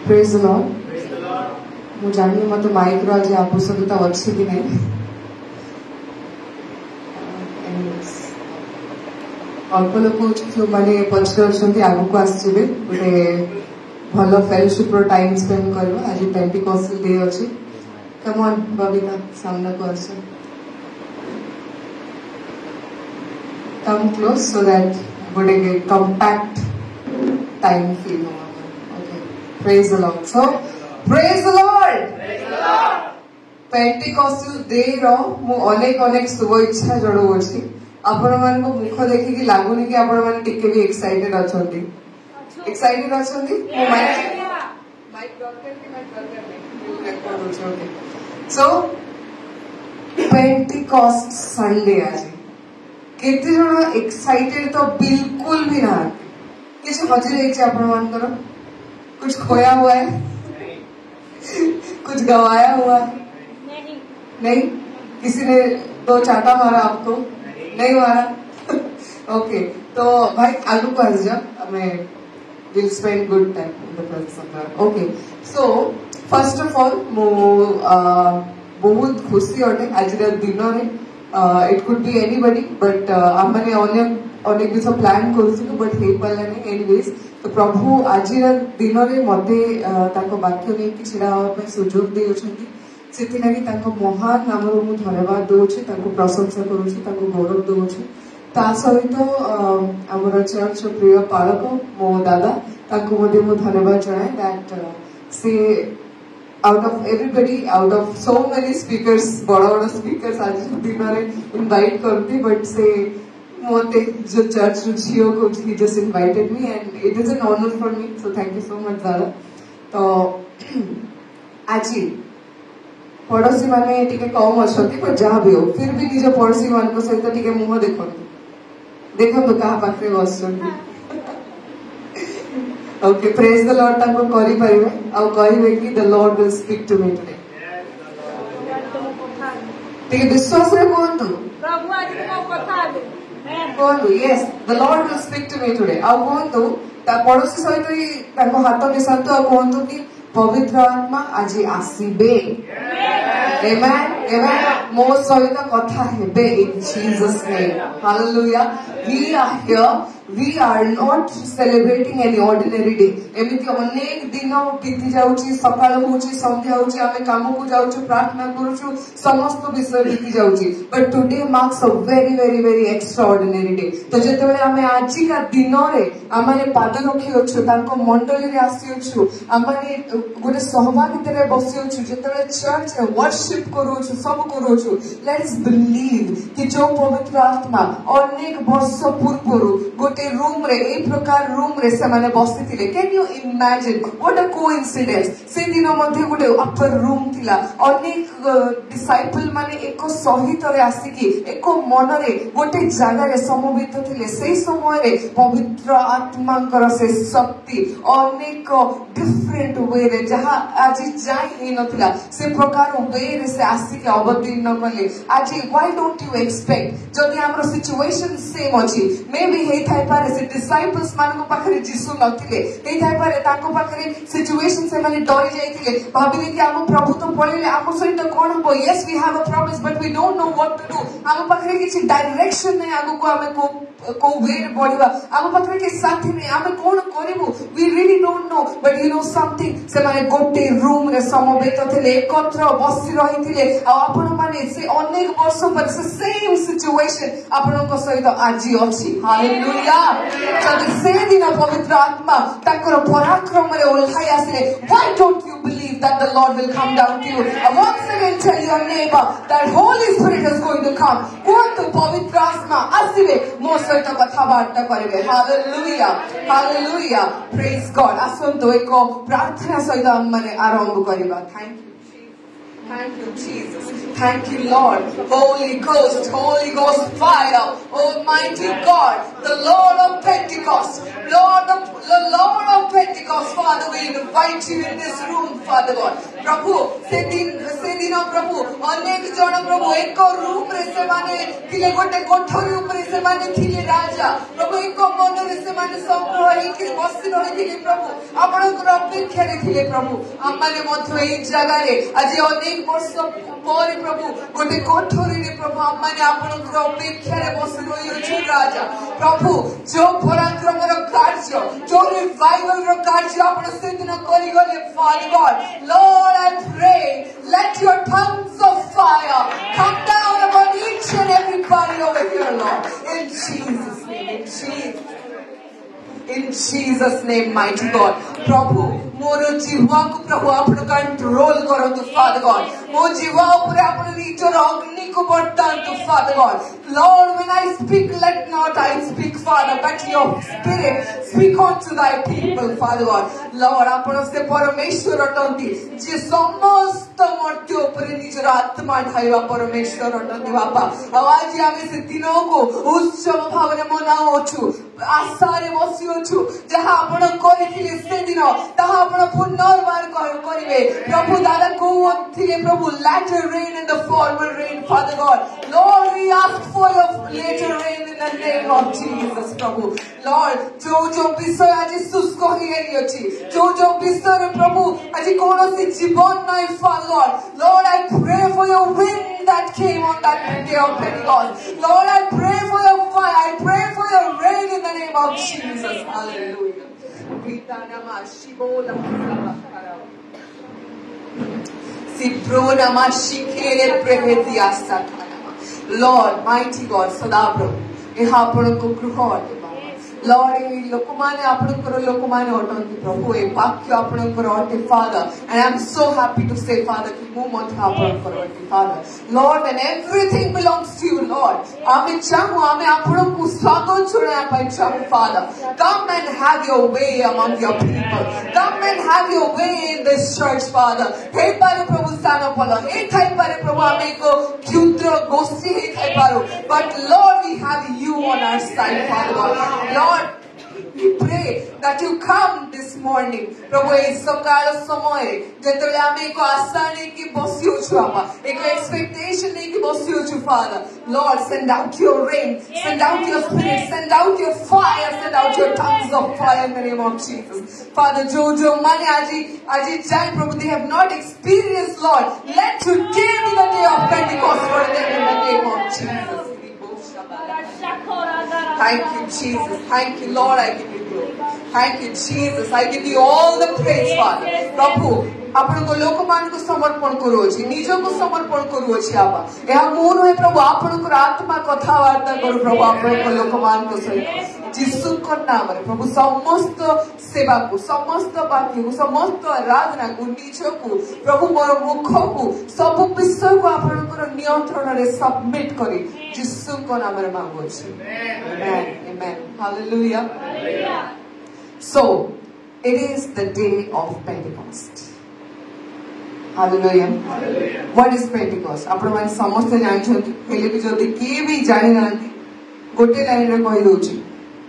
Praise the Lord. ମୁଁ ଜାଣିନି ମତେ ମାଇକ୍ର ଆଜି ଆବଶ୍ୟକତା ଅଛି କି ନାହିଁ। ଅଳ୍ପ ଲୋକ ଯୋଉମାନେ ପଛରେ ଅଛନ୍ତି ଆଗକୁ ଆସିଯିବେ, ଗୋଟେ ଭଲ ଫେଲୋସିପ୍ର ଟାଇମ୍ ସ୍ପେଣ୍ଡ କରିବା। ଆଜି ପେଣ୍ଟିକୋଷ୍ଟାଲ ଡେ ଅଛି। କମ୍ ଅନ୍ ବବିତା, ସାମ୍ନାକୁ ଆସ। Come close so that ଗୋଟେ compact time feel ହବ। Okay. Praise the Lord. So, praise the Lord. Pentecostal day ର ମୁଁ ଅନେକ ଶୁଭ ଇଚ୍ଛା ଜଣାଉଅଛି। ଆପଣମାନଙ୍କ ମୁଖ ଦେଖିକି ଲାଗୁନି କି ଆପଣମାନେ ଟିକେ ବି ଏକ୍ସାଇଟେଡ ଅଛନ୍ତି। ଏକ୍ସାଇଟେଡ ଅଛନ୍ତି? ମୁଁ ମାଇକ୍ ଦରକାର କି ମାଇକ୍ ଦରକାର ନାହିଁ? ରେକର୍ଡ ହେଉଛି। ଓକେ। ସୋ पेंटिकॉस्ट संडे आज केते जण एक्साइटेड तो बिल्कुल भी ना किसी हजर कुछ खोया हुआ है कुछ गवाया हुआ नहीं किसी ने दो चाटा मारा आपको नहीं मारा ओके तो भाई आलू को आज हमें will spend good time in the presence of God okay so first of all मो बहुत खुशी अटे आज दिन में it could be anybody but आमने अनेक किस प्लान करूँ बट हो पारानी एनीवेज तो प्रभु आज दिन में मत वाक्य नहीं छिड़ा सुजोग देउछंती सेथिलागी महान नाम मुझे धन्यवाद दूची प्रशंसा करुच्ची गौरव दूची ता सहित आमर चर्च प्रिय पालक मो दादा मुझे धन्यवाद जनाए दैट से out of everybody, out of so many speakers, बड़ा speakers आज दिन में invite करती, but say मोते जो church रुचियों को he just invited me and it is an honor for me, so thank you so much दादा। तो आज पड़ोसी माने टिके कम अछंती पर जहाँ भी हो फिर भी निज पड़ोसी मान को सहित टिके मुँह देखो तो कहाँ पाखे बसचंती Okay, praise the Lord ताको करी परिवे आउ कहिबे कि the Lord will speak to me today ठीक है विश्वास रे कोंतु प्रभु आज मो कथा दे कोंतु yes the Lord will speak to me today आउ कोंतु ता पड़ोसी सहित ही ताको हाथ मिसांतु आउ कोंतु कि पवित्र आत्मा आज आसीबे amen amen मो सहित कथा हेबे in Jesus name hallelujah we are here we are not celebrating any ordinary day एमिति अनेक दिन बीती जाउची सकाळ होउची संध्या होउची आमे काम को जाउची प्रार्थना करूछु समस्त विषय बीती जाउची but today marks a very very very extraordinary day तो जेतेबेले आमे आजि का दिन रे आमाने पाद रखि अछु तांको मंडली रे आसी अछु आमाने गोटे सहभागिता रे बसी अछु जेतेबेले चर्च रे वर्शिप करूछु सब करूछु लेट्स बिलीव कि जो पवित्र आत्मा अनेक वर्ष पूर्वरु गोटे रूम रे ए प्रकार रूम रे से माने बसी थिले can you imagine what a coincidence से दिन मध्ये गोटे अपर रूम थिला अनेक डिसाइपल माने एको सहित रे आसी कि एको मन रे गोटे जगह रे समवेत थिले सेही समय रे पवित्र आत्मांकर से शक्ति अनेक डिफरेंट वे रे जहां आज जाई हे नथिला से प्रकार वे रे से आसी के अवतीर्ण कले आज व्हाई डोंट यू एक्सपेक्ट जदी हमर सिचुएशन सेम अछि मे बी हे थाई पारे से डिसाइपल्स मानको पाखरे जीसु नथिले हे थाई पारे ताको पाखरे सिचुएशन से माने डरी जाइथिले भाबिले कि हम प्रभु तो पळिले हम सहित कोन हो yes we have a promise but we don't know what to do हम पाखरे किछि डायरेक्शन नै आगु को हमें को वे बढ़िबा हम पाखरे के साथी नै हम कोन करिवु we really don't know but you know something से माने गोटे रूम रे समवेत थिले एकत्र बसी रहिथिले आ आपण माने से अनेक वर्ष पर से सेम सिचुएशन आपनको सहित आजि अछि हालेलुया जदि से दिन पवित्र आत्मा ताकर पराक्रम रे ओल्हाई आसे why don't you believe that the Lord will come down to you once again tell your neighbour that Holy Spirit is going to come कोन पवित्र आत्मा आसीबे मो सहित कथा बार्ता करिवे हालेलुया हालेलुया प्रेज गॉड आसंतो एको प्रार्थना सहित हम माने आरंभ करिबा Thank you, Jesus. Thank you, Lord. Holy Ghost fire. Almighty God, the Lord of Pentecost. The Lord of Pentecost, Father, we invite you in this room, Father God. प्रभु से दिन प्रभु अनेक जन प्रभु एक रूम रे से माने थिले गोटे कोठरी ऊपर से माने थिले राजा प्रभु एक मन रे से माने संग्रह हेकि बसी रहिथिले प्रभु आपनकर अपेक्षा रे थिले प्रभु आमाने मध्य एई जगह रे आज अनेक वर्ष पर प्रभु गोटे कोठरी रे प्रभु आमाने आपनकर अपेक्षा रे बसी रहिछु राजा प्रभु जो पराक्रम रो कार्य जो रिवाइवल रो कार्य आपण से दिन करि गले Father God Lord I pray let your tongues of fire come down upon each and everybody over here Lord in Jesus name in Jesus name mighty God प्रभु मोर जीवा को प्रभु आपण कंट्रोल करंतु Father God मो जीवा ऊपर आपण निजर अग्नि को बर्तांतु Father God Lord when I speak let not I speak Father but your spirit speak unto thy people Father God Lord आपण से परमेश्वर अटंती जे समस्त मर्त्य ऊपर निजर आत्मा ढाईवा परमेश्वर अटंती बापा आज आमे से दिनों को उत्सव भावने मनाओछु आशा रे बसियोछु जहा आपण करिथिले से दिन तहा आपण पुनर्वार करिवे प्रभु दादा को थिले प्रभु latter rain and the former rain Father God Lord we ask for your latter rain in the name of Jesus Prabhu Lord जो विषय आज शुष्क होई अछि जो विषय रे प्रभु आज कोनोसी जीवन नाही Father God Lord I pray for your wind that came on that day of Pentecost Lord I pray for your fire I pray for your rain in the name of Jesus hallelujah Vitanama shibola karava Siprona shikere prehedia satanama Lord mighty God sadabro eha ଆପଣଙ୍କ ଗୃହ ଅଟେ Lord ଏ ଲୋକମାନେ ଆପଣଙ୍କର ଲୋକମାନେ ଅଟନ୍ତି ପ୍ରଭୁ ଏ ବାକ୍ୟ ଆପଣଙ୍କର ଅଟେ Father and I'm so happy to say Father କି ମୁଁ ମଧ୍ୟ ଆପଣଙ୍କର ଅଟେ Father Lord and everything belongs to you Lord ଆମେ ଚାହୁଁ ଆମେ ଆପଣଙ୍କୁ ସ୍ୱାଗତ ଜଣାଇବା ପାଇଁ ଚାହୁଁ Father come and have your way among your people come and have your way in this church Father ହେଇପାରେ ପ୍ରଭୁ ସ୍ଥାନପଲ ହେଇଥାଇପାରେ ପ୍ରଭୁ ଆମେ ଏକ କ୍ଷୁଦ୍ର ଗୋଷ୍ଠୀ ହେଇଥାଇପାରୁ but Lord we have you on our side Father Lord we pray that you come this morning प्रभु ए सकाळ समय जेतले आमे एको आशा नै कि बसियोछु आपा एको एक्सपेक्टेशन नै कि बसियोछु Father Lord send out your rain send out your spirit send out your fire send out your tongues of fire in the name of Jesus Father jo mane aji jai Prabhu they have not experienced Lord let today be the day of Pentecost for them in the name of Jesus Thank you, Jesus. Thank you, Lord. I give you glory. Thank you, Jesus. I give you all the praise, Father. Prabhu, ଆପଣଙ୍କ ଲୋକମାନଙ୍କୁ ସମର୍ପଣ କରୁଅଛି ନିଜକୁ ସମର୍ପଣ କରୁଅଛି ବାପା ଏହା ମୁଁ ନୁହେଁ ପ୍ରଭୁ ଆପଣଙ୍କର ଆତ୍ମା କଥାବାର୍ତ୍ତା କରୁ ପ୍ରଭୁ ଆପଣଙ୍କ ଲୋକମାନଙ୍କ ସହିତ ଯୀଶୁଙ୍କ ନାମରେ ପ୍ରଭୁ ସମସ୍ତ ସେବାକୁ ସମସ୍ତ ବାକ୍ୟକୁ ସମସ୍ତ ଆରାଧନାକୁ ନିଜକୁ ପ୍ରଭୁ ମୋର ମୁଖକୁ ସବୁ ବିଷୟକୁ ଆପଣଙ୍କର ନିୟନ୍ତ୍ରଣରେ ସବମିଟ୍ କରି ଯୀଶୁଙ୍କ ନାମରେ ମାଗୁଅଛି amen amen hallelujah so it is the day of Pentecost Hallelujah. What is Pentecost? आपण माने समस्त जानछथि हेले भी जदी के भी जानि नांती गोटे लाइन रे कहि दोछि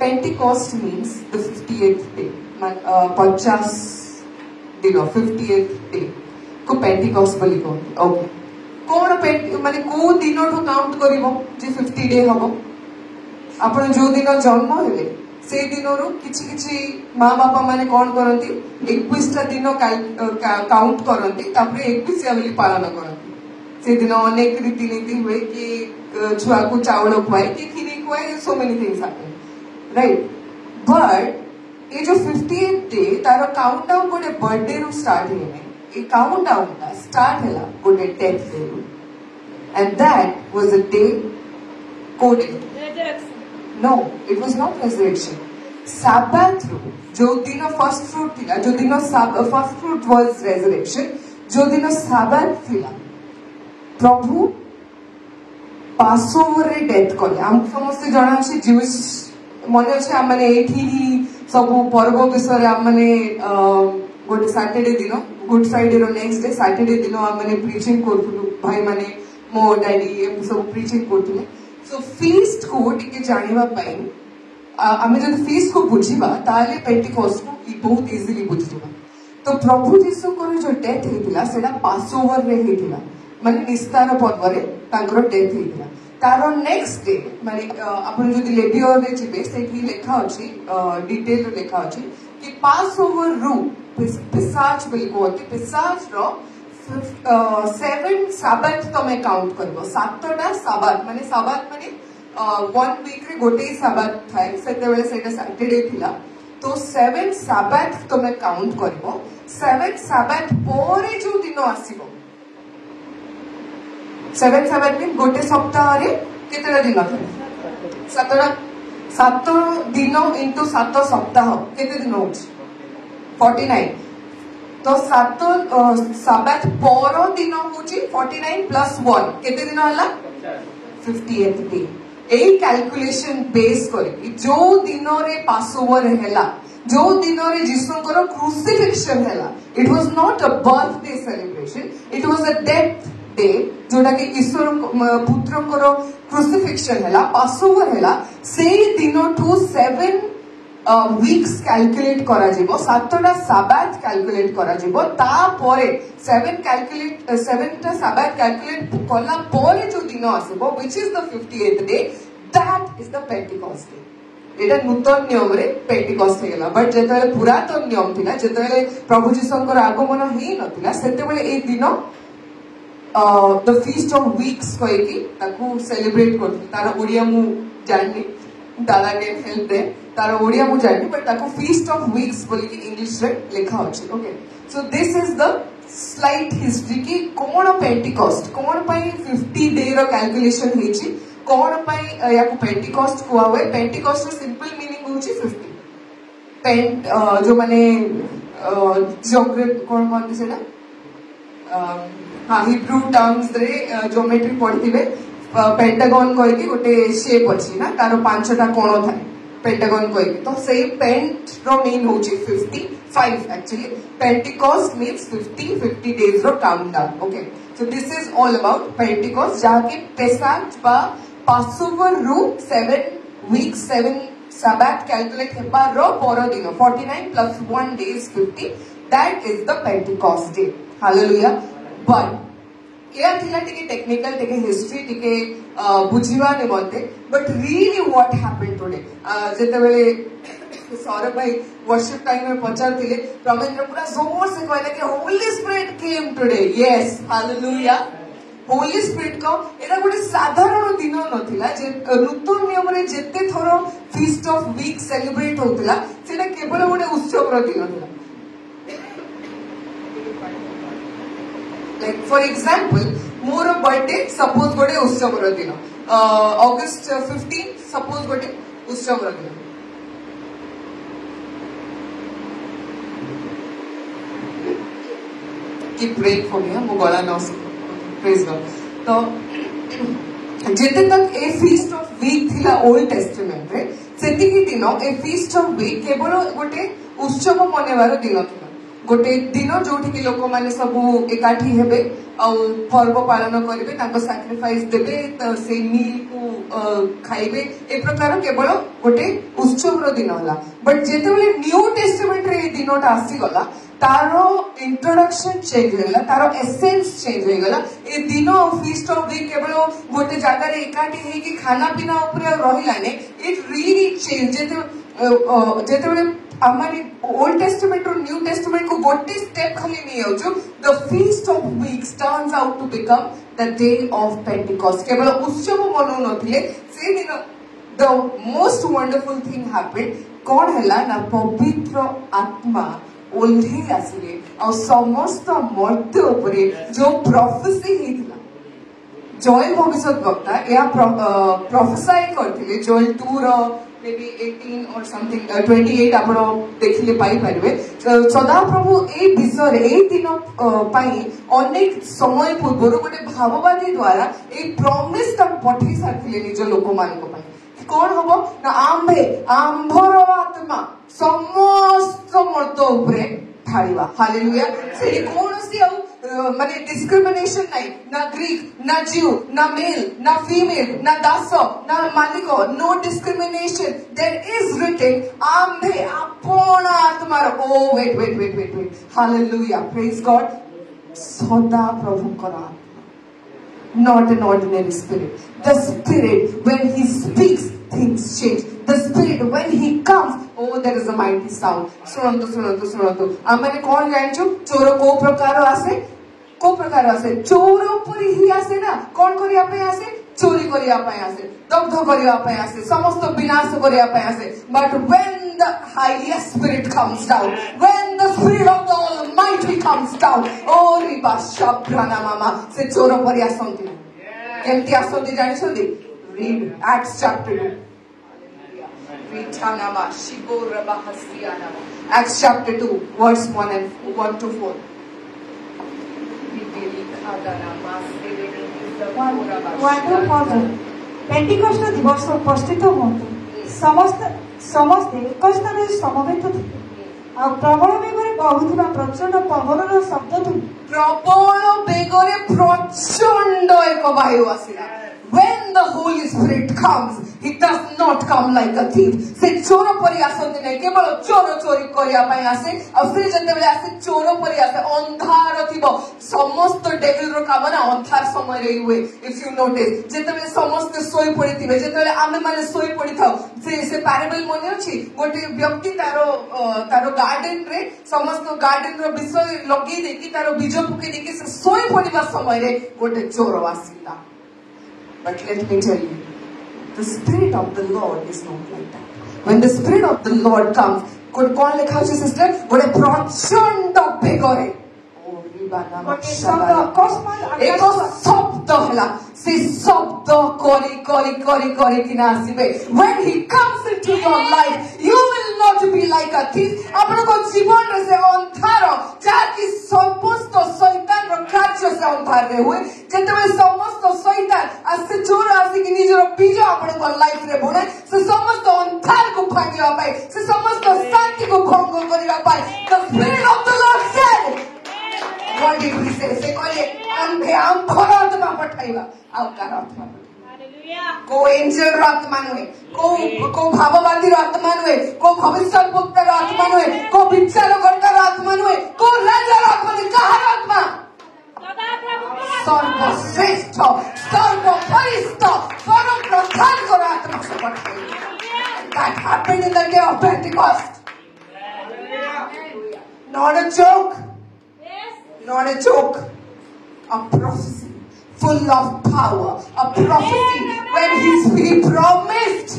Pentecost means the 58th day 50 दिन 58th day को Pentecost बोली कहते ओके कोन माने को दिनठो काउंट करिवो जे 50 डे हबो आपण जो दिन जन्म हेले से दिनरु किछि माँ बापा माने कौन करती 21 दिन काउंट करती 21 बोली पालन करती से दिन अनेक रीति नीति हुए कि छुआ को चावल खुआए कि खीरी खुआए so many things happen right but ये जो 58th डे तार काउंटडाउन गोटे बर्थडे रु स्टार्ट हेने ए काउंटडाउन ता स्टार्ट हैला गोटे डेथ डे रु and that was a day coded No, it was not resurrection. Sabbath जो दिन first fruit थिला जो दिन first fruit was resurrection जो दिन Sabbath थिला प्रभु Passover रे डेथ कले हम समस्त जाना अछि Jewish मने अछि हम माने एठी सब पर्व विषय हम माने गोटे सैटरडे दिन गुड फ्राइडे रो नेक्स्ट डे सैटरडे दिन हम माने प्रीचिंग करथुलु भाई माने मो डैडी सब प्रीचिंग करथुले So feast को टिके जानिबा पई आमे जब feast को बुझिबा ताले Pentecost को बहुत इजीली बुझिबा तो प्रभु जीशु को जो डेथ होता सेटा पासओवर रे होता माने निस्तार पर्व रे तांकर डेथ होता तार नेक्स्ट डे माने आपण जदि लेबियर रे जिबे सेठी लेखा अछि डिटेल रे लेखा अछि कि पासओवर रू पिसाच बोली कहते पिसाच रो 7 साबात तमे काउंट करबो 7टा साबात माने 1 वीक रे गोटे साबात थाए सेते बेले सेटा सैटरडे थिला तो 7 साबात तमे काउंट करबो 7 साबात पोरे जो दिन आसीबो 7 साबात दिन गोटे सप्ताह रे केतेटा दिन थाए 7 दिन इंटू 7 सप्ताह केते दिन होछ 49 तो 7 साबात पोरो दिन होची 49 प्लस 1 केते दिन होला 50th डे ए कैलकुलेशन बेस करी जो दिन रे पासओवर हैला जो दिन रे जीसुଙ୍କର क्रूसिफिक्शन हैला it was not a birthday celebration it was a death day जोटा कि ईश्वर पुत्रଙ୍କର क्रूसिफिक्शन हैला पासओवर हैला से दिन टू 7 वीक्स कैलकुलेट करा जिवो 7टा साबात कैलकुलेट करा जिवो ता परे 7 टा साबात कैलकुलेट कला परे जो दिन आसीबो which is the 50th day that is the Pentecost day एटा नूतन नियम रे पेंटिकॉस्ट हेला बट जेतेले पुरातन नियम थिला जेतेले प्रभु जीशुଙ୍କର आगमन हेई नथिला सेतेबेले ए दिन द फीस्ट ऑफ वीक्स कहि कि ताकू सेलिब्रेट करथि तार ओडिया मु जाननी दादा कैन हेल्प दे तार ओडिया मु जाननी बट ताकू फीस्ट ऑफ वीक्स बोली कि इंग्लिश रे लिखा अछि okay so this is the slight history की कोन पेंटिकॉस्ट कोन पई 50 डे रो कैलकुलेशन हेछि कोन पई याकू पेंटिकॉस्ट कुआ हुए पेंटिकॉस्ट रो सिंपल मीनिंग होछि 50 पेंट जो माने ज्योग्राफी कोन कोन सेना हां हिब्रू टर्म्स रे ज्योमेट्री पढिथिबे पेंटागन कहि कि गोटे शेप अछि ना तारो 5टा कोण थाए पेंटागन कहि तो सेही पेंट रो मीन होछि 55 एक्चुअली पेंटिकॉस्ट मींस 50 डेज रो countdown okay so this is all about Pentecost जहा कि पेसाच बा पासओवर रू 7 वीक्स 7 साबात कैलकुलेट हेबा रो पर दिन 49 plus 1 days 50 that is the Pentecost day hallelujah but या थिला टिके टेक्निकल टिके हिस्ट्री टिके बुझिवा निमंते but really what happened today जेते बेले सौरभ भाई वर्शिप टाइम में पहुंचर थिले प्रमेंद्र पूरा जोर से कहले कि Holy Spirit came today yes hallelujah Holy Spirit को एटा गोटे साधारण दिन नथिला जे नूतन नियम रे जेते थरो फीस्ट ऑफ वीक सेलिब्रेट होतला सेटा केवल गोटे उत्सव रो दिन थिला like for example more birthday suppose गोटे उत्सव रो दिन ऑगस्ट 15 सपोज गोटे उत्सव रो दिन की ब्रेक हो गया मो गला न प्रेज गॉड तो जेते तक ए फीस्ट ऑफ वीक थिला ओल्ड टेस्टामेंट रे सेति की दिन ए फीस्ट ऑफ वीक केवल गोटे उत्सव मनेवार दिन थिला गोटे दिन जोठी कि लोक माने सब एकाठी हेबे आ पर्व पालन करिवे ताको सैक्रिफाइस देबे त से मील को खाइबे ए प्रकार केवल गोटे उत्सव रो दिन होला बट जेते बेले न्यू टेस्टामेंट रे दिनोटा आसी गला तारो इंट्रोडक्शन चेंज होला तारो एसेंस चेंज हो गला ए दिन फीस्ट ऑफ वीक केवल गोटे जगह रे एकाठी हे कि खाना पीना ऊपर रहिलाने इट रियली चेंज जेते बेले हमारे ओल्ड टेस्टामेंट और न्यू टेस्टामेंट को गोटे स्टेप खाली नहीं हो जो the feast of weeks turns out to become the day of Pentecost केवल उत्सव मनु नथिले से दिन the most wonderful thing happened कोन हैला ना पवित्र आत्मा ओल्ही आसीले और समस्त मर्त्य उपरे जो प्रोफेसी हेतिला जॉय भविष्यत वक्ता या प्रोफेसाई करथिले Joel 2 row maybe 18 or something 28 आपण देखिले पाई परिबे सदा प्रभु ए विषय ए दिन पाई अनेक समय पूर्व गोटे भाववादी द्वारा ए प्रॉमिस का पठी साथिले निज लोक मान को पाई कोन हबो ना आंभर आत्मा समस्त मर्द उपरे ढाळिवा हालेलुया से कोनसी माने डिस्क्रिमिनेशन नहीं ना ग्रीक ना ज्यू ना मेल ना फीमेल ना दास ना मालिक no discrimination there is written आंभे आपण आत्मा ओ wait Hallelujah. Praise God. Soda Prabhunkara. Not an ordinary spirit. The spirit, when he speaks, things change. The spirit, when he comes, oh, there is a mighty sound. Sunantu. Amane kon janchu? Choro ko prakaro ase? Ko prakaro ase? Choro puri hi ase na? Kon koriya pai ase? Chori koriya pai ase. Dagdha koriya pai ase. Samasto binasa koriya pai ase. But when the highest spirit comes down, when the spirit of the Almighty comes down, oh, riba shabrana mama, se choro puri asanti. Kemti asanti janichandi? Read Acts chapter 2. Acts chapter 2, verse 1 and 1 to 4. पेंटिकस्ट दिवस उपस्थित हुअतु समस्ते एक स्थान समवेत थे आ प्रबल बेगरे बहुथिबा प्रचंड पवनर शब्द थु प्रबल बेगरे प्रचंड एक वायु आसिला. When the Holy Spirit comes, He does not come like a thief. Se choro pari asante nahi, kebalo choro chori koriya pai ase. Au fir jetebele ase choro pari ase, andhar thibo. Samasto devil ro kama na andhar samay re hue. If you notice, jetebele samaste soi paditive, jetebele ame mane soi padithau. Se parable mone achi, gote vyakti taro garden re samasto garden ro bisoy lagi deki taro bijo puke deki se soi padiba samay re gote choro asila. But let me tell you, the Spirit of the Lord is not like that. When the Spirit of the Lord comes, God call like house sister, God a प्रचंड बेगरे. Oh, ribana mashallah. Eko sabda hela. Se sabda kori kina asibe. When He comes into your life, you will not be like a thief. आपने को जीवन में से अंधारो, जाति समस्त शैतान रो कार्य से अंधार में हुए. जेतबे समस्त शैतान आसे चोर आसे कि निजरो बीज आपने को लाइफ रे बुने, से समस्त अंधार को भागिया पाए, से समस्त शांति को भंग करिया पाए. The Spirit of the Lord said, what did He say? से कोई अंधे आंखों आत्मा पठाइवा, आवकार आत्मा. को एंजल रो आत्मा नुए, को भाववादी रो आत्मा नुए, को भविष्यवक्ता रो आत्मा नुए, को विचारकर्ता रो आत्मा नुए, को राजा रो आत्मा नुए, कहाँ रो आत्मा? सर्वश्रेष्ठ, सर्वोपरिष्ठ, सर्वप्रधान को रो आत्मा से पठाइवा. That happened in the day of Pentecost. Not a joke. Not a joke. A prophecy full of power. A prophecy when He promised.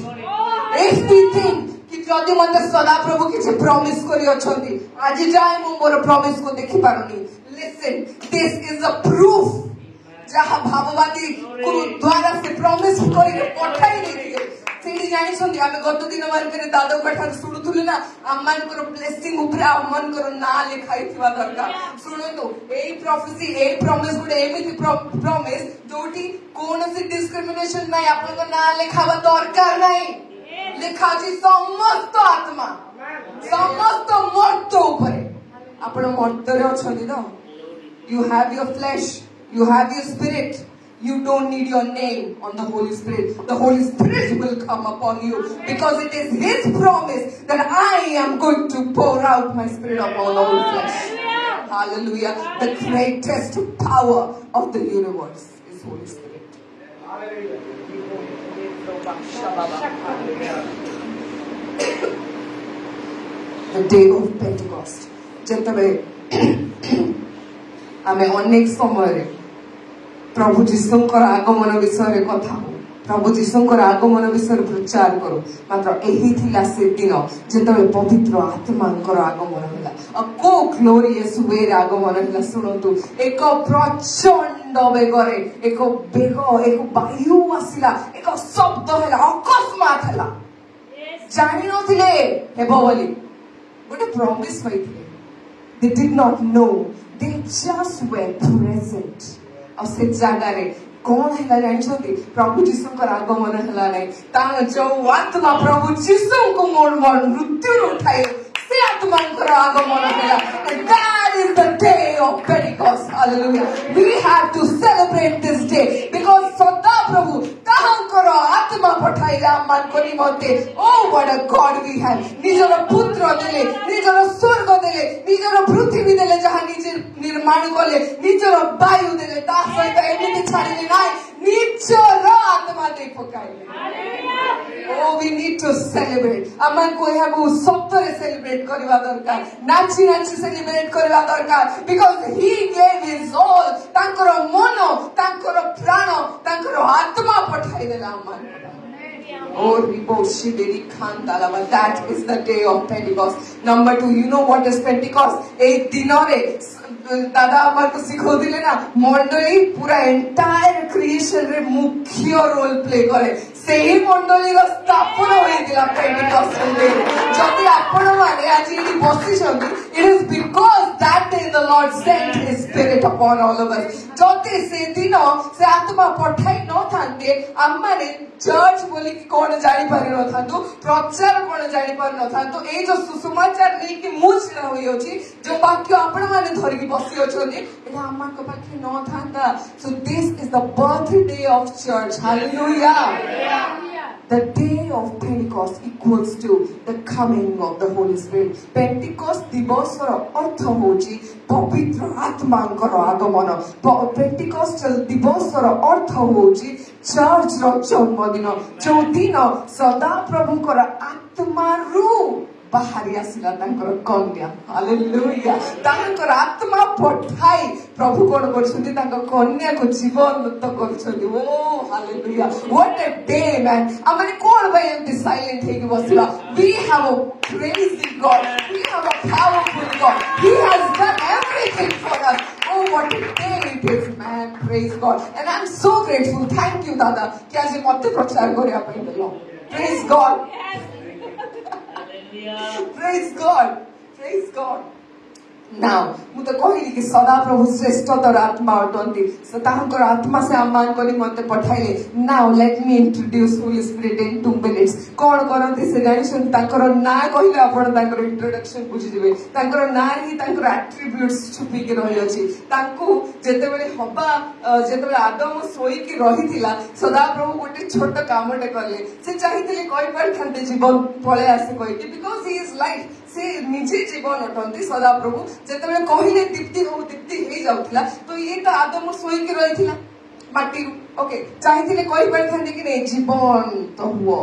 If we think कि जदि मते सदा प्रभु किछि प्रॉमिस करि अछंती, आज जाय मु मोर प्रॉमिस को देखि पारुनी. Listen, this is a proof. जहा भाववादी गुरु द्वारा से प्रॉमिस करि पठाई नै सेठी जानि छंती. आमे गत दिन मार्केट दादा कठार सुनुथुले ना, अम्मान को ब्लेसिंग ऊपर अम्मान को ना लिखाई थिबा दरकार. सुनंतु एई प्रोफेसी एई प्रॉमिस गुडे एमिति प्रॉमिस जोटी कोनोसी डिस्क्रिमिनेशन नै, आपन को ना लिखावा दरकार नै. लिखा छी समस्त आत्मा, समस्त मर्त ऊपर. आपण मर्त रे अछंती न. You have your flesh, you have your spirit. You don't need your name on the Holy Spirit. The Holy Spirit will come upon you because it is His promise that I am going to pour out my Spirit upon all flesh. Hallelujah. The greatest power of the universe is Holy Spirit. The day of Pentecost. Gentlemen, आमे अनेक समय प्रभु जीशुंकर आगमन विषय कथा हो, प्रभु जीशुंकर आगमन विषय प्रचार करो. मात्र एही थिला से दिन जेतबे पवित्र आत्मांकर आगमन होला. को ग्लोरियस वे आगमन होला. सुनतु एक प्रचंड बेगरे एक बेग एक वायु आसिला, एक शब्द होला, अकस्मात होला. जानि नथिले हेबो बोली गोटे promise होइथिले. They did not know. They just were present. और से जगह रे कौन है जानछोती प्रभु जीशु को आगमन हला नहीं. तां जो आत्मा प्रभु जीशु को मोर मृत्यु उठाए से आत्मा को आगमन हला. That is the day of Pentecost. Hallelujah. We have to celebrate this day because सदा प्रभु तां को आत्मा पठा पठाइले आम्मानको निमन्ते oh what a God we have निजर पुत्र देले निजर स्वर्ग देले निजर पृथ्वी देले जहाँ निजे निर्माण कले निजर वायु देले ता सहित एमिति छाडिले नाइ निजर आत्मा दे पकाइले oh we need to celebrate आम्मानको यहाँको सत्तरे सेलिब्रेट करबा दरकार नाची नाची सेलिब्रेट करबा दरकार because he gave his all तांकर मन तांकर प्राण तांकर आत्मा पठाइ देला आम्मानको Oh, that is the day of Pentecost. Number 2, you know what is Pentecost? एक दिनरे दादा हमको सिखो दिले ना मंडली पूरा एंटायर क्रिएशन रे मुख्य रोल प्ले करे सेही मंडली रो स्थापना होई दिला पेंटिकॉस्ट डे जति आपण माने आज इनी बसिछंती it is because that day the Lord sent his spirit upon all of us जति से दिन से आत्मा पठाई न थांते आम्माने चर्च बोली कि कोन जानि पारि न थांतु प्रचार कोन जानि पारि न थांतु ए जो सुसमाचार नै कि मुछ न होई अछि जो वाक्य आपण माने धरि कि बसी अछोनी एटा आम्मा को पाखे न थांता so this is the birthday of church hallelujah The day of Pentecost equals to the coming of the Holy Spirit. Pentecost दिवसर अर्थ होची पवित्र आत्मांकर आगमन. Pentecostal दिवसर अर्थ होची चर्च रो जन्मदिन. जो दिन सदा प्रभुकर आत्मारु बाहरी आसिला तांकर कन्या हालेलुया तांकर आत्मा पठाई प्रभु कोन करछथि तांकर कन्या को जीवन मुक्त करछथि oh hallelujah what a day man आमने कोन भाई एंती साइलेंट हे कि बसिला we have a praising God we have a powerful God he has done everything for us oh what a day it is man praise God and I'm so grateful thank you dada कि आज मते प्रचार करिया पई देलो praise God Praise God. Praise God. Now, मुझे कहली कि सदा प्रभु श्रेष्ठतर आत्मा अटंती तांकर आत्मा से आह्वान करी मते पठाइले Now let me introduce Holy Spirit in 2 minutes कोन करंती से जानिसन तांकर ना कहिले आपण तांकर इंट्रोडक्शन बुझि दिबे तांकर ना ही तांकर एट्रिब्यूट्स छुपी के रहि अछि तांको जेते बेले हबा जेते बेले आदम सोई की रहिथिला सदा प्रभु गोटे छोट कामटे करले से चाहिथिले कहि परथांते जीवन पळे आसे कहि बिकॉज़ ही इज लाइफ से निजे जीवन अटंती सदा प्रभु जेते बेले कहिले दीप्ति हे जाउथिला तो ये तो आदम सोई के रहिथिला माटी ओके चाहिथिले कहि परथांते कि नै जीवन तो हुओ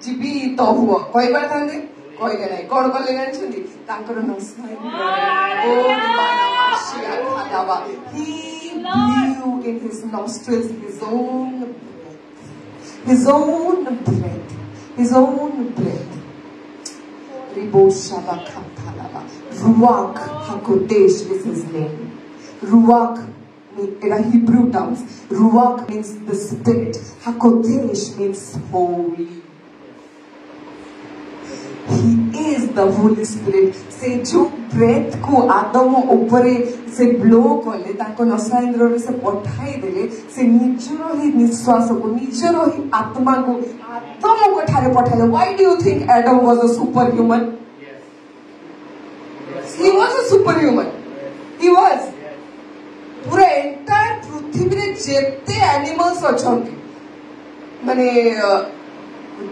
जीवित तो हुओ कहि परथांते कहिले नै कोन कले जानिछन्ती तांकर नस्नाइ ओ मानवशिया खादाबा he blew in his nostrils his own breath Ruach HaKodesh is his name. Ruach in a Hebrew terms, Ruach means the spirit. HaKodesh means holy. He is the Holy Spirit. से जो breath को आदम ऊपरे से blow कले ताको नसाइंद्र रे से पठाई देले से निजरो ही निश्वास को निजरो ही आत्मा को आदम को ठारे पठाइले Why do you think Adam was a superhuman? He was a superhuman. He was. पूरा entire पृथ्वी रे जेते एनिमल्स अछंती माने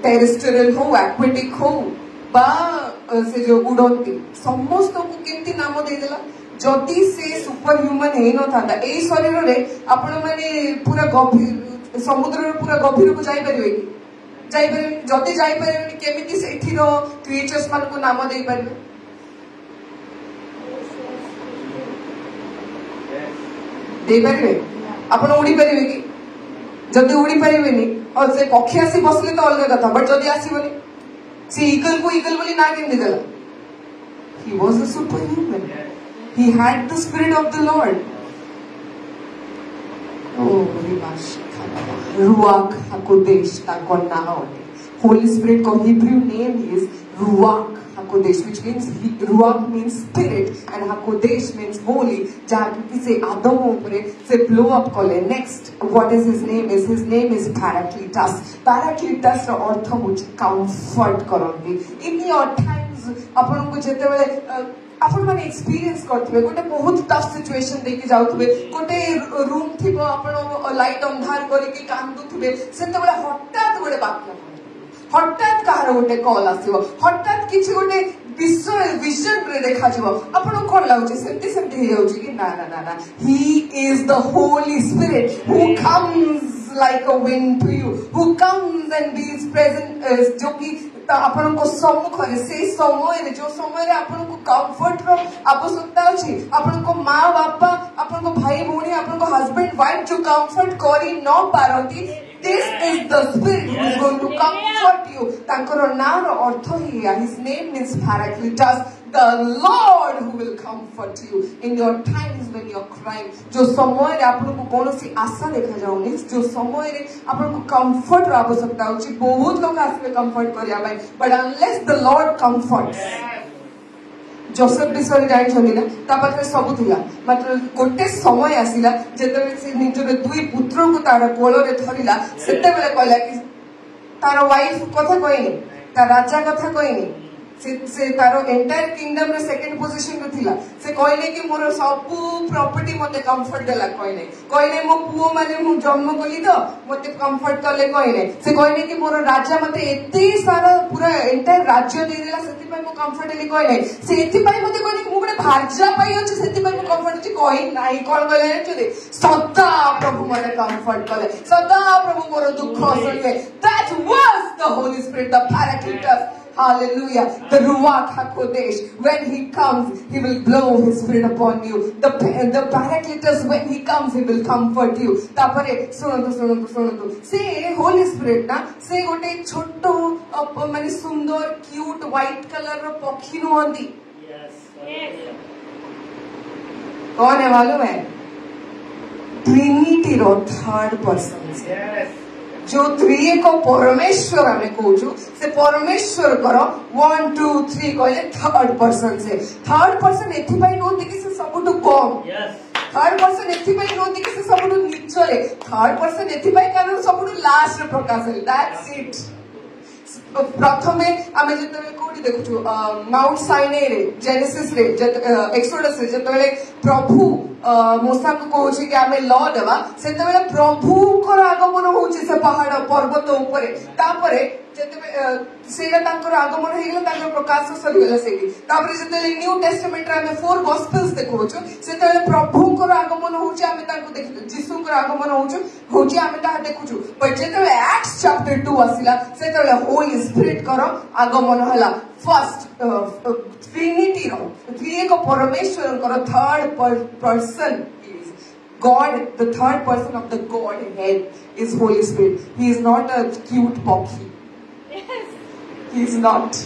टेरेस्ट्रियल हो एक्वेटिक हो बा से जो उड़ंती समस्त को केमती नाम दे देला जति से सुपर ह्यूमन हे न थांदा ए शरीर रे आपण माने पूरा गभीर समुद्र रे पूरा गभीर को जाई परिबे कि जाई परिबे जति जाई परिबे केमिति सेठी रो क्रिएचर्स मान को नाम देई परिबे दे परिबे आपण उड़ी परिबे कि जति उड़ी परिबेनी और से पक्षी आसी बसले तो अलग कथा बट जति आसीबनी से ईगल को ईगल बोली ना केम देला he was a superhuman he had the spirit of the Lord oh Ruach HaKodesh ताको नाम Holy Spirit को Hebrew name is Ruach HaKodesh which means Ruach means spirit and HaKodesh means holy जहाँ किसी आदम ऊपरे से blow up कले next what is his name is Paracletus Paracletus रो अर्थ होची comfort करंती in your times आपण को जेते बेले आपण माने एक्सपीरियंस करथबे गोटे बहुत टफ सिचुएशन देके जाउथबे गोटे रूम थिबो आपण लाइट अंधार करी के कांदुथबे सेते बेले हठात गोटे बात हठात कहार गोटे कॉल आसीबो हठात किछि गोटे विजन रे देखा जीवो आपण कोन लागुची सेमती सेमती हे जाउची कि ना ना ना ना he is the Holy spirit who comes like a wind to you, who comes and is present, जो कि आपण को सम्मुख रे से समय रे जो समय रे आपण को कंफर्ट रो आवश्यकता अछि आपण को मां बापा आपण को भाई भौणी आपण को हस्बैंड वाइफ जो कंफर्ट करी न पारंती this is the spirit who is going to comfort you तांकर नाम रो अर्थ ही his name means Paracletus, the Lord who will comfort you in your times when you are crying जो समय रे आपण को कोनोसी आशा देखा जाउनी जो समय रे आपण को कंफर्ट रो आवश्यकता अछि बहुत लोग आसे कंफर्ट करिया भाई but unless the Lord comforts Joseph विषय जानी ना पाखे सब थिला मात्र गोटे समय आसिला जेतेबेले से निजर दुई पुत्र को तार कोल रे धरिला सेतेबेले कहला कि तार वाइफ कथा कहनी तार राजा कथा कहनी से तारो एंटायर किंगडम रे सेकंड पोजीशन रे थिला से कहले कि मोर सब प्रॉपर्टी मते कंफर्ट देला कहले मो पुओ माने मु जन्म कली तो मते कंफर्ट करले से कहले कि मोर राजा मते एते सारा पूरा एंटायर राज्य दे देला सेति पय मो कंफर्ट देली कहले से एति पय मते कहले कि मु बडे भार्जा पय अछि सेति पय मो कंफर्ट अछि कहि नाही कोन कहले जदि सदा प्रभु मते कंफर्ट करले सदा प्रभु मोर दुख सुनले that was the Holy Spirit the Paracletus. Hallelujah. The Ruach HaKodesh, when he comes, he will blow his spirit upon you. The Paracletus, when he comes, he will comfort you. Tapare, sunantu. Say, Holy Spirit, na, say, gote chotto, mani sundar, cute, white color, pokhi no andi. Yes. कौन है मालूम है? Trinity रो third person. Yes. जो त्रिएक परमेश्वर आमे कहूछु से परमेश्वर करो 1 2 3 कहले थर्ड पर्सन से थर्ड पर्सन एथि पई नो दिकि से सबटु कम थर्ड पर्सन एथि पई नो दिकि से सबटु नीचरे थर्ड पर्सन एथि पई कारण सबटु लास्ट रे प्रकाश है दैट्स इट. प्रथमे आमे जतले कोडी देखुछु माउंट साइने रे जेनेसिस रे एक्सोडस रे जतले प्रभु मूसा को कहूछि कि आमे लॉ देबा सेतबेले प्रभु को आगमन होछि से पहाड़ पर्वत ऊपर तापरे जते सेरा तांकर आगमन हेगला तांकर प्रकाश सरी गेला सेठी तापरे जते न्यू टेस्टामेंट रे आमे फोर गॉस्पेल्स देखुछु सेतबेले प्रभु को आगमन होछि आमे तांको देखु जीसु को आगमन होछि आमे ता देखुछु पर जते एक्ट्स चैप्टर 2 आसिला सेतबेले होली स्पिरिट करो आगमन हला फर्स्ट ट्रिनिटी रो त्रिएक परमेश्वर करो third person is God. The third person of the Godhead is Holy Spirit. He is not a cute pocky. Yes. He is not.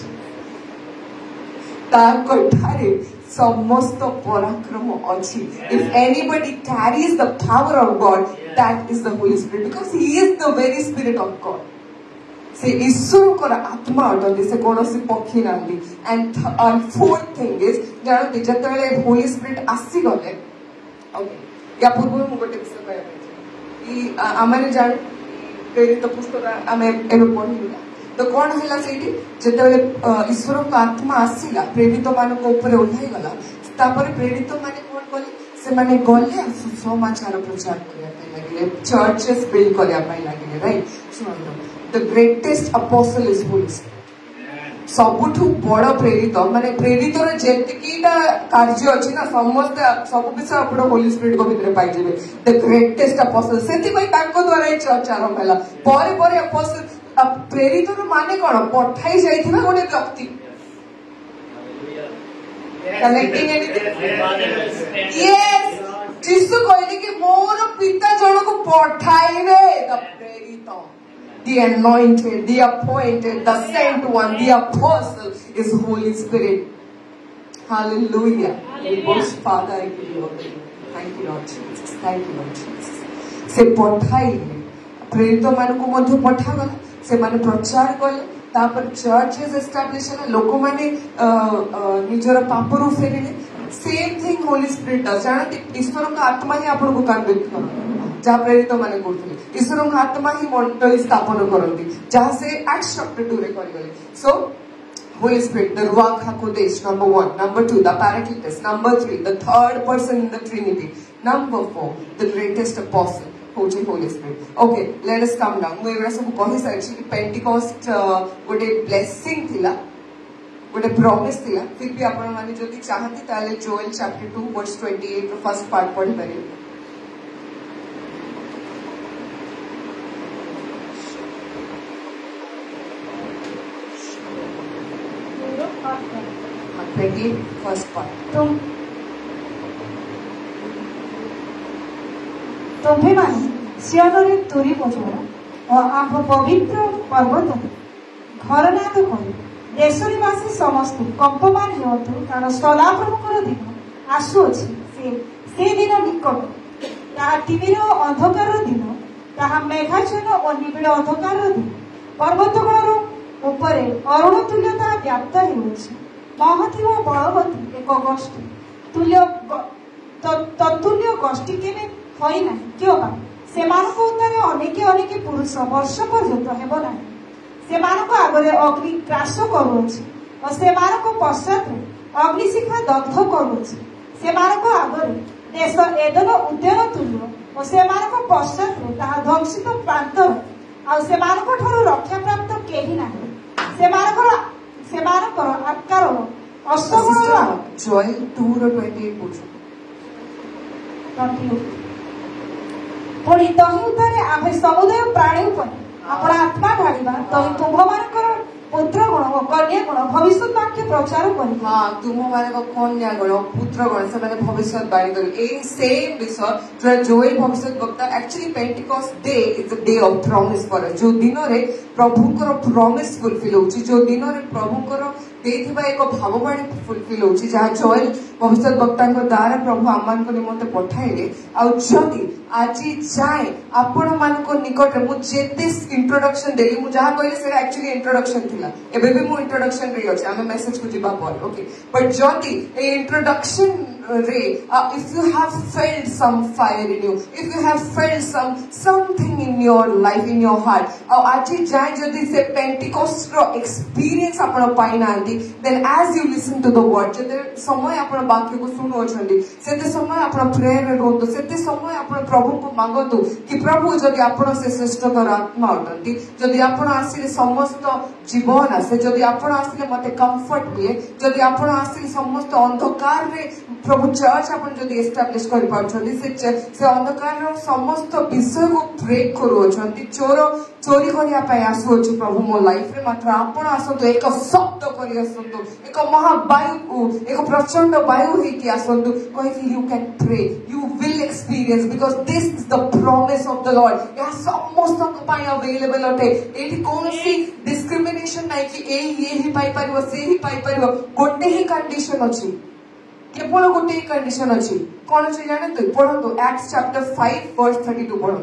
ताको ठारे समस्त पराक्रम अछि. If anybody carries the power of God, that is the Holy Spirit, because He is the very Spirit of God. से ईश्वर को आत्मा अटंती से कौन सी पक्षी नांदी. And fourth thing is जानते जतबेले होली स्पिरिट आसी गले ओके या पूर्व मु गोटे विषय कहबे ई आमाने जान प्रेरित पुस्तक आमे एनो पढिला तो कोन हला सेठी जतबेले ईश्वर को आत्मा आसीला प्रेरित मान को ऊपर ओल्हाई गला तापर प्रेरित माने कोन कले से माने गले सुसमाचार प्रचार करिया पई लागिले चर्चेस बिल्ड करिया पई लागिले राइट. सुनो the greatest apostle is Holy Spirit. सबुठु बड़ प्रेरित माने प्रेरित रे जेतिकीटा कार्य अछि ना समस्त सब विषय आपण होली स्पिरिट को भितर पाइ जेबे. द ग्रेटेस्ट अपोस्टल सेति पई ताको द्वारा ही चर्च आरंभ होला परे परे अपोस्टल प्रेरित रो माने कोन पठाई जाइथिबा गोटे व्यक्ति कनेक्टिंग एनीथिंग. यस जीसु कहले कि मोर पिता जण को पठाइबे द प्रेरित, the anointed, the appointed, the sent one, the apostle is Holy Spirit. Hallelujah. Most Father, I give you all the glory. Thank you, Lord Jesus. Thank you, Lord Jesus. से पठाइले प्रेरित मान को मध्य पठागला से माने प्रचार कले तापर चर्चेस एस्टैब्लिश होला लोक माने निजर पापरु फेरिले. Same thing Holy Spirit does. जानते ईश्वर का आत्मा ही आपण को कन्विक्ट करो जहाँ प्रेरित माने करथले ईश्वर का आत्मा ही मंडली स्थापन करंती जहाँ से एक्ट्स चैप्टर 2 रे करिगले. सो Holy Spirit, the Ruach HaKodesh, number 1. Number 2, the Paracletus. Number 3, the third person in the Trinity. Number 4, the greatest apostle. होची Holi spirit okay let us come down मु एबरा सब कहि सारछि कि पेंटिकोस्ट गोटे ब्लेसिंग थिला गोटे प्रॉमिस थिला फिर भी आपण माने जदि चाहती ताले Joel chapter 2 verse 28 row first part पढि पारे 28 first part तुम्हें माने सियानरे तुरी बजाओ और आम पवित्र पर्वत घर नाद कर देशवासी समस्त कंपमान हेतु कारण सदाप्रभुकर दिन आसुअछि से दिन निकट ताहा तिमिर अंधकार दिन ताहा मेघाच्छन्न और निबिड़ अंधकार दिन पर्वतगणर उपरे अरुण तुल्यता व्याप्त हेउछि महती व बलवती एक गोष्ठी तुल्य तत्तुल्य गोष्ठी केवे होई ना क्यों बा सेमानक उत्तरे अनेक अनेक पुरुष वर्ष पर्यंत हेबो ना सेमानक आगरे अग्नि ग्रास करूछि और सेमानक पश्चात अग्निशिखा दग्ध करूछि सेमानक आगरे देश एदन उद्यान तुल्य और सेमानक पश्चात ताहा ध्वंसित प्रांतर आ सेमानक ठारो रक्षा प्राप्त केही ना सेमानकर आकार अस्तगुण जोएल 2:28 पुणी तही उतारे आमे समुदाय प्राणी उपर आपण आत्मा ढाळिबा तही तुम्हमानकर पुत्र गण और कन्या गण भविष्य वाक्य प्रचार करिबे हां तुम्हमानकर कन्या गण पुत्र गण से माने भविष्य बाणी करिबे ए सेम विषय जो जोएल भविष्य वक्ता actually Pentecost day is a day of promise for जो दिन रे प्रभुकर प्रॉमिस फुलफिल होची जो दिन रे प्रभुकर देथिबा एक भाववाणी फुलफिल होची जहा जोएल भविष्य वक्ता द्वारा प्रभु आमान को निमंते पठाइले आ जदि आजी जाए आपण मान को निकट मु जेते इंट्रोडक्शन देली मु जहा कहले से एक्चुअली इंट्रोडक्शन थिला एबे भी मु इंट्रोडक्शन रे अछि आमे मेसेज को जिबा पर ओके बट जदि ए इंट्रोडक्शन रे if you have felt some fire in you if you have felt something in your life in your heart आजी जाए जदि से पेंटिकोस्ट रो एक्सपीरियंस आपण पाई नांदी then as you listen to the word जदि समय आपण वाक्य को सुनो छंदी सेते समय आपण प्रेयर रे रोतो सेते समय आपण प्रभु को मांगतु कि प्रभु जदि आपण से श्रेष्ठतर आत्मा उठंती जदि आपण आसीले समस्त जीवन आसे जदि आपण आसीले मते कंफर्ट मिले जदि आपण आसीले समस्त अंधकार रे प्रभु चर्च आपण जदि एस्टैब्लिश करि पाउछंती से अंधकार रो समस्त विषय को ब्रेक करूछंती चोरी करिया पाई आसुछि प्रभु मो लाइफ रे मात्र आपण आसंतु एक शब्द करि आसंतु एक महावायु एक प्रचंड वायु हे कि आसंतु कहि कि you can pray you will experience because this is the promise of the lord या समस्त को पाई अवेलेबल होते एठी कोनसी डिस्क्रिमिनेशन नै कि ये ही पाई परिबो से ही पाई परिबो गोटे ही कंडीशन अछि केवल गोटे ही कंडीशन अछि कोन अछि जाने तो पढो एक्ट्स चैप्टर 5 वर्स 32 पढो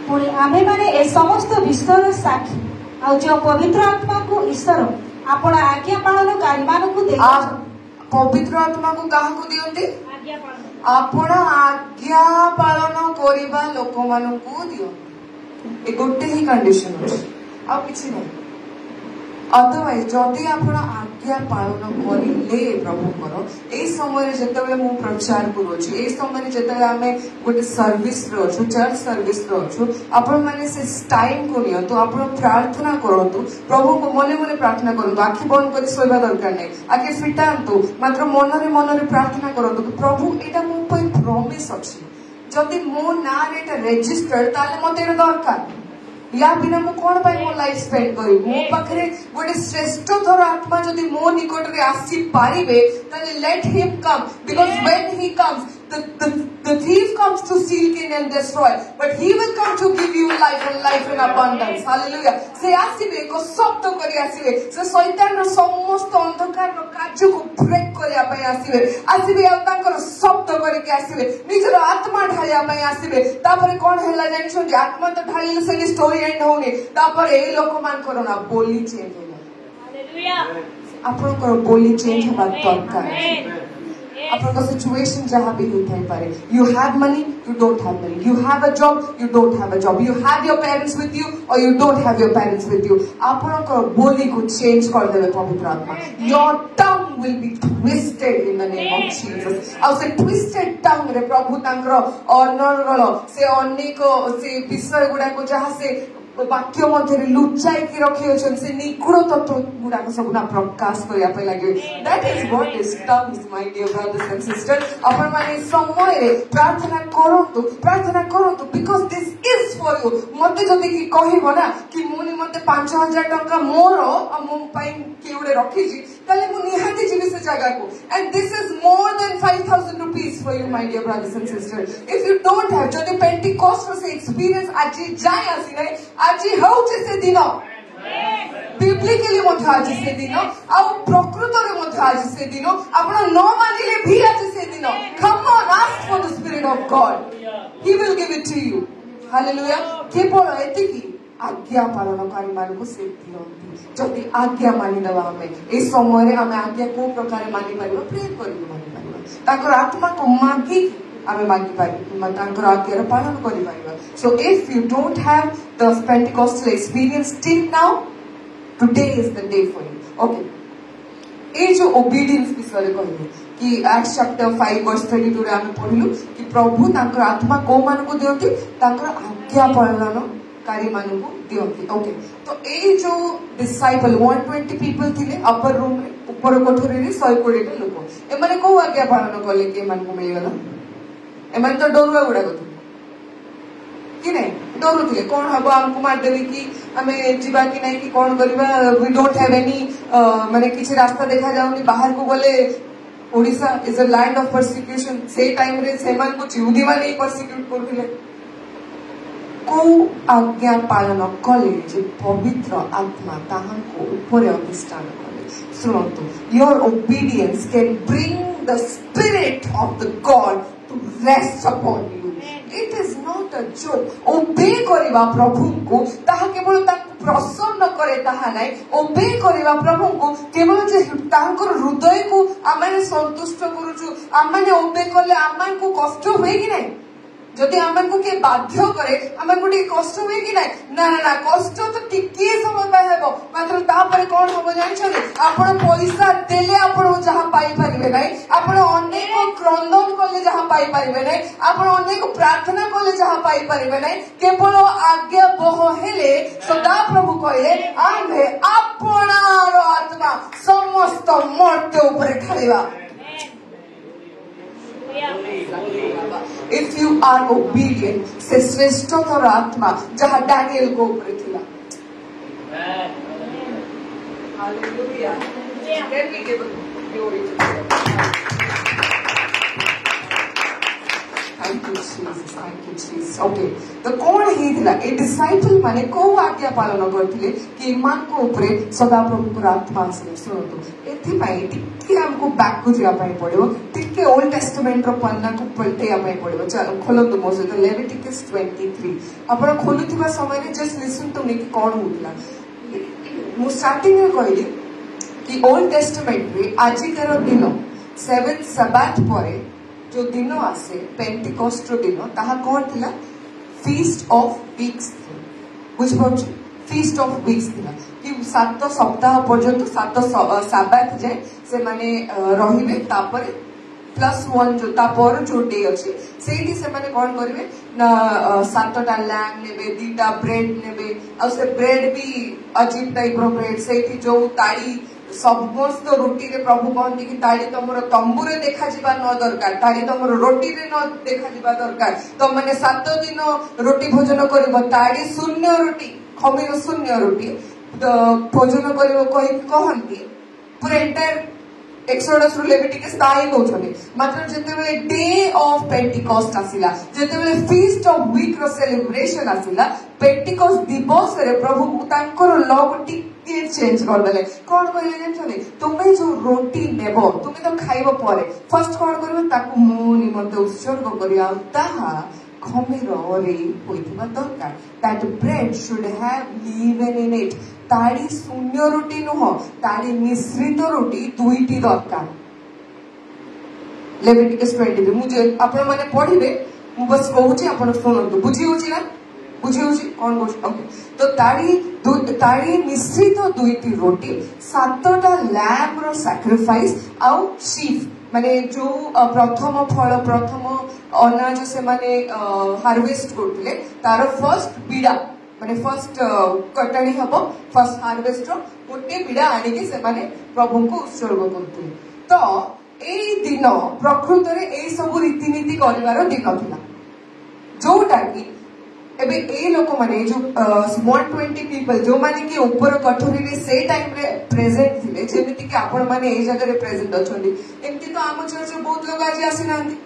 पुणी आमे माने ए समस्त विश्वर साक्षी आ जो पवित्र आत्मा को ईश्वर आपण आज्ञा पालनकारी मानकु दे पवित्र आत्मा को काहा को दियंती आपण आज्ञा पालन करिबा लोक मानकु दियो ए गोटे ही कंडीशन अछि आ किछि नै अदरवाइज जदि आपण आज्ञा पालन करिले प्रभु करो ए समय जेतेबेले मु प्रचार करूछि ए समय जेतेबेले आमे गोटे सर्विस रो छु चर्च सर्विस रो छु आपण माने से टाइम को नियो तो आपण प्रार्थना करंतु प्रभु को मने मने प्रार्थना करंतु आखि बंद करि सोइबा दरकार नै आखि फिटांतु मात्र मनरे प्रार्थना करंतु कि प्रभु एटा मो पई प्रॉमिस अछि जदि मो ना एटा रजिस्टर्ड ताले मते एटा दरकार या बिना मु कोन पाई मो लाइफ स्पेंड करी मो पाखरे गोटे श्रेष्ठ थर आत्मा जदि मो निकट रे आसी पारिबे ताले let him come because when he comes the thief comes to steal, kill and destroy but he will come to give you life and life in abundance hallelujah se asibe ko शब्द करी आसीबे से शैतान रो समस्त अंधकार रो कार्य को break करिया पई आसीबे आ तांकर शब्द करी के आसीबे निजर आत्मा ढालिया पई आसीबे तापर कोन हैला जानि छथि आत्मा तो ढालिले से स्टोरी एंड होनी तापर ए लोक मान करो ना बोली चेंज होला हालेलुया आपन को बोली चेंज हबा दरकार आपन सिचुएशन जहां भी होता पारे. You have money, you don't have money. You have a job, you don't have a job. You have your parents with you or you don't have your parents with you. आपन को बोली को change कर देबे पवित्र आत्मा. Your tongue will be twisted in the name of Jesus. ଆଉ ସେ twisted tongue रे प्रभु तांकर ଅନର୍ଗଳ से अनेक से विषय गुडा को जहां से वाक्य मध्य लुचाई की रखी अच्छे से निगूढ़ तत्व गुड़ाक सब प्रकाश करने लगे. That is what is tongues my dear brothers and sisters. अपन माने समय प्रार्थना करंतु because this is for you. मते जदि कि कहबो ना कि मुनी मते 5000 टंका मोर मो पई कि उडे रखी छी तले मु निहाती जीवी से जगह को. And this is more than 5000 rupees for you my dear brothers and sisters. If you don't have जदि पेंटिकॉस्ट से एक्सपीरियंस आज जाय आसी नै आज होउचे से दिन बिब्लिकली मध्य आज से दिन आ प्रकृत रे मध्य आज से दिन आपण न मानिले भी आज से दिन. Come on ask for the spirit of God. He will give it to you. Hallelujah. केवल एतिकी आज्ञा पालनकारी मानक से दियंती. जदि आज्ञा मानि दबा हमें ए समय रे हमें आज्ञा को प्रकार मानि परिबो प्रे करिबो मानि परिबो ताकर आत्मा को मागी आमे मागी पारि ताकर आज्ञा पालन करि परिबो. So if you don't have the Pentecostal experience till now, today is the day for you. Okay. ये जो obedience विषय कहले कि Acts chapter 5 verse 32 रे आमे पढिलु कि प्रभु ताकर आत्मा को मान को दियंती ताकर आज्ञा पालन कारी मान को दियंती. ओके. तो ये जो डिसाइपल 120 पीपल थिले अपर रूम रे ऊपर कोठरी रे 120 टा लोक ए माने को आज्ञा पालन कले के मान को मिलगला. ए माने तो डरुआ गुडा को कि नहीं डरुले कौन हम आमको मारदेवी कि आम जीवा कि नहीं कि कौन करवा. वी डोंट हैव एनी माने किसी रास्ता देखा जाउनी. बाहर को गले Odisha is a land of persecution. से टाइम रे सेमान को यहूदी माने परसिक्यूट करथिले. को आज्ञा पालन कले जे पवित्र आत्मा ताहां को ऊपर अधिष्ठान कले. सुनंतु your obedience can bring the spirit of the God to rest upon you. It is not a joke. Obey करिवा प्रभु को ताहा केवल ताकु प्रसन्न करे ताहा नै. Obey करिवा प्रभु को केवल जे तांकर हृदय को आमे संतुष्ट करूछु. आमे obey करले आमे को कष्ट होय कि नै. जदि आमे को के बाध्य करे आमे को टी कष्ट होय कि नै. ना ना ना कष्ट तो टिके समय पाए हेबो मात्र ता पर कोन होबो जानि छले. आपण पैसा देले आपण जहां पाई परिबे नै. आपण अनेक क्रंदन करले जहां पाई परिबे नै. आपण अनेक प्रार्थना करले जहां पाई परिबे नै. केवल आज्ञा बह हेले सदा प्रभु कहे आमे आपणार आत्मा समस्त मर्त्य ऊपर ठालिबा. If you are obedient, से श्रेष्ठतर आत्मा जहाँ डैनियल को ऊपर थिला. Hallelujah. Let me give glory to God. Thank you Jesus. Thank you Jesus. Okay. तो कौन ही थिला ए डिसाइपल माने को आज्ञा पालन करथिले कि मान को ऊपर सदा प्रभु आत्मा आसे. सुनतो एथि पई टिके हमको बैक को जिया पई पड़ियो. टिके ओल्ड टेस्टामेंट रो पन्ना को पलटे पई पड़ियो. चलो खोलंतु मोसे तो लेविटिकस 23 आपण खोलुथिबा समय रे जस्ट लिसन टू मी कि कोन होतिला. मु स्टार्टिंग में कहली कि ओल्ड टेस्टामेंट रे आजिकर दिन 7 सबात परे जो दिन आसे पेंटिकॉस्ट रो दिन ताहा कोन थिला फीस्ट ऑफ वीक्स. बुझ पछ फीस्ट ऑफ वीक्स थिला कि 7 सप्ताह पर्यंत 7 सबात जाय से माने रहिबे. तापर +1 जो तापर जो डे अछि सेठी से माने कोन करबे ना 7टा लैम नेबे 2टा ब्रेड नेबे. आ से ब्रेड भी अजीब टाइप रो ब्रेड. सेठी जो ताड़ी समस्त रोटी रे प्रभु कहती कि ताड़ी तमर तंबुरे देखा जिबा न दरकार. ताड़ी तमर रोटी रे न देखा जिबा दरकार. तो माने 7 दिन रोटी भोजन करबो. ताड़ी शून्य रोटी खमीर शून्य रोटी भोजन करबो कहती पूरा एंटायर एक्सोडस रू लेविटिकस ताई कहउछने. मात्र जेतेबेले डे ऑफ पेंटिकॉस्ट आसिला जेतेबेले फीस्ट ऑफ वीक रो सेलिब्रेशन आसिला पेंटिकॉस्ट दिवस रे प्रभु तांकर लॉ टिके चेंज कर देले. कोन कहले जानछने तुमे जो रोटी नेबो तुमे तो खाइबो परे फर्स्ट कोन करबो ताकू मो निमंते उत्सर्ग करिया ताहा खमीर रे होइथिबा दरकार. That bread should have leaven in it. ताड़ी शून्य रोटी नुह ताड़ी मिश्रित रोटी 2टी दरकार. लेविटिकस 23 मुझे आपण माने पढ़िबे मु बस कहूची आपण सुनंतु बुझी होची ना बुझी होची कौन बोल ओके तो तारी मिश्रित दुईटी रोटी 7टा लैम्ब रो सैक्रिफाइस आउ शीफ माने जो प्रथम फल प्रथम अनाज से माने हार्वेस्ट करथिले तार फर्स्ट बीड़ा माने फर्स्ट कटाणी हबो फर्स्ट हार्वेस्ट रो गोटे बीड़ा आनी के से माने प्रभु को उत्सर्ग करथिले तो एई दिन प्रकृत रे एई सब रीतिनीति करिवार दिन थिला जोटा कि एबे ए लोक माने जो 120 पीपल जो माने कि ऊपर कठोरी रे से टाइम रे प्रेजेंट थिले जेमिति कि आपण माने ए जगह रे प्रेजेंट अछंदी एमति तो आम चर्च बहुत लोग आज आसी नांदी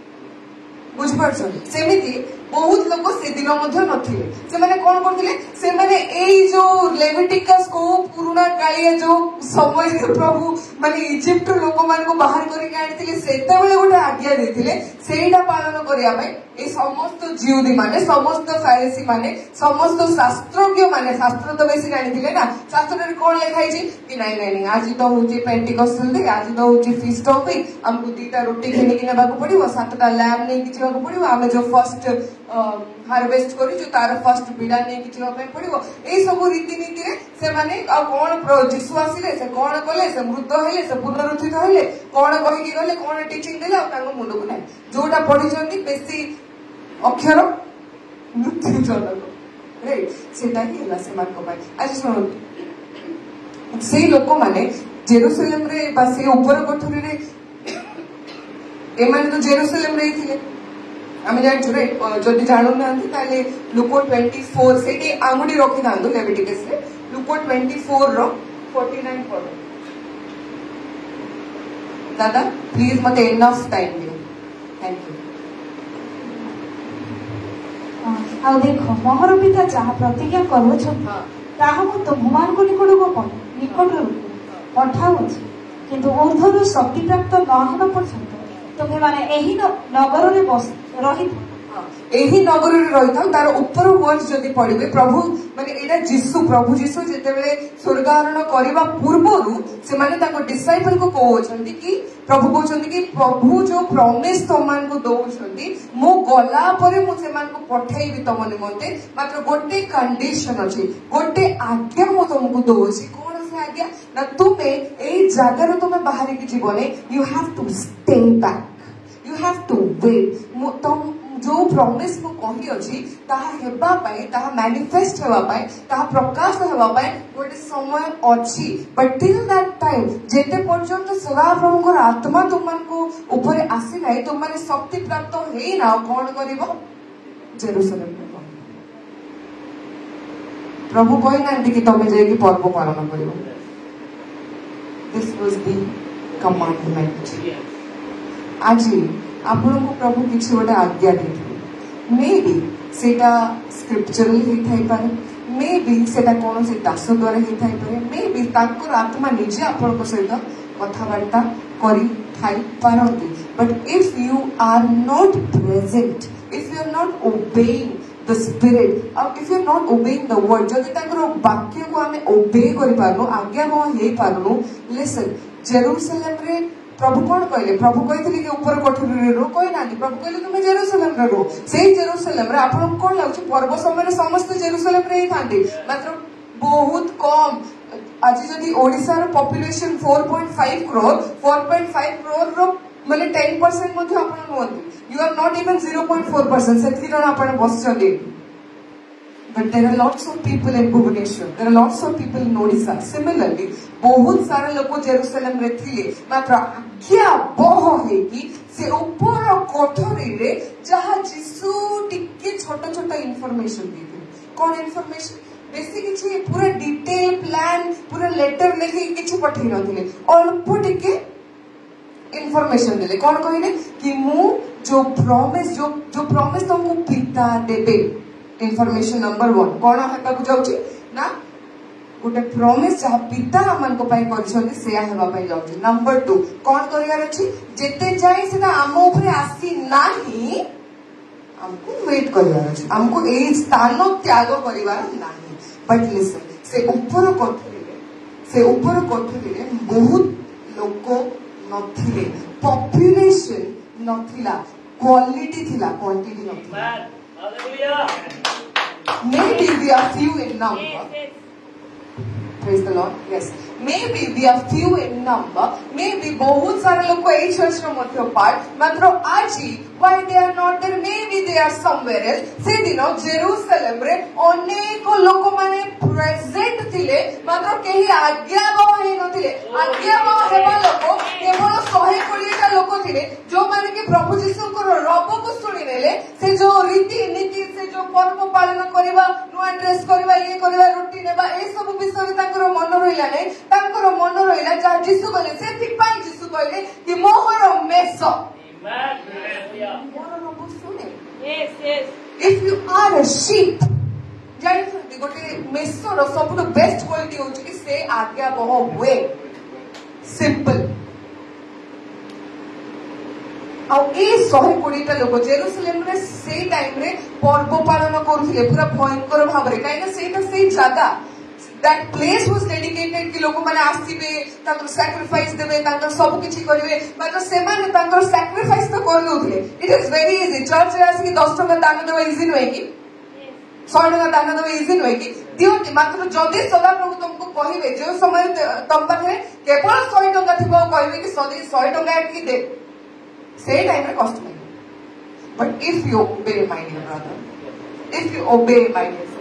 बुझ परछन सेमिति बहुत लोग से दिन मध्य नथिले से माने कोन करथिले से माने एई जो लेविटिकस को पुराना कालिया जो समय प्रभु माने इजिप्ट लोक मान को बाहर करि के आनिथिले सेते बेले गोटे आज्ञा देथिले सेइडा पालन करिया पय ए समस्त जिउदी माने समस्त फारिसी माने समस्त शास्त्रज्ञ माने शास्त्र तो बेसी जानिथिले ना शास्त्र रे कोन लिखाई छी कि नाही नाही आज तो होची पेंटिकॉस्टल डे आज तो होची फीस्ट ऑफ वीक हमको दीटा रोटी खेने की नेबा को पड़िबो 7टा लैम्ब नै कि जेबा को पड़िबो आमे जो फर्स्ट हार्वेस्ट करी जो तार फर्स्ट बीड़ा नै कि जेबा पे पड़िबो ए सब रीति नीति रे से माने आ कोन जीसु आसीले से कोन कले से मृत हेले से पुनरुत्थित हेले कोन कहि कि गले कोन टीचिंग देले आ तांको मुंड को नै जोटा पढि जंती बेसी अक्षर मृत्यु जनक राइट सेटा ही हला से मान को पाए आज सुनो से लोक माने जेरूसलम रे बा से ऊपर कोठरी रे ए माने तो जेरूसलम रे थिले आमे जान छुरे जदी जानु ना ताले लुको 24 सेटी आंगुडी रखि दांदो लेविटिकस रे लुको 24 रो 49 पढो दादा प्लीज मते इनफ टाइम दियो थैंक यू आ देखो मोहर पिता जहाँ प्रतिज्ञा करूछन ताहा मु तुममान को निकट पठाउछि किंतु ऊर्ध्वर शक्ति प्राप्त न होना पर्यंत तुमे माने एही नगर रे बस रही एही नगर रे रही था तार ऊपर वर्ड्स जदी पढिबे प्रभु माने एटा जीसु प्रभु जीसु जेते बेले स्वर्गारोहण करबा पूर्वरु से माने ताको डिसाइपल को कहउछंती कि प्रभु कहउछंती कि प्रभु जो प्रॉमिस तमान को दउछंती मो गला परे मु से मान को पठाइबी तम निमंते मात्र गोटे कंडीशन अछि गोटे आज्ञा मो तुमको दउछि कोन से आज्ञा ना तुमे एई जागा रे तुमे बाहर के जीवने you have to stay back you have to wait तुम जो प्रॉमिस मु कहि अछि ताहा हेबा पाए ताहा मैनिफेस्ट हेबा पाए ताहा प्रकाश हेबा पाए गोटे समय अछि बट टिल दैट टाइम जेते पर्यंत सदा प्रभुकर आत्मा तुमन को ऊपर आसी नाही तुम माने शक्ति प्राप्त हेई ना कोन करिवो जेरूसलम में प्रभु कहि नांदी कि तमे जे कि पर्व पालन करिवो दिस वाज द कमांडमेंट आज आपण को प्रभु किसी गोटे आज्ञा देथिले मे बी सेटा स्क्रिप्चरल ही थाई पारे मे बी सेटा कोन से दास द्वारा ही थाई पारे मे बी ताकर आत्मा निजे आपण को सहित कथावार्ता करी थाई पारंती but if you are not present if you are not obeying the spirit और if you are not obeying the word जदि ताकर वाक्य को हमें ओबे करि पारनो आज्ञा को हे पारनो लिसन जेरूसलम रे प्रभु कौन कहले प्रभु कहते कि ऊपर कोठरी रो कोई ना प्रभु कहले तुम जेरूसलम रे रो सेही जेरूसलम रे आपन कोन लागछ पर्व समय समस्त जेरूसलम रे थांती मात्र बहुत कम आज जदी ओडिसा रो पॉपुलेशन 4.5 करोड़ 4.5 करोड़ रो माने 10% मध्ये आपन नोंती यू आर नॉट इवन 0.4% सेति रण आपन बसचंदी but there are lots of people in Bhubaneswar there are lots of people in Odisha similarly बहुत सारे लोग जेरूसलम रे थिले मात्र आज्ञा बह है कि से ऊपर कोठरी रे जहां जीसु टिके छोटा छोटा इंफॉर्मेशन देथिले कोन इंफॉर्मेशन बेसी किछि पूरा डिटेल प्लान पूरा लेटर लेखि किछि पठै नथिले अल्प टिके इंफॉर्मेशन देले कोन कहिने कि मु जो प्रॉमिस तुमको पिता देबे इनफॉरमेशन नंबर 1 कोन हेबा को जाउची ना गोटे प्रॉमिस जहा पिता हमन को पाई करछोनी सेया हेबा पाई जाउची नंबर 2 कोन करियार अछि जेते जाय सेना आम ऊपर आसी नाही हमको वेट करियार अछि हमको ए स्थान त्याग करिवार नाही बट लिसन से ऊपर कोठरी रे बहुत लोक नथिले पॉपुलेशन नथिला क्वालिटी थिला quantity नथिला maybe we are few in number praise the Lord yes maybe we are few in number maybe बहुत सारे लोग को एक चर्च में मध्य पार्ट मात्र आज ही why they are not there maybe they are somewhere else से दिनों जेरूसलम रे अनेक लोक माने प्रेजेंट थिले मात्र केही आज्ञाबह हे नथिले आज्ञाबह हेबा लोक केवल 120 टा लोक थिले जो माने कि प्रभु यीशु को रब को सुनि नेले से जो रीति नीति से जो पर्व पालन करबा नुआ ड्रेस करबा ये करबा रोटी नेबा ए सब विषय तांकर मन रहिला नै तांकर मन रहिला जा यीशु कहले से ठीक पाई यीशु कहले कि मोहर mess if you are a sheep जानि गोटे मेसर सबुठ बेस्ट क्वालिटी होची कि से आज्ञा बह हुए सिंपल आ ए 120 टा लोक जेरूसलम रे से टाइम रे पर्व पालन करूथिले पूरा भयंकर भाव रे काइना सेटा से जागा that place was dedicated कि लोक माने आसीबे तांकर सैक्रिफाइस देबे तांकर सब किछि करिवे मात्र से माने तांकर सैक्रिफाइस तो कर लउथिले it is very easy church रे आसी 10 टका दान देबा इजी नय कि 100 टका दान देबा इजी नय कि दियोति मात्र जदि सदा प्रभु तुमको कहिबे जो समय तम पाखे केवल 100 टका थिबो कहिबे कि सदी 100 टका कि दे से टाइम रे कष्ट नै but if you obey my dear brother if you obey my dear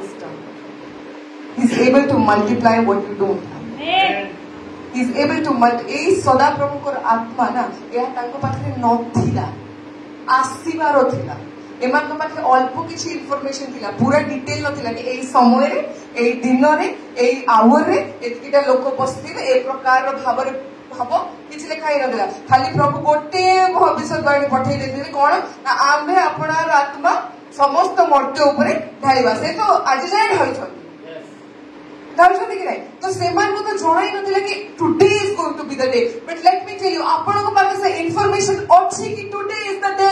He is able to multiply what you don't have. He is able to multiply. ए सदा प्रभु को आत्मा ना या तांको पाखे नथिला आसीबारो थिला एमान को पाखे अल्प किछि इन्फॉर्मेशन थिला पूरा डिटेल नथिला कि ए समय रे ए दिन रे ए आवर रे एतिटा लोक बसथिबे ए प्रकार रो भाव रे हबो किछि लेखाई नथिला खाली प्रभु गोटे भविष्यवाणी पठेइ देथिले कोन ना आम्भे आपणार आत्मा समस्त मर्त्य ऊपर ढालिबा से तो आज जाय ढालछन तो सेमान को तो जणा ही नथिला कि today is going to be the day but let me tell you आपण को पाखे से इंफॉर्मेशन अछि कि टुडे इज द डे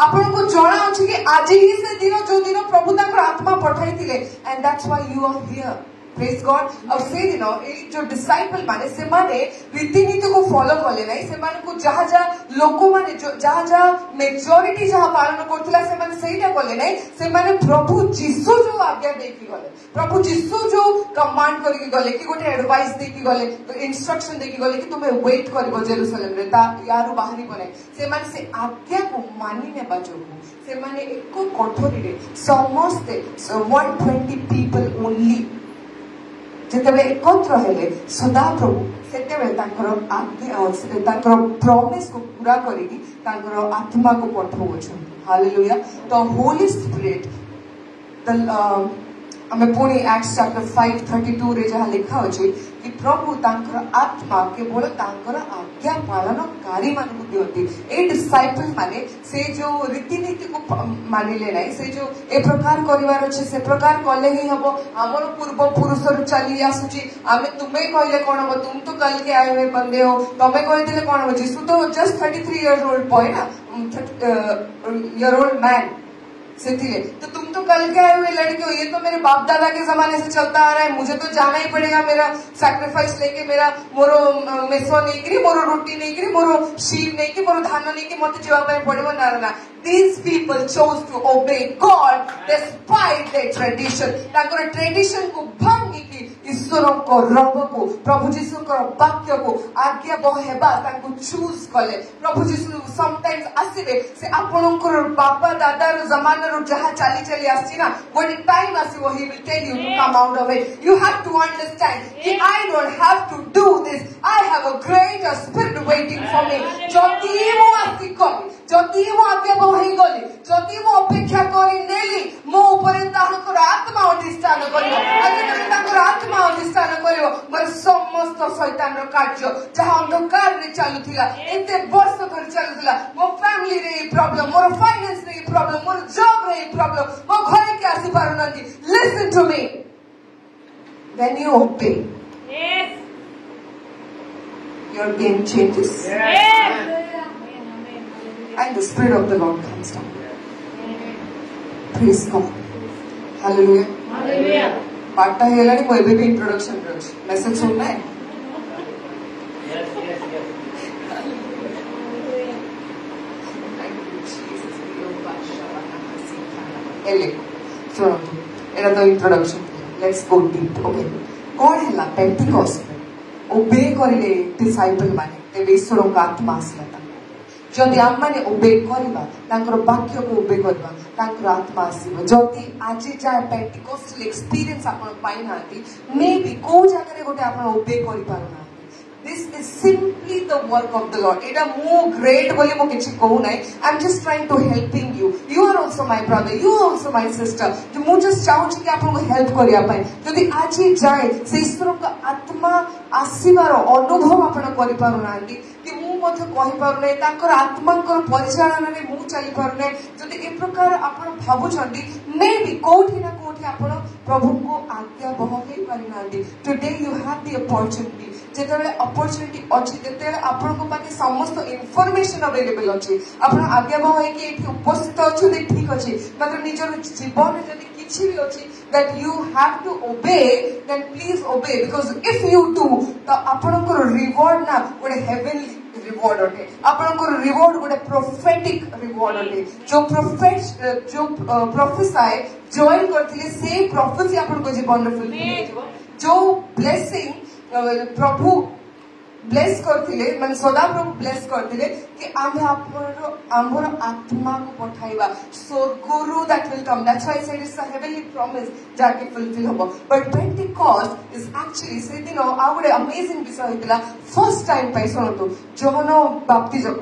आपण को जणा अछि कि आज ही से दिन जो दिन प्रभु ताकर आत्मा पठाई थिले and that's why you are here praise God और से दिन ए जो डिसाइपल माने से माने रीति नीति को फॉलो करले नै से माने को जहा जा लोक माने जो जहा जा मेजॉरिटी जहा पालन करथिला से माने सेहीटा करले नै से माने प्रभु यीशु जो आज्ञा देकी गले प्रभु यीशु जो कमांड करके गले कि गोटे एडवाइस देकी गले इंस्ट्रक्शन देकी गले कि तुमे वेट करबो जेरूसलम रे ता यारु बाहरी बने से माने से आज्ञा को मानि नेबा जो से माने एको कोठरी रे समस्त 120 पीपल ओनली जेतेबे एकत्र हेले सदा प्रभु सेतेबे तांकर आज्ञा तांकर प्रॉमिस को पूरा करिकी तांकर आत्मा को पठौछन हालेलुया तो होली स्पिरिट द हमें पुणी एक्ट्स चैप्टर 5:32 रे जहा लिखा अछि कि प्रभु तांकर आत्मा केवल तांकर आज्ञा पालनकारी मानकु दियंती ए डिसाइपल माने से जो रीति नीति को मानिले नै से जो ए प्रकार करिवार अछि से प्रकार कले ही हबो हमर पूर्व पुरुष रु चली आसुची आमे तुमे कहले कोन हो तुम तो कल के आए हुए बंदे हो तमे कहले कोन हो जीसु तो जस्ट 33 इयर्स ओल्ड बॉय ना ईयर ओल्ड मैन सेथिले तो तुम तो कल के आए हुए लड़के हो ये तो मेरे बाप दादा के जमाने से चलता आ रहा है मुझे तो जाना ही पड़ेगा मेरा सैक्रिफाइस लेके मेरा मोरो मेसो नहीं करी मोरो रोटी नहीं करी मोरो शीप नहीं की मोरो धान नहीं की मते जीवा पे पड़ेबो ना ना these people chose to obey God despite their tradition Takar tradition को भांगी की ईश्वर को रब को प्रभु यीशु को वाक्य को आज्ञा बहेबा ताको चूज कले प्रभु यीशु समटाइम्स आसीबे से आपन को बापा दादा रो जमाना रो जहा चली चली आसी ना when the time आसीबो he will tell you to come out of it you have to understand कि I don't have to do this I have a greater spirit waiting for me जति मो आसी कम जति मो आज्ञा बहे गली जति मो अपेक्षा करी नेली मो ऊपर ताहकर आत्मा अधिष्ठान करियो आज तमे ताकर आत्मा अधिष्ठान करियो मोर समस्त शैतान रो कार्य जहा अंधकार रे चालुथिला एते वर्ष धरि चालुथिला मो फैमिली रे प्रॉब्लम मोर फाइनेंस रे प्रॉब्लम मोर जॉब रे प्रॉब्लम मो घर के आसी पारुनंदी listen to me when you obey yes your game changes yes and the spirit of the Lord comes down praise God hallelujah hallelujah पाटा हेलानी मो एबे भी इंट्रोडक्शन रछ मैसेज सुनना है yes हेले सुनो एटा तो introduction let's go deep okay कौन हैला पेंटिकॉस्ट ओबे करिले डिसाइपल माने तेबे ईश्वर का आत्मा आसला जदि आम मैंने ओबे करवा वाक्य को ओबे करवा आत्मा आसव जदि आज जाए पेंटिकॉस्टल एक्सपीरियंस आपण पाई नांती मे बी को जगह गोटे आपण ओबे करि पारना This is simply the work of the Lord. It is more great बोले मो किसी कहूँ नहीं. I'm just trying to helping you. You are also my brother. You are also my sister. जो मुझे चाहूँ कि आप लोग help करिया पाए. यदि आज ही जाए से ईश्वर का आत्मा आशीर्वाद अनुभव आपण करि पारु नांती कि मु मध्य कहि पारु नै ताकर आत्माकर परिचालन रे मु चली पारु नै जदि ए प्रकार आपण भाबु छंदी मे बी कोठी ना कोठी आपण प्रभु को आज्ञा बहई पारि नांती. Today you have the opportunity. जेतेबेले अपॉर्चुनिटी अछि जेतेबेले आपण को पाके समस्त इंफॉर्मेशन अवेलेबल अछि आपण आज्ञा बहई कि एठी उपस्थित अछि दे ठीक अछि मतलब निजर जीवन जदि किछि भी अछि that you have to obey then please obey because if you do तो आपण को रिवॉर्ड ना गोटे हेवनली रिवॉर्ड होते आपण को रिवॉर्ड गोटे प्रोफेटिक रिवॉर्ड होते जो प्रोफेसाई जॉइन करथिले से प्रोफेसी आपण को जीवन रे फुल जो ब्लेसिंग प्रभु ब्लेस करथिले माने सदा प्रभु ब्लेस करथिले कि आमे आमर आत्मा को पठाइबा स्वर्गरु that will come that's why I said it's a heavenly promise जाके फुलफिल होबो बट पेंटिकॉस्ट इज एक्चुअली से दिन आ गुडे अमेजिंग विषय हितला फर्स्ट टाइम पाइ सुनतो जोहन बाप्तिजम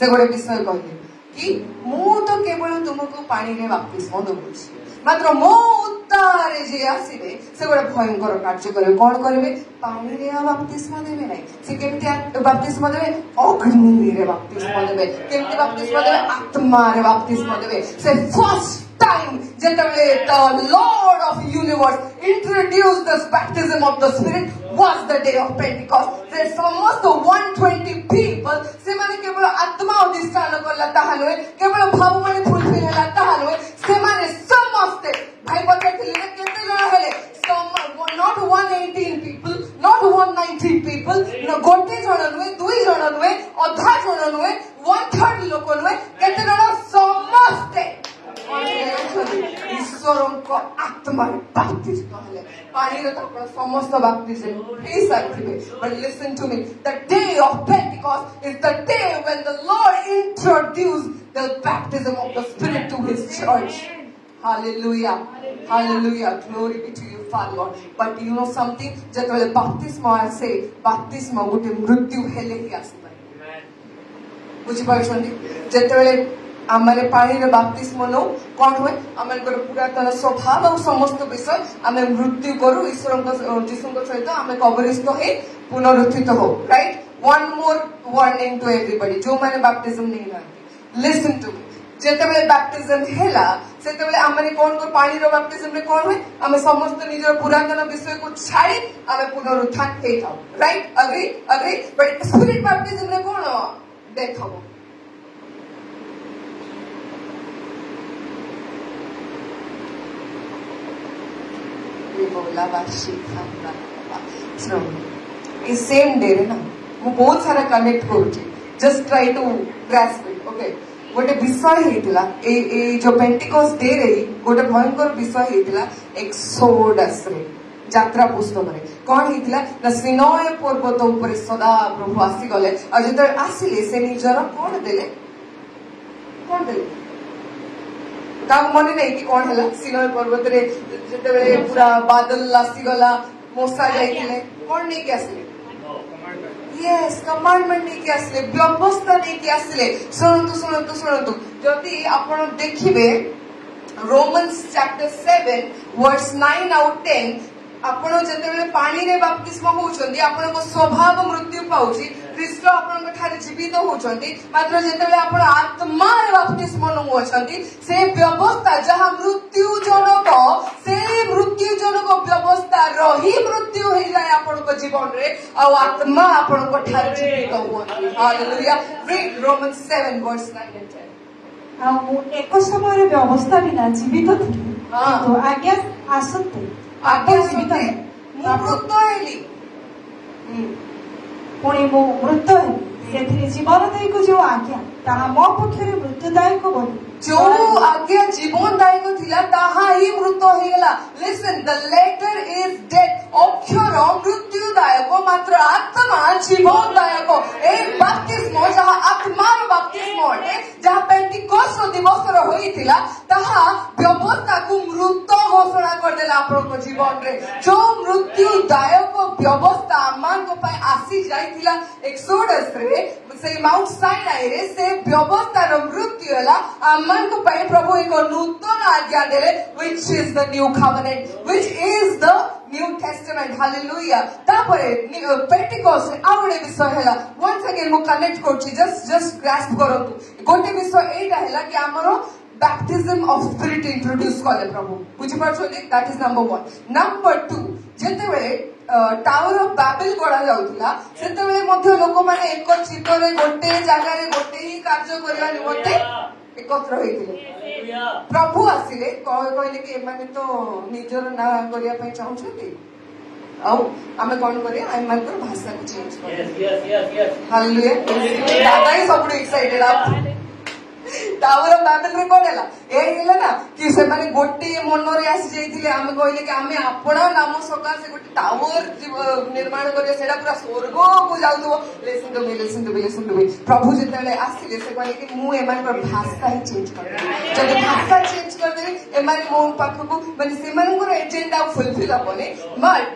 से गुडे विषय कहले कि मु तो केवल तुमको पानी रे बाप्तिस्म दउछि मात्र मो उत्तारे जे आसीबे से गोटे भयंकर कार्य करे कोन करबे पानी रे बाप्तिस्म देबे नै से केमति बाप्तिस्म देबे अग्नि रे बाप्तिस्म देबे केमति बाप्तिस्म देबे आत्मा रे बाप्तिस्म देबे से first time जेतबे the Lord of universe introduced this baptism of the Spirit was the day of Pentecost. There almost 120 people से माने केवल आत्मा अधिष्ठान करला ताहा नय केवल भाव माने फुलफिल होला ताहा नय से माने समस्त भाई बता थिले केते जण हेले not 118 people not 190 people no गोटे जण नय दुई जण नय अधा जण नय 1/3 लोक नय केते जण समस्त ईश्वरको आत्मा बाप्तिस्म हेले पानी रे तो समस्त बाप्तिस्म हे साथिबे but listen to me the day of Pentecost is the day when the Lord introduced the baptism of the Spirit to his church. Hallelujah, hallelujah, glory be to you Father Lord. But you know something जेतबेले बाप्तिस्म आसे बाप्तिस्म गोटे मृत्यु हेले ही आसी पारे बुझि पाछन्ती जेतबेले आमरे पानी रे बाप्तिस्म no कोन होय आमर पुरातन स्वभाव और समस्त विषय आमे मृत्यु करू ईश्वर को जीसु को सहित आमे कबरिस्थ हे पुनरुत्थित हो right one more warning to everybody जो माने बाप्तिस्म नहीं नांती लिसन टू मी जेतेबेले बाप्तिस्म हेला सेतेबेले आमरे कोन को पानी रे बाप्तिस्म रे कोन होय आमे समस्त निजर पुरातन विषय को छाड़ी आमे पुनरुत्थान हे though right agree but spirit बाप्तिस्म रे कोन डेथ हो सेम डे रे ना मु बहुत सारा कनेक्ट करूची just try to grasp it okay गोटे विषय हेतिला ए जो पेंटिकॉस्ट डे रे गोटे भयंकर विषय हेतिला एक्सोडस रे यात्रा पुस्तक रे कोन हेतिला ना सिनय पर्वत ऊपर सदा प्रभु आसी गले आ जेतर आसीले से निजर कोन देले काम मने नहीं कि कोन हला सिनय पर्वत रे जेतेबेले पूरा बादल आसी गला मोसा जाइतिले कोन नहीं के आसीले यस कमांडमेंट नहीं के आसीले व्यवस्था नहीं के आसीले सुनंतु जदि आपण देखिबे रोमन्स चैप्टर 7 वर्स 9 आउट 10 आपण जेतेबेले पानी रे बाप्तिस्म होउछंदी आपण को स्वभाव मृत्यु पाउची ख्रीष्ट आपण को ठारे जीवित होउछंदी मात्र जेतेबेले आपण आत्मा रे बाप्तिस्म होउछंदी से व्यवस्था जहां मृत्यु जनक व्यवस्था रही मृत्यु हे जाय आपण को जीवन रे आ आत्मा आपण को ठारे जीवित होउछंदी hallelujah read Romans 7 verse 9 and 10 आ एक समय रे व्यवस्था बिना जीवित थी तो आज्ञा आसते मृत हेली पुणी मु मृत हेली से जीवन देई को जो आज्ञा ତାହା ମୋ ପକ୍ଷରେ ମୃତ୍ୟୁଦାୟକ ବୋଲି जो आज्ञा जीवनदायक थिला ताहा ही मृत्यु होइगला. Listen, the letter is dead. अक्षर मृत्युदायक मात्र आत्मा जीवनदायक. ए बाप्तिस्म जहा आत्मार बाप्तिस्म अटे जहा पेंटिकोस्ट दिवस रो होइथिला ताहा व्यवस्था को मृत्यु घोषणा कर देला आपन जीवन रे. जो मृत्युदायक व्यवस्था आमान को पाए आसी जाइथिला एक्सोडस रे से माउंट साइनाई रे से व्यवस्था रो मृत्यु हला आमान को पाए प्रभु एक नूतन आज्ञा देले which is the new covenant, which is the New Testament. Hallelujah. तापरे पेंटिकोस्ट आउडे विषय हला once again मु कनेक्ट करछि just grasp करंतु. गोटे विषय एटा हला कि हमरो baptism of spirit introduce कले प्रभु बुझि परछोनी. that is number 1. number 2 जेते बेले टावर ऑफ बैबल गड़ा जाउथिला सेते बेले मध्ये लोक माने एक चित्तरे गोटे जागा रे गोटे ही कार्य करबा निमंते एकत्र होइथिले. प्रभु आसिले कहले कि एमाने तो निजर ना करिया पय चाहउछथि आउ आमे कोन करिया आइ मानकर भाषा को चेंज कर. Yes hallelujah. दादा ही सब एक्साइटेड आप टावर ऑफ बैबल रे कोन हला ए हिला ना कि से माने गोटे मन रे आसी जाइथिले आमे कहले कि आमे आपणा नाम सका से गोटे टावर निर्माण करिया सेडा पूरा स्वर्ग को जाउतो. लिसन टू मी प्रभु जेतले आसिले से कहले कि मु एमान पर भाषा ही चेंज कर दे. जब भाषा चेंज कर दे एमान मो पाखको माने सेमान को एजेंडा फुलफिल अपने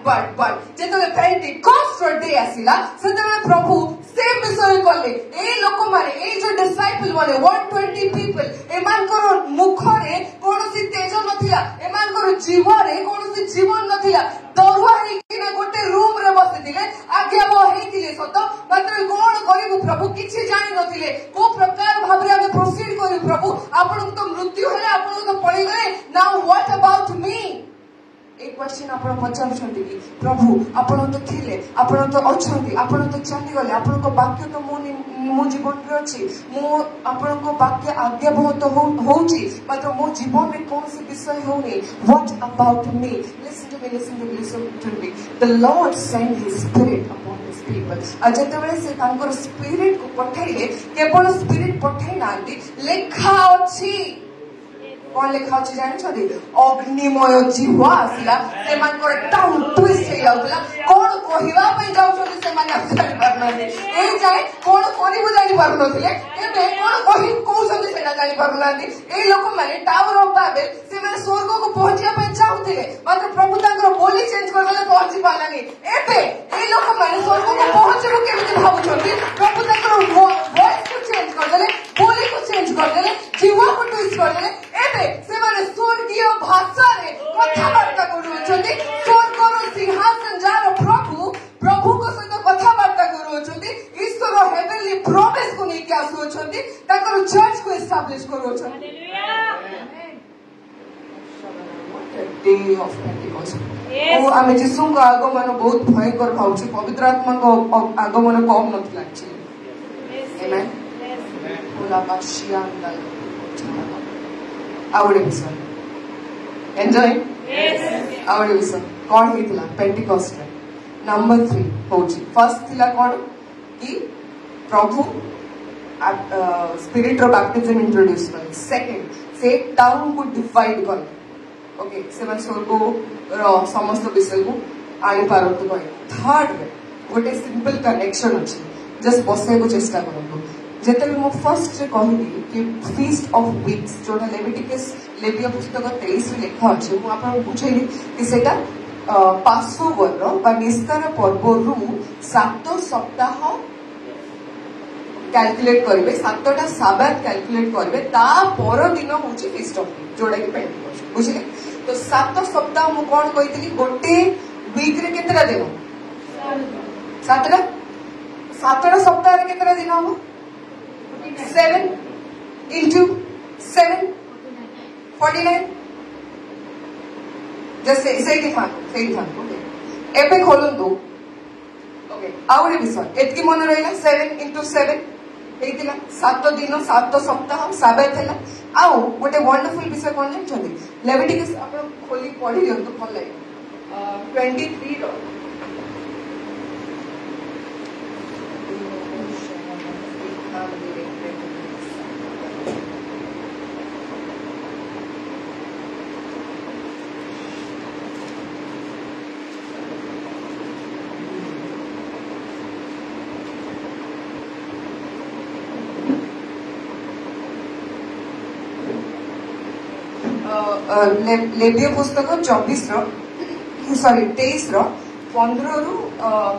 बट जेतले पेंटिकोस्ट डे आसिला सेतले प्रभु सेम विषय कले ए लोक माने ए जो डिसाइपल माने 120 पीपल एमान को मुखरे कोनोसी तेज नथिला एमान को जीवरे कोनोसी जीवन नथिला. दरुआ हे किना गोटे रूम रे बसिथिले आज्ञा बो हेतिले सत मात्र कोन करिबु प्रभु किछि जानि नथिले को प्रकार भाबरे आमे प्रोसीड करिबु प्रभु आपन तो मृत्यु हेले आपन तो पळि गए नाउ व्हाट अबाउट मी. एक क्वेश्चन आपण पचारुछंती कि प्रभु आपण तो थिले आपण तो अछंती आपण तो चली गले आपण को वाक्य तो मो जीवन रे अछि मो आपण को वाक्य आज्ञा बहुत होउची मात्र मो जीवन में कोन से विषय होनी. What about me. Listen to me the Lord send his spirit upon his people. अजते बेले से तांकर स्पिरिट को पठाइले केवल स्पिरिट पठाइ नांती लेखा अछि. कौन लिखा अच्छी जाने छो दी अग्निमय जीवा आसिला से मान को टाउन ट्विस्ट हे जाउला कौन कहिवा पे जाउ छो से मान जानि परनथि ए जाय कौन करिबु जानि परनथिले एबे कौन कहि कौसले सेना जानि परनांती. ए लोक माने टावर ऑफ बैबल से माने स्वर्ग को पहुंचिया पे चाहथिले मात्र प्रभु तांकर बोली चेंज कर देले पहुंची पालानी. एबे ए लोक माने स्वर्ग को पहुंचबो केमिति भाबु छथि प्रभु तांकर वॉइस को चेंज कर देले बोली को चेंज कर देले जीवा को ट्विस्ट कर देले. एबे से माने स्वर्गीय भाषा रे कथाबार्ता करूछंती स्वर्गर सिंहासन जार प्रभु को सहित कथाबार्ता करूछंती ईश्वर हेवनली प्रॉमिस को नै के आसुछंती ताकर चर्च को एस्टैब्लिश करूछंती. डे ऑफ पेंटिकोस्ट ओ आमे जिसु को आगमन बहुत भयंकर भाउची पवित्र आत्मा को आगमन कम नथला अछि. आमेन. बोला बाशियान आवडे विषय एंजॉय आवडे विषय कौन हेतिला पेंटिकोस्ट रे. नंबर 3 होची फर्स्ट थिला कौन कि प्रभु स्पिरिट रो बैप्टिज्म इंट्रोड्यूस कर. सेकंड से टाउन को डिवाइड कर ओके से मन स्वर्ग रो समस्त विषय को आनी पारत कहि. थर्ड वे गोटे सिंपल कनेक्शन अछि जस्ट बसे को चेष्टा करंतु. जेते मो फर्स्ट रे कहली कि फीस्ट ऑफ वीक्स जोटा लेविया पुस्तक 23 रे लिखा अछि मु आपन बुझैली कि सेटा पासओवर रो बा निस्तार पर्व रु 7 सप्ताह कैलकुलेट करबे 7टा साबात कैलकुलेट करबे ता पर दिन होछि फीस्ट ऑफ वीक जोटा कि पेंटिकोस्ट बुझिले. तो 7 सप्ताह मु कोन कहितली गोटे वीक रे केतरा दिन 7टा सप्ताह रे केतरा दिन हो 7 into 7 49 just say it okay एबे खोलंतु ओके आउरे विषय एतकी मन रहला 7 into 7 हेतिला 7 दिन 7 सप्ताह साबात हैला. आउ गोटे वंडरफुल विषय कोन जानछथि लेविटिकस आपण खोली पढि दियंतु भल लागे 23 रो लेवीय पुस्तक 24 सॉरी 23:15 रु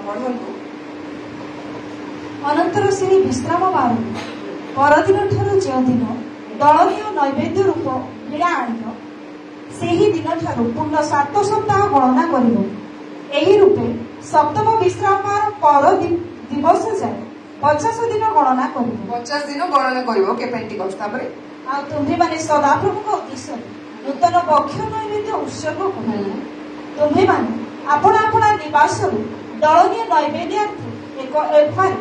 पढ़ंतु। अनंतर से विश्राम बार परदिन ठारू जो दिन दलनीय नैवेद्य रूप वीणा आणिब से ही दिन ठारू पूर्ण 7 सप्ताह गणना करिब। एही रूपे सप्तम विश्राम बार पर दिवस जाए 50 दिन गणना करिब। 50 दिन गणना करिब के पेंटिकॉस्ट तापरे आ तुम्ही माने सदाप्रभुଙ୍କ उद्देश्य नूतन बक्ष नैवेद्य उत्सर्ग करिब। तुम्ही माने आपण आपण निवास दलनीय नैवेद्यार्थ एक एफार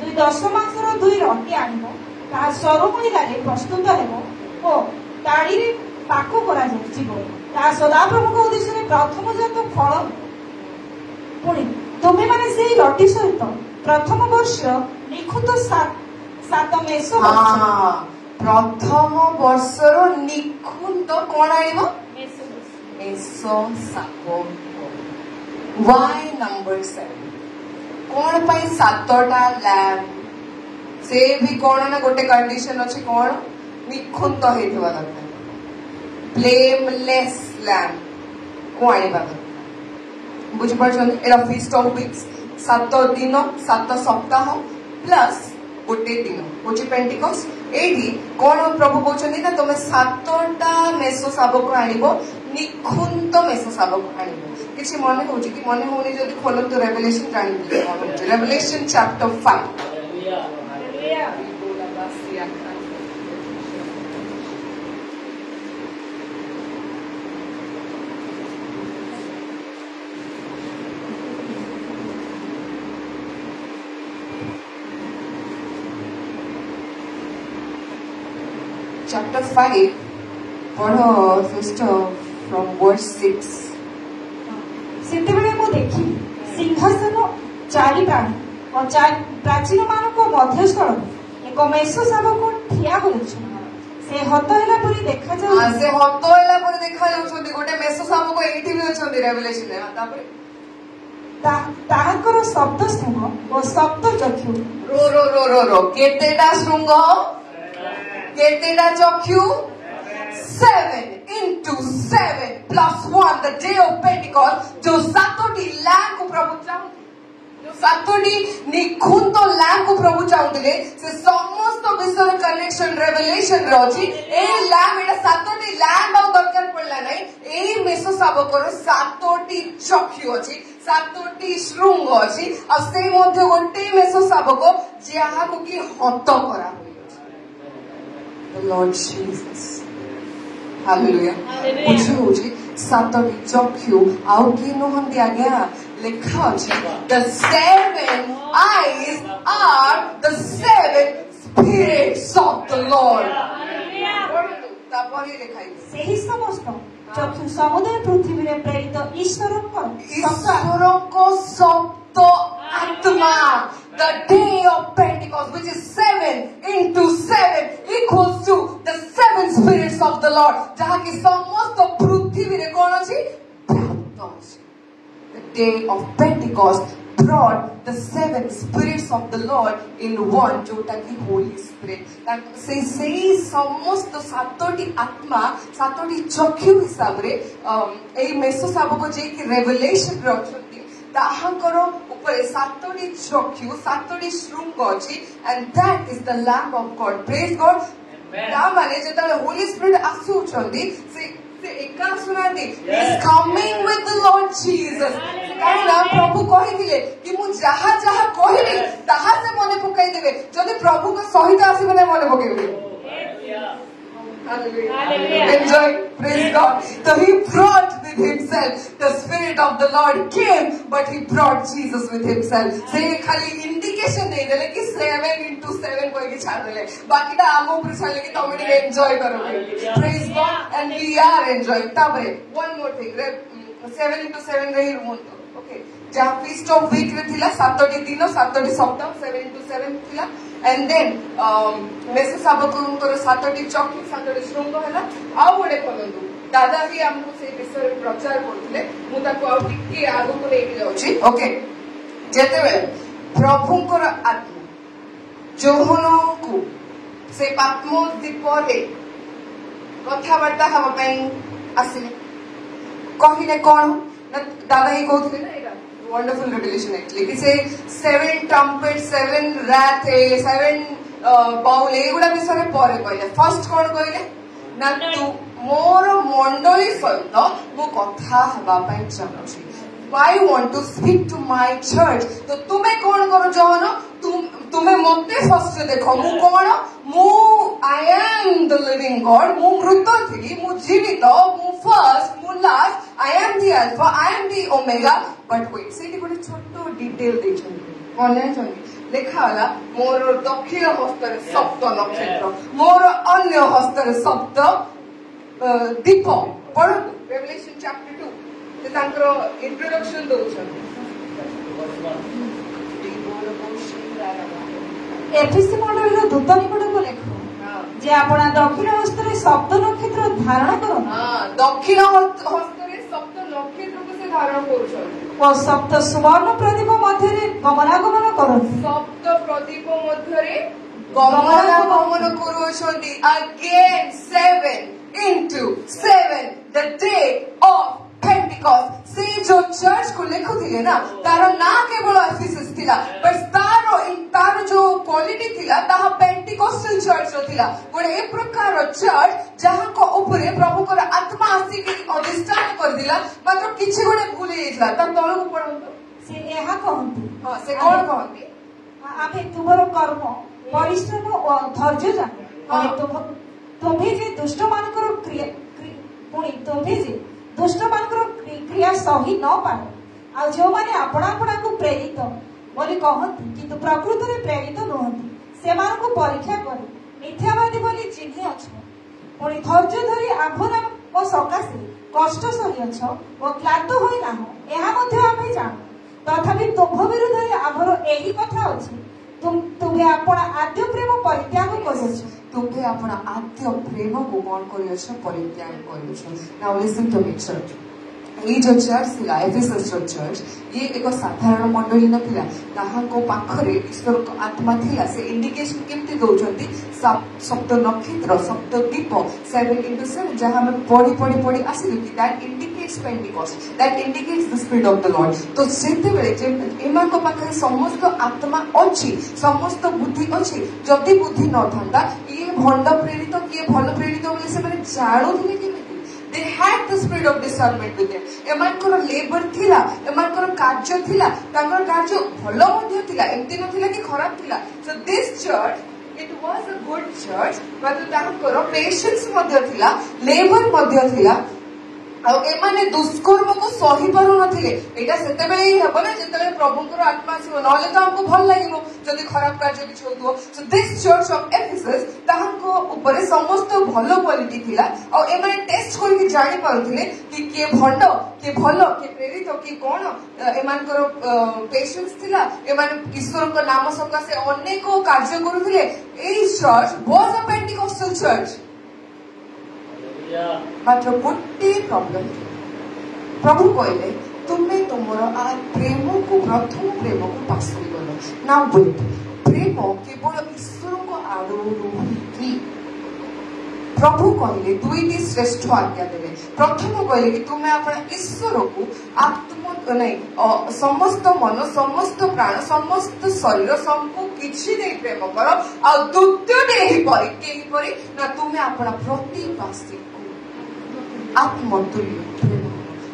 2 दशमांशर 2 रटी आणिब ता सरमूलिकारे प्रस्तुत हेबो ओ ताड़ीरे पाको करा जाइबो ता सदाप्रभुଙ୍କ उद्देश्य प्रथम जात फल। पुणी तुम्ही माने सेही रटी सहित प्रथम वर्ष निखुत 7 मेष प्रथम वर्षर निखुंत कोण आइबो मेष साप। वाई नंबर 7 कोण पाई 7टा लैम्प से भी कोण ना गोटे कंडीशन अछि कोण निखुंत हेतवा दरकार ब्लेमलेस लैम्प को आइबा दरकार। बुझ परछन एरा फीस्ट ऑफ वीक्स 7 दिन 7 सप्ताह प्लस गोटे दिन होची पेंटिकॉस्ट। एडी कोण प्रभु कहउछनी ना तुमे 7टा मेष शाबक आनिबो निखुंत मेष शाबक आनिबो। किछि मने होची कि मने होनी जदी खोलन तो रेवलेशन जानि रेवलेशन चैप्टर 5 chapter 5 पढ़ो first from verse 6। सेतेबेले मु देखि सिंहासन चारि प्राणी और प्राचीन मानक मध्यस्थल एक मेष शाबक ठिया होइछ। से हतहेला परि देखा जाय से हतहेला परि देखा जाउछोंदी गोटे मेष शाबक एठी भी अछोंदी रेवलेशन रे। तापरे ताहाकर शब्द श्रृंग और सप्त चक्षु रो रो रो रो रो केतेटा श्रृंग केतेटा चक्षु 7 into 7 plus 1 the day of Pentecost जो 7टी लैम्प को प्रभु चाहूते जो 7टी निखुंत लैम्प को प्रभु चाहूते से समस्त विषय कनेक्शन रेवलेशन रे अछि। ए लैम्प एटा 7टी लैम्प आ दरकार पड़ला नै ए मेष शाबकर 7टी चक्षु अछि 7टी श्रृंग अछि आ से मध्ये गोटे मेष शाबक जहा को की हत करा the Lord Jesus Hallelujah बुझी होची 7टी चक्षु आउ की नहंदी आज्ञा लिखा अछि the 7 eyes are the 7 spirits of the Lord। तापरे लिखाई सेही समस्त चक्षु समुदाय पृथ्वी रे प्रेरित ईश्वरको सप्त आत्मा the day of Pentecost which is 7 into 7 equals to the 7 spirits of the Lord जहा की समस्त पृथ्वी रे कोन अछि व्याप्त अछि। The day of Pentecost brought the 7 spirits of the Lord in one जोटा की Holy Spirit से समस्त 7टी आत्मा 7टी चक्षु हिसाब रे ए मेष शाबक जे की रेवलेशन रे अछंती ताहाकर ऊपर 7टी चक्षु 7टी श्रृंग अछि and that is the lamp of God। praise God। ता माने जेतले होली स्पिरिट आसु छंदी से एका सुनाती is coming with the Lord Jesus। काहे ना प्रभु कहिथिले कि मु जहा जहा कहिबी ताहा से मने पकाई देबे जदी प्रभु के सहित आसीबे नै मने पकेबे। Hallelujah। Enjoy, praise God। So he brought with himself the Spirit of the Lord came, but he brought Jesus with himself। से खाली इंडिकेशन दे देले कि 7 into 7 कोई के छाड़ देले बाकी ता आमो ऊपर छाड़ लेके तुम भी एंजॉय करोगे। Praise God and we are enjoying। ताबरे one more thing 7 into 7 रे ही रूम तो ओके जहाँ फीस्ट ऑफ वीक रे थिला 7टी दिन 7टी सप्ताह 7 into 7 थिला and then मेष शाबकଙ୍କର 7टी चक्षु 7टी श्रृंग हैला। आउ गोटे कहलंतु दादा भी हमको से विषय प्रचार करथिले मु ताको आउ टिके आगु को लेके जाउची। ओके जेतेबे प्रभुଙ୍କର आत्मा जोहनକୁ से पात्मो दीप रे कथाबार्ता हवा पई आसिले कहले कौन ना दादा ये कहते ना एटा वंडरफुल रेवलेशन एक्चुअली कि से 7 ट्रम्पेट 7 रैथ 7 बाउल एगुड़ा विषय पर कहले फर्स्ट कौन कहले ना तू मोर मंडली सहित मो कथा हबा पई चाहूची I want to speak to my church तो तुम्हें कौन करो जहन तुम्हें मते फर्स्ट देखो मु कौन मु I am the living God मु मृत थी मु जीवित मु फर्स्ट मु last I am the alpha I am the omega but wait सेठी गोटे छोटो डिटेल देछन कोन जानि लेखा वाला मोर दक्षिण हस्तर सप्त नक्षत्र मोर अन्य हस्तर सप्त दीप पढ़ रेवलेशन चैप्टर 2 तांकर इंट्रोडक्शन दोछन एफएसी मंडलीर दूत निकटको लेखो जे आपणा दक्षिण हस्ତରେ सप्त नक्षत्र धारण करो दक्षिण हस्ତରେ सप्त नक्षत्रको से धारण करूछन और सप्त सुवर्ण प्रदीप मध्यरे गमनागमन करନ୍ତି सप्त Pradeep मध्यरे गमनागमन करूछन्ती again 7 into 7 the day of Pentecost से जो चर्च को लिखुथिले ना तारो ना केवल एफिसस थिला बट तारो जो क्वालिटी थिला ताहा पेंटिकोस्टल चर्च रो थिला गोटे ए प्रकार चर्च जहां को ऊपर प्रभु को आत्मा आसी के अधिष्ठान कर दिला मात्र किछि गोटे भूल हेइतला ता तळु पडंतो से एहा कहंती हां से कोन कहंती आमे तुमरो कर्म परिश्रम और धैर्य जाने तुम्हें जे दुष्ट मानकर क्रिया पुणी तुम्हें जे दुष्ट मानकर क्रिया सही न पाए आ जो माने अपना अपना को प्रेरित बोली कहंती किंतु प्रकृति रे प्रेरित नहंती से मान को परीक्षा करी मिथ्यावादी बोली चिन्ह अछ पुणी धैर्य धरी आभना ओ सकासे कष्ट सही अछ ओ क्लांत होई ना हो एहा मध्ये आमे जान तथापि तुम विरुद्ध आभर एही कथा अछि तुम्हें अपना आद्य प्रेम परित्याग करियछ तुम्हें अपना आद्य प्रेम को कौन करियछ परित्याग करियछ now listen to me church ये जो चर्च थिला एफिसस चर्च ये एक साधारण मंडली नथिला ताहा को पाखरे ईश्वर को आत्मा थिला से इंडिकेशन केमती दोचंती सप्त नक्षत्र सप्त दीप 7 into 7 जहां में पढ़ी आसिलु कि that indicates Pentecost that indicates the spirit of the Lord तो सेते बेले जे एमान को पाखरे समस्त आत्मा अछि समस्त बुद्धि अछि जति बुद्धि न थांदा ये भंड प्रेरित किए भल प्रेरित बोले से माने जाणु थिले कि they had the spirit of discernment with them एमानकर लेबर थिला एमानकर कार्य थिला तांकर कार्य भलो मध्ये थिला एमती नथिला कि खराब थिला so this church it was a good church but तांकर पेशेंस मध्ये थिला लेबर मध्ये थिला आ एमाने दुष्कर्म को सही पारु नथिले एटा सेते बेले हेबो ना जेते प्रभुकर आत्मा सिव नले तो हमको भल लागिवो जदी खराब कार्य किछ होतो so this church of Ephesus तांको ऊपर समस्त भलो क्वालिटी थिला आ एमाने टेस्ट करके जानि पारुथिले कि के भंड के भलो के प्रेरित कि कोन एमानकर पेशेंस थिला एमाने ईश्वर को नाम सकासे अनेक कार्य करूथिले ए church was a Pentecostal church मात्र गोटे प्रॉब्लम प्रभु कहले तुम्हें तुमर आ प्रेम को प्रथम प्रेम को पासरी गलो ना वेट प्रेम केवल ईश्वर को आदो कि प्रभु कहले दुईटी श्रेष्ठ आज्ञा देले प्रथम कहले कि तुम्हें अपना ईश्वर को आत्म नहीं समस्त मन समस्त प्राण समस्त शरीर सबको किछि दे प्रेम करो आ द्वितीय देहि परि ना तुम्हें अपना प्रतिपासी आत्मतुल्य प्रेम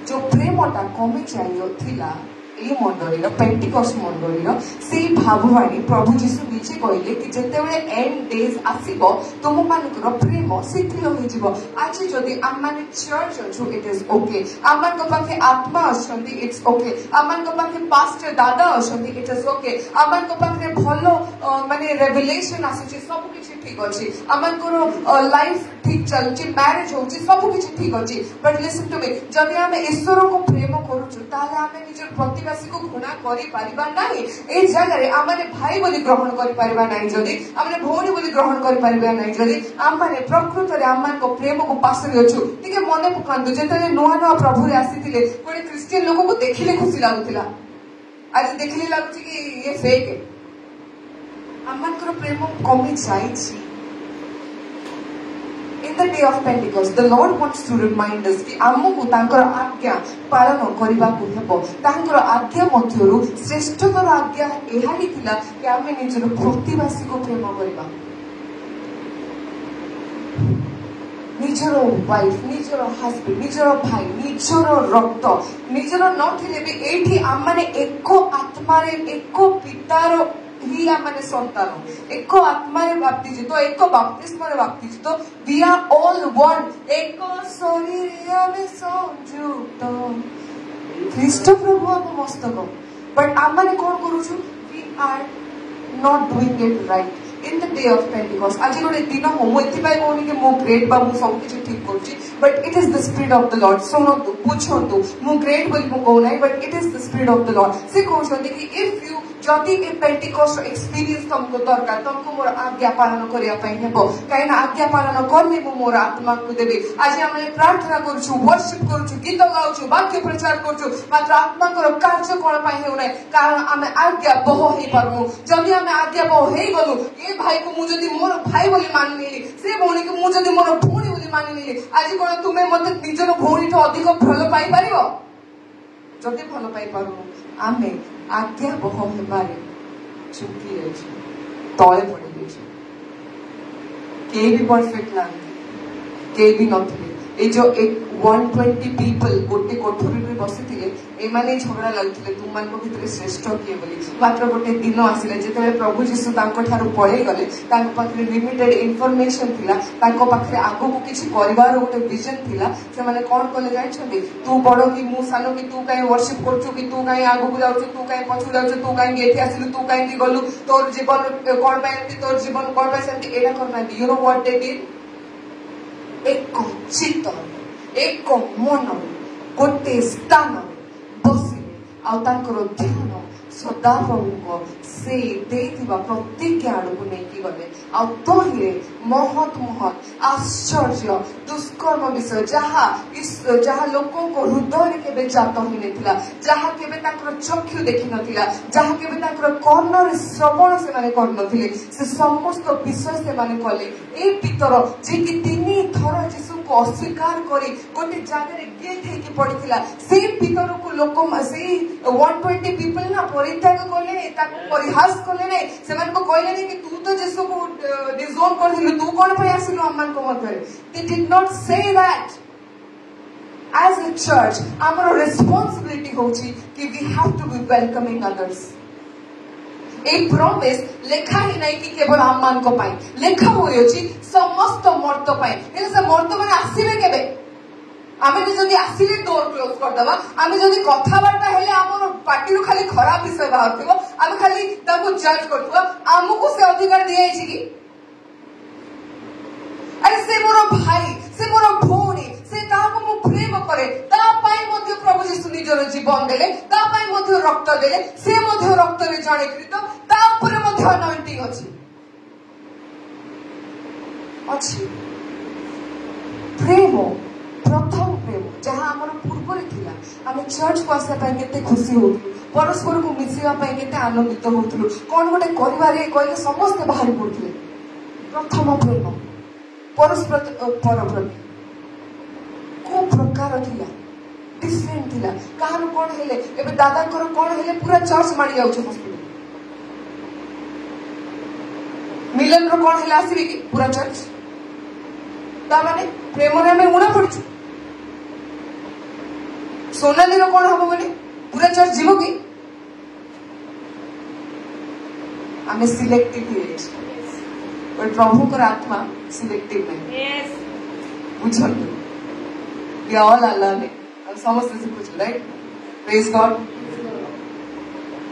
जो प्रेमटा कमी चाहिए थिला ए मंडलीर पेंटिकोस्ट मंडलीर से भाववाणी प्रभु जीशु निजे कहले कि जेतेबेले एंड डेज आसीबो तुम मानकर प्रेम शिथिल होई जिवो आज जदी आम माने चर्च अछु इट इज ओके आमान को पाखे आत्मा अछंती इट्स ओके आमान को पाखे पास्टर दादा अछंती इट इज ओके आमान को पाखे भलो माने रेवलेशन आसी सब किछि ठीक अछि आमान को लाइफ ठीक चलछि मैरिज होछि सब किछि ठीक अछि बट लिसन टू मी जदी हम ईश्वर को प्रेम करूछु ताले हम निजर प्रतिवासी को घृणा करि परिबा नाही ए जगह रे आमाने भाई बोली ग्रहण करि परिबा नाही जदी आमाने भौणी बोली ग्रहण करि परिबा नाही जदी आमाने प्रकृति रे आमान को प्रेम को पासरि अछु तिके मने पकांदु जेतले नुआ नुआ प्रभु रे आसीथिले कोडी क्रिश्चियन लोक को देखिले खुशी लागुतिला आज देखिले लागुछि कि ये फेक है आमान को प्रेम कमी जाईछि in the day of Pentecost, the Lord wants to remind us कि आमको तांकर आज्ञा पालन करिबा को हेबो तांकर आज्ञा मध्यरु श्रेष्ठतर आज्ञा एहा ही थिला कि आमे निजर प्रतिवासी को प्रेम करिबा निजर वाइफ निजर हस्बैंड निजर भाई निजर रक्त निजर नथिले भी एठी आम माने एको आत्मा रे एको पितार ही आम माने संतान एको आत्मा रे बाप्तिजित एको बाप्तिस्म रे बाप्तिजित वी आर ऑल वन एको शरीर आमे संयुक्त ख्रीष्ट प्रभु हम मस्तक बट आम माने कोन करूछु we are not doing it right in the day of Pentecost. Aji gote dino ho mo ethipai kohuni ki mo great ba mo सब किछि ठीक करूची but it is the spirit of the Lord. सुनंतु बुझंतु mo great बोली mo कहू नाही but it is the spirit of the Lord. से कहउछन्ति कि if you जदि ए पेंटिकॉस्ट एक्सपीरियंस तुमको दरकार तुमको मोर आज्ञा पालन करिया पई हेबो काइना आज्ञा पालन करले मो मोर आत्मा को देबे आज हम प्रार्थना करूछु वर्शिप करूछु गीत गाउछु वाक्य प्रचार करूछु मात्र आत्मा को कार्य कोन पई हेउ नै कारण हम आज्ञा बह हे परमु जदि हम आज्ञा बह हे गलु ए भाई को मु जदि मोर भाई बोली मानिली से भौणी को मु जदि मोर भौणी बोली मानिली आज कोन तुमे मते निजर भौणी तो अधिक भलो पाई परिबो जदि भलो पाई परमु आमे आज्ञा बह हेबारे चुकी अछि तळे पड़ी गेछि के भी परफेक्ट नाही के भी नथिले ए जो 120 पीपल गोटे कोठरी रे बसिथिले ए माने झगड़ा लागथिले तुम मान को भितरे श्रेष्ठ के बोली मात्र गोटे दिन आसिले जेते प्रभु यीशु तांको ठारू पळे गले तांको पाखरे लिमिटेड इन्फॉर्मेशन थिला तांको पाखरे आगो को किछि परिवार गोटे विजन थिला से माने कोन कोले जाय छथि तू बडो की मु सानो की तू काई वर्शिप करछु की तू काई आगो को जाउछु तू काई पछु जाउछु तू काई एथि आसिलु तू काई की गलु तोर जीवन कोन पाएंती तोर जीवन कोन पाए सेंती एडा करना you know what they did एक चित्त एक मन गोटे स्थान बसिले आंकर ध्यान सदा प्रभु से प्रतिज्ञा आड़ को लेकिन गले आही महत महत आश्चर्य दुष्कर्म विषय जहाँ लोकों को हृदय के जात ही नहीं जहाँ के चक्षु देखी नथिला जहाँ के कर्ण श्रवण से माने कर नथिले से समस्त विषय से माने कले ए पितर जे कि 3 थर जीसु को अस्वीकार करी गोटे जगह गेट हेकी पड़ीथिला से पितर को लोक से 120 पीपल ना परित्याग कले ताको परिहास कले नै से मान को कहले नै कि तू तो जीसु को डिसोन कर दिलु तू कोन पे आसिलु हम मान को मत they did not say that as a church our responsibility होची कि we have to be welcoming others A promise लेखा ही नहीं कि केवल हम मान को पाई लेखा होई अछि समस्त मर्त पाई हेले से मर्त माने आसीबे केबे आमे जदि आसीले डोर क्लोज कर दबा आमे जदि कथा बार्ता हेले हमर पार्टी रो खाली खराब विषय बाहर थिबो आमे खाली ताको जज करथुवा हमको से अधिकार दिया छि कि अरे से मोर भाई से मोर भौणी से ताको मु प्रेम करे ता पाई मध्य प्रभु यीशु निजर जीवन देले ता पाई मध्य रक्त देले से मध्य रक्त रे जणे कृत ता ऊपर मध्य अनॉइंटिंग अछि प्रेम प्रथम प्रेम जहाँ आम पूर्व थिला आम चर्च को आसा केते खुशी होतु परस्पर को मिसिया केते आनंदित होतु कौन गोटे करिवारे कहले समस्त बाहर पड़ुथिले प्रथम प्रेम परस्पर परप्रति को प्रकार थिला डिफरेंट थिला काहन कोन हेले एबे दादा कर कोन हेले पूरा चर्च माडी जाउछ हॉस्पिटल मिलन रो कोन हेला आसीबे कि पूरा चर्च ता माने प्रेम रे हमें उणा पड़छु सोनाली रो कोन हबो बोले पूरा चर्च जीवो कि हमें सिलेक्टिव है पर प्रभु को आत्मा सिलेक्टिव नहीं यस बुझल वी ऑल आर लर्निंग हम समस्त से कुछ राइट प्रेज गॉड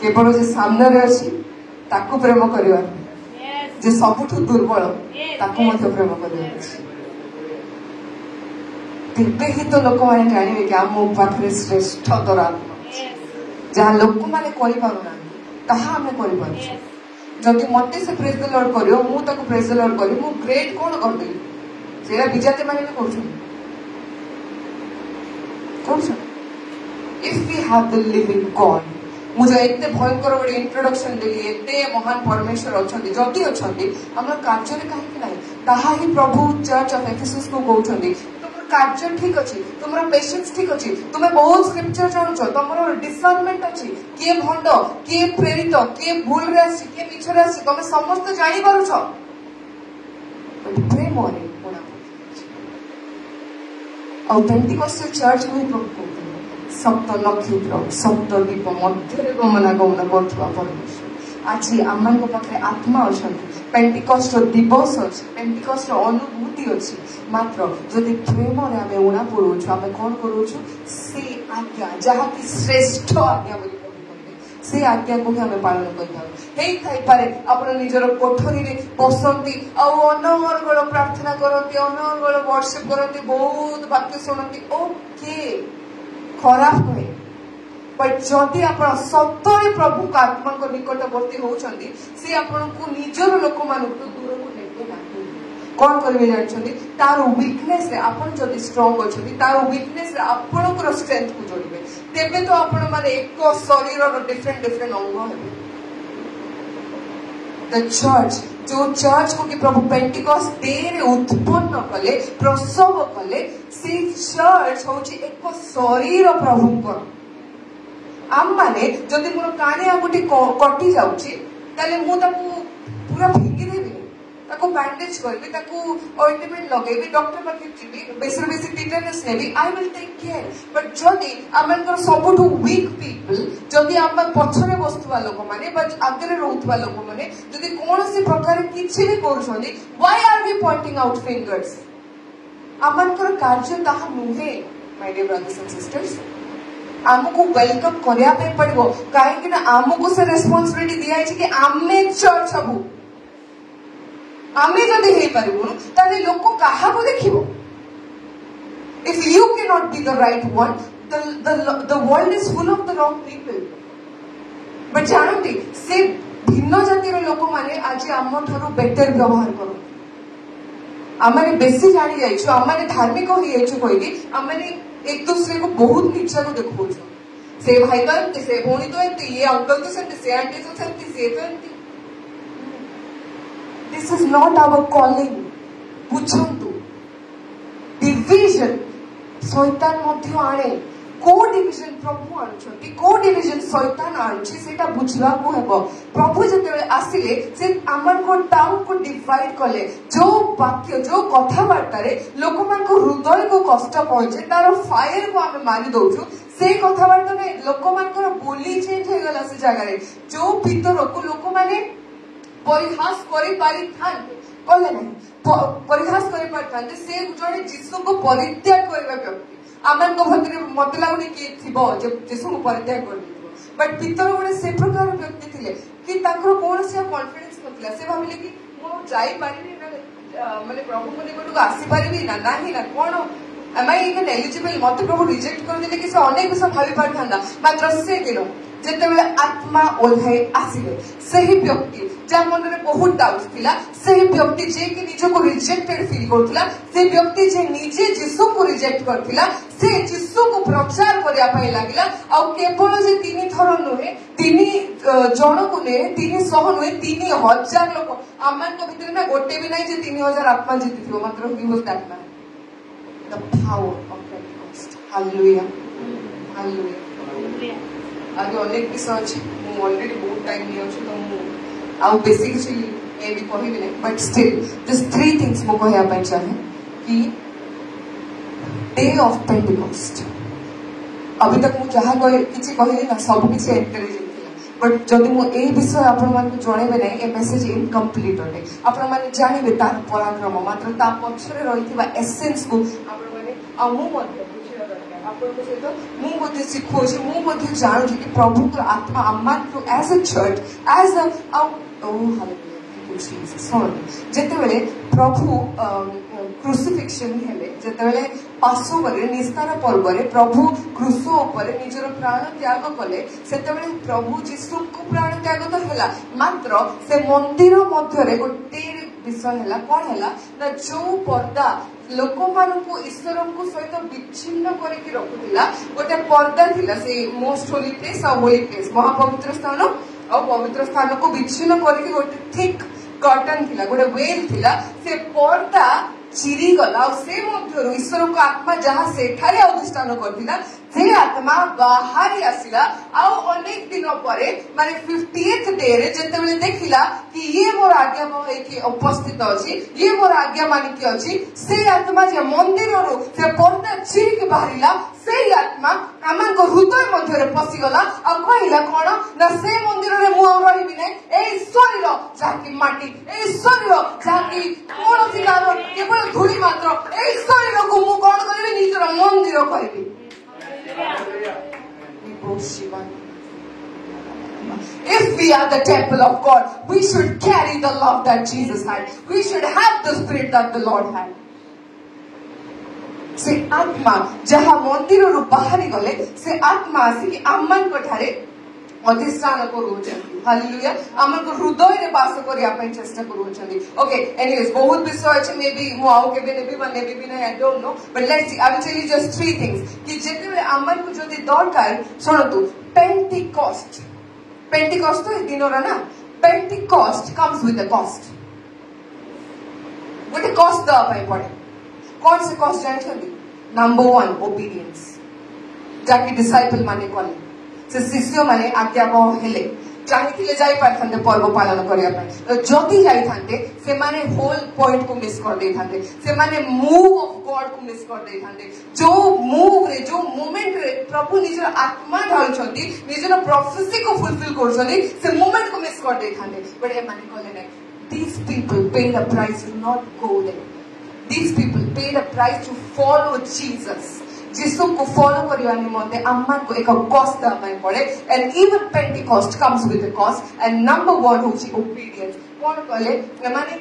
केवल जे सामने रे अछि ताको प्रेम करिवा जे सबुठ दुर्बल ताको मध्य प्रेम करिवा तेबे ही तो लोक माने जानिबे कि हम पाखरे श्रेष्ठतर आत्मा जहाँ लोक माने करि पारुना ताहा हमें करि पारु जदि मते से प्रेज द लॉर्ड करियो मु ताको प्रेज द लॉर्ड करी मु ग्रेट कोन कर देली सेरा बिजाते माने भी कहू if we have the living God मुझे एते भयंकर गोटे इंट्रोडक्शन देली एते महान परमेश्वर अछंती जदि अछंती हमर कार्य रे काहे कि नाही ताहा ही प्रभु चर्च ऑफ एफिसस को कहउछंती तुमर कार्य ठीक अछि तुमर पेशेंस ठीक अछि तुमे बहुत स्क्रिप्चर जानुछ तुमर डिसर्नमेंट अछि के भंड के प्रेरित के भूल रे अछि के मिछ रे अछि तुमे समस्त जानि पारुछ प्रेम रे कोना और पेंटिकॉस्टल चर्च में प्रभु सप्त नक्षत्र सप्त दीप मध्य गमनागमन करथुवा परमेश्वर आज आम पाखे आत्मा अच्छा पेंटिकॉस्ट दिवस अच्छे पेंटिकॉस्ट अनुभूति अच्छी मात्र जदि प्रेम आम उणा पड़ोच आम कौन करोच से आज्ञा जहाँ की श्रेष्ठ आज्ञा से आज्ञा को ही आम पालन कर निजर कोठरी में बसती अनर्गल प्रार्थना करती अनर्गल वर्शिप करती बहुत वाक्य शुणती ओके खराब कहे बट जदि आप सतरे प्रभु आत्मा निकटवर्ती होती सी आपन को निजर लोक मान दूर को नेबे ना कौन करेंगे जानते तार वीकनेस रे आपन जदि स्ट्रांग अच्छी तार वीकनेस रे आपनकर स्ट्रेंथ को जोड़े तेबे तो आपण माने एक शरीर डिफरेंट डिफरेंट अंग हेबे द चर्च जो चर्च को कि प्रभु पेंटिकॉस्ट डे रे उत्पन्न कले प्रसव कले से चर्च होची एक शरीर प्रभुकर आम माने जदि मोर काने आगुटी कटि जाउची ताले मु ताकू पूरा फिंगी देबी ताकू बैंडेज करबी ताकू ऑइंटमेंट लगेबी डॉक्टर पाखे जिबी बेसी बेसी टिटेनस नेबी I will take care but जदि आमनकर सबुठु वीक पीपल जदि आम पछरे बसुवा लोक माने बा आगरे रहउतवा लोक माने जदि कोनोसी प्रकार किछि भी करूछंदी why are we pointing out fingers आमनकर कार्य ताहा नुहे my dear brothers and sisters आमको वेलकम करिया पे पड़ो कहीं आमको से रेस्पॉन्सिबिलिटी दिया कि आमे चर्च हबु आमे जदि हे परिबुनु ताले लोक काहा को देखिबो if you can not be the right one the world is full of the wrong people but जानती से भिन्न जातिर लोक माने आज आम थारु बेटर व्यवहार करो आमने बेसी जानि जाइछु आमने धार्मिक हो जाइछु कहि आमने एक दूसरे को बहुत नीचा को देखो से भाई तो एमती से भौणी तो एमती ये अंकल तो सेमती से आंटी तो सेमती से तो एमती this is not our calling बुझंतु डिविजन शैतान मध्य आणे को डिविजन प्रभु आनुछंती को डिविजन शैतान आनुछि सेटा बुझला को हेबो प्रभु जते आसिले से आमन को टाउन को डिवाइड कले जो वाक्य जो कथा वार्ता रे लोक मान को हृदय को कष्ट पहुंचे तार फायर को आमे मारी दोछु से कथा वार्ता ने लोक मान को बोली चेंज हो गला से जगह रे जो भीतर को लोक माने परिहास करि पारि थान कले नहीं परिहास करि पारि थान से जने जीसु को परित्याग करबा व्यक्ति आमन को भीतर मत लागुनी कि थिबो जे जीसु को परित्याग कर दिबो बट भीतर गोटे से प्रकार व्यक्ति थिले कि ताकर कोन से कॉन्फिडेंस नथिला से भाबिले कि मो जाई पारिबी ना माने प्रभु को निकट को आसी पारिबी ना नाही ना कोन am I even eligible मत प्रभु रिजेक्ट कर देले कि से अनेक विषय भाबी पारथांदा मात्र से किनो जेतेबेले आत्मा ओल्हाई आसीले सही व्यक्ति जा मन रे बहुत डाउट थिला सही व्यक्ति जे कि निजो को रिजेक्टेड फील करथला से व्यक्ति जे निजे जीसु को रिजेक्ट करथिला से जीसु को प्रचार करिया पई लागिला आ केवल जे तीन थर नुहे तीन जण को ने 300 नुहे 3000 लोक आमन को भीतर ना गोटे भी नहीं जे 3000 आत्मा जीति थियो मात्र he was that man the power of Pentecost hallelujah hallelujah आगे अनेक विषय अच्छे मुझे ऑलरेडी बहुत टाइम नहीं अच्छे तो मुझे आउ बेसिक ए भी कहि नहीं बट स्टिल जस्ट 3 थिंग्स मो कहया पई चाहे कि डे ऑफ पेंटिकॉस्ट अभी तक मु जहा किछि कहली ना सब किछि इंटेलिजेंट बट जदि मु ए विषय आपण मान को जणेबे नै ए मेसेज इनकम्प्लीट होते आपण माने जानिबे तार पराक्रम मात्र ता पछरे रहिथिबा एसेंस को आपण माने अमु मध्य आपको सहित मुझे शिखुची मुझे जानू कि प्रभु आत्मा आम एज अ चर्च एज जिते प्रभु क्रुसिफिक्शन हेले जिते पासोवर निस्तार पर्व प्रभु क्रूस उपर निजर प्राण त्याग कले से प्रभु जीशु को प्राण त्याग तो है मात्र से मंदिर मध्य गोटे विषय है कौन है ना जो पर्दा लोक मान को ईश्वर को सहित विच्छिन्न करके रखुला गोटे पर्दा थिला से मोस्ट होली प्लेस और होली प्लेस महापवित्र स्थान और पवित्र स्थान को विच्छिन्न करके गोटे थिक कर्टन थिला गोटे वेल थिला से पर्दा चिरी गला और से मध्यरु ईश्वर को आत्मा जहाँ सेठारे अधिष्ठान करथिला से आत्मा बाहरी आसिला आउ अनेक दिन पर माने 50th डे रे जते बेले देखिला कि ये मोर आज्ञा होइके उपस्थित अछि ये मोर आज्ञा मानिके अछि से आत्मा जे मंदिर रो से पर्दा चिरी के बाहरिला से आत्मा आमन को हृदय मध्य रे पसी गला आ कहिला कोन ना से मंदिर रे मु रहिबि नै ए शरीर जाकी माटी ए शरीर जाकी कोन सिगारो केवल धूली मात्र ए शरीर को मु कोन करिबि निजर मंदिर करिबि If we are the temple of God, we should carry the love that Jesus had. We should have the spirit that the Lord had. से आत्मा जहाँ मंदिर रू बाहरी गले से आत्मा आसिक आमन को ठारे अधिष्ठान करूछंती हालेलुया आमन को हृदय रे वास करिया पय चेष्टा करूछंती ओके एनीवेज बहुत विषय अछि मे बी मु आउ केबे नेबी बने नेबी नै I don't know but let's see I will tell you just 3 things कि जेते आमन को जदी दरकार सुनतु पेंटिकॉस्ट तो दिनरा ना Pentecost comes with a cost what a cost the पय पड़े कौन से कॉस्ट जानछंती नंबर 1 ओबीडियंस जाकी डिसाइपल माने कोन से शिष्य माने आज्ञा हेले चाहिए जाई पारथांते पर्व पालन करिया पय जदी जाई थांते से माने होल पॉइंट को मिस कर दे थांते से माने मूव ऑफ गॉड को मिस कर दे थांते जो मूव रे जो मोमेंट रे प्रभु निजर आत्मा ढालछंती निजर प्रोफेसी को फुलफिल करछंती से मोमेंट को मिस कर दे थांते बट ए माने कहले नै these people paid a price to not go there these people paid a price to follow Jesus जिसु को फॉलो करिवा निमंते अम्मान को एक कॉस्ट दबाई पड़े and even Pentecost comes with a cost and number 1 होची ओबीडियंस कोन कहले माने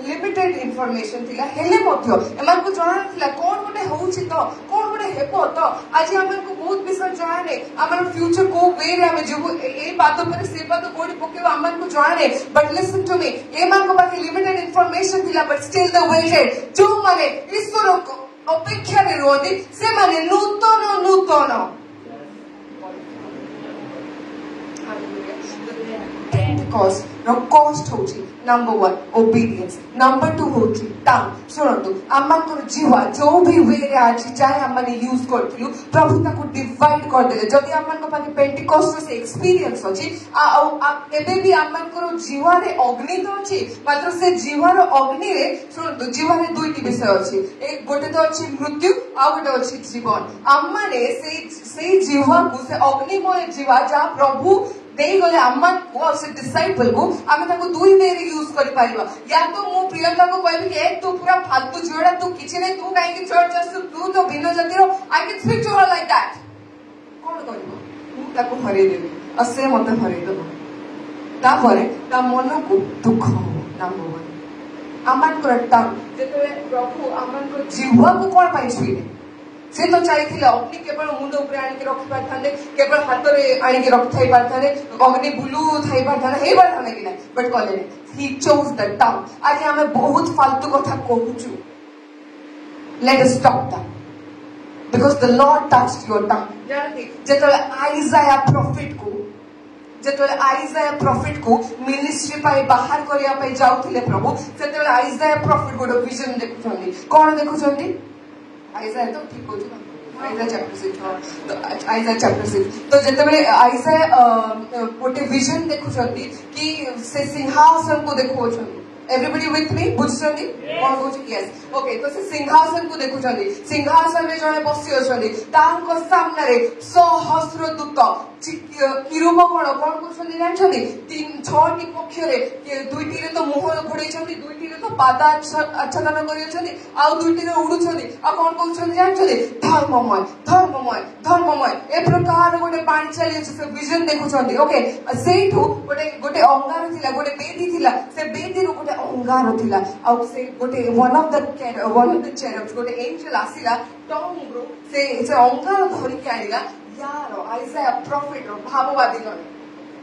लिमिटेड इंफॉर्मेशन थिला हेले मध्य एमान को जणा थिला कोन गोटे होउची तो कोन गोटे हेबो तो आज हमन को बहुत विषय जणा नै हमर फ्यूचर को वे रे हम जो ए बात पर से बात कोडी पकेबो हमन को जणा नै बट लिसन टू मी एमान को बाकी लिमिटेड इंफॉर्मेशन थिला बट स्टिल द वेटेड जो माने ईश्वर को अपेक्षा रे रोदी से माने नूतन Pentecost no cost होची नंबर 1 ओबीडियंस नंबर 2 होची टंग सुनतु अम्मन को जीवा जो भी वे रे आज चाहे अम्मन यूज करथिलु प्रभु ताको डिवाइड कर देले जदी अम्मन को पाके पेंटिकॉस्ट से एक्सपीरियंस होची एबे भी अम्मन को जीवा रे अग्नि तो अछि मात्र से जीवा रो अग्नि रे सुनतु जीवा रे दुईटी विषय अछि एक गोटे तो अछि मृत्यु आ गोटे अछि जीवन अम्मने से जीवा को से अग्निमय जीवा जा प्रभु देई गले अम्मन को से डिसाइपल को आमे ताको दुई वे रे यूज करि पाइबा या तो मु प्रियंका को कहबी कि एक तू पूरा फालतू जोड़ा तू किछि नै तू काहे कि चर्च जस्ट तू तो भिन्न जातिरो I can speak to her like that कोन करबो मु ताको हरे देबी असे मते हरे देबो ता परे ता मन को दुख नंबर 1 अम्मन को टंग जेते प्रभु अम्मन को जीवा को कोन पाइ छुइले से तो चाहिए अग्नि केवल मुंड ऊपर आनी के रखि पारथाने केवल हाथ रे आनी के रखि थाई पारथाने अग्नि बुलू थाई पारथाने हे पारथाने कि नै बट कहले ही चोज द टंग आज हमें बहुत फालतू कथा कहूछु let us stop that because the Lord touched your tongue जानते जेतले आइजाया प्रॉफिट को मिनिस्ट्री पाई बाहर करिया पाई जाउथिले प्रभु सेतले आइजाया प्रॉफिट को विजन देखुछंदी कोन देखुछंदी आइज़ा तो ठीक हो चुका आइज़ा चैप्टर 6 तो जते बेले आइज़ा गोटे विजन देखुछंती कि से सिंहासन को देखुछंती एवरीबॉडी विथ मी बुझछंती कोन कहू यस ओके तो से सिंहासन को देखुछंती सिंहासन रे जने बसी अछंती तांको सामने रे सहस्र दूत किरुब कोन करछंती जानछंती 3-6 पक्ष रे दुईटी रे तो मुह घोड़ैछंती दुईटी रे तो पादा आच्छादन करियछंती आ दुईटी रे उडुछंती आ कोन कहछंती जानछंती धर्ममय ए प्रकार गोटे पानी चली अछि से विजन देखुछंती ओके सेठू गोटे अंगार थिला गोटे बेदी थिला से बेदी रो गोटे अंगार थिला आ से गोटे वन ऑफ द चेरब्स गोटे एंजल आसिला टंग रो से अंगार धरि के आइला यार आइज़ाया प्रॉफिट रो भाववादी जने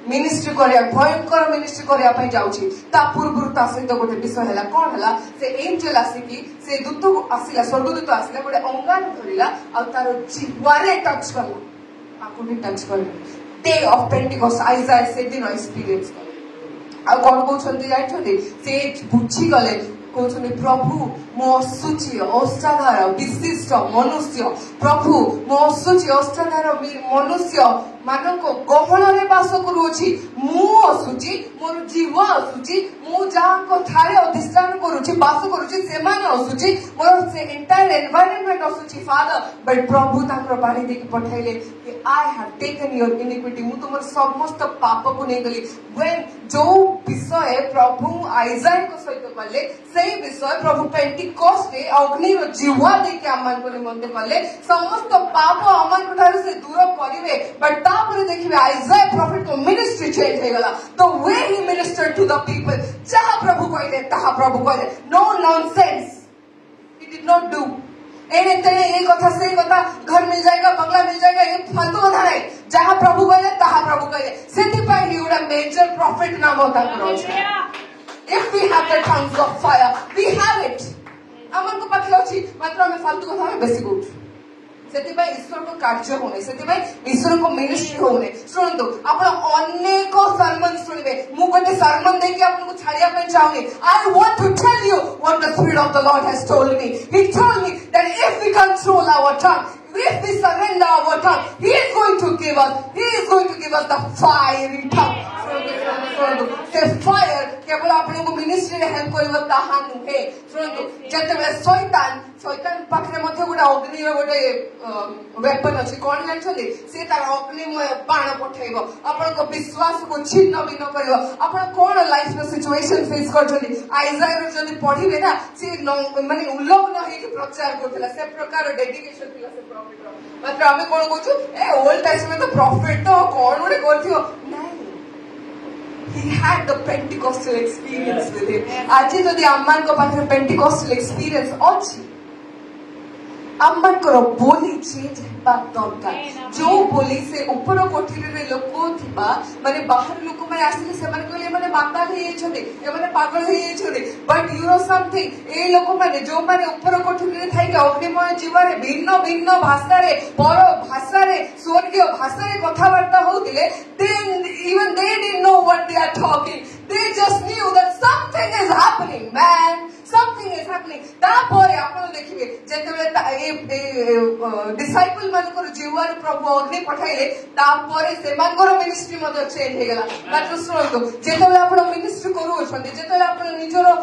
मिनिस्ट्री करिया भयंकर मिनिस्ट्री करिया पई जाउची ता पूर्वरु ता सहित गोटे विषय हला कोन हला से एंजल आसीकी से दूत को आसीला स्वर्गदूत आसीला गोटे अंगार धरिला आ तार जिह्वारे टच करला आकुनी टच करला डे ऑफ पेंटिकॉस्ट आइजाया से दिन एक्सपीरियंस कर आ कोन कहउछन्ती जाइछन्ती से बुझी गले कहउछन्ती प्रभु मो असुची अष्टाधार विशिष्ट मनुष्य प्रभु मो असुची अष्टाधार मनुष्य मानको गहଳରେ बास करूछि मु असुची मोर जीव असुची मु जाको थारे अधिष्ठान करूछि बास करूछि से माने असुची मोर से एंटायर एनवायरनमेंट असुची फादर बट प्रभु ताकर बाणी देख पठाइले कि I have taken your inequity मु तुमर समस्त पाप को नै गली व्हेन जो विषय प्रभु आइजाया को सहित कले सेही विषय प्रभु पेंटिकॉस्ट रे अग्नि रो जीवा दे के आमान को निमंते कले समस्त पाप आमान को थारे से दूर करिवे बट तापर देखिबे आइजाया प्रॉफिट को मिनिस्ट्री चेंज हे गला the way he ministered to the people जहा प्रभु कहले तहा प्रभु कहले no nonsense he did not do एने तेने ये कथा से कथा घर मिल जाएगा बंगला मिल जाएगा ये फालतू कथा नहीं जहा प्रभु कहले तहा प्रभु कहले सेति पाई ही उडा मेजर प्रॉफिट नाम होता cross if we have the tongues of fire we have it हमन को पखले अछि मात्र हमें फालतू कथा में बेसी गुड सेति भाई ईश्वर को कार्य होने सेति भाई ईश्वर को मिनिस्ट्री होने सुनतो आपण अनेक सरमन सुनिबे मु गोटे सरमन देके आपन को छाड़िया पे चाहूनी I want to tell you what the spirit of the Lord has told me he told me that if we control our tongue if we surrender our tongue he is going to give us the fiery tongue से fire केवल आपने को ministry रे help करबो ताहा नुहे सुनतो जते शैतान पाखरे मध्ये गोटे अग्नि रो गोटे वेपन अछि कोन जानछली से तार अग्निमय बाण पठाइबो आपन को विश्वास को छिन्न भिन्न करबो आपन कोन लाइफ रो सिचुएशन फेस करछली आइजाया रो जदी पढिबे ना से माने उल्लंघन हे कि प्रचार करथला से प्रकार डेडिकेशन थिला से प्रॉफिट रो मात्र आमे कोन कहछु ए ओल्ड टेस्टमेंट तो प्रॉफिट तो कोन गोटे करथियो नाही he had the Pentecostal experience with him आज जदी अम्मान को पाखरे Pentecostal experience अछि अम्मान को बोली चेंज बात दरकार जो बोली से ऊपर कोठी रे लोक थिबा माने बाहर लोक माने आसिले से माने कहले माने माता हे छथि ए माने पागल हे छथि बट यू नो समथिंग ए लोक माने जो माने ऊपर कोठी रे थाई के अग्निमय जीवारे भिन्न भिन्न भाषा रे पर भाषा रे स्वर्गीय भाषा रे कथा वार्ता होतिले even they didn't know what they are talking they just knew that something is happening man something is happening तापर आपण देखिबे जेतेबे डिसाइपल मानकर जीवार प्रभु अग्नि पठाइले तापर से मानकर मिनिस्ट्री मध्ये चेंज हे गेला मात्र सुनतो जेतेबे आपण मिनिस्ट्री करू छथि जेतेबे आपण निजरो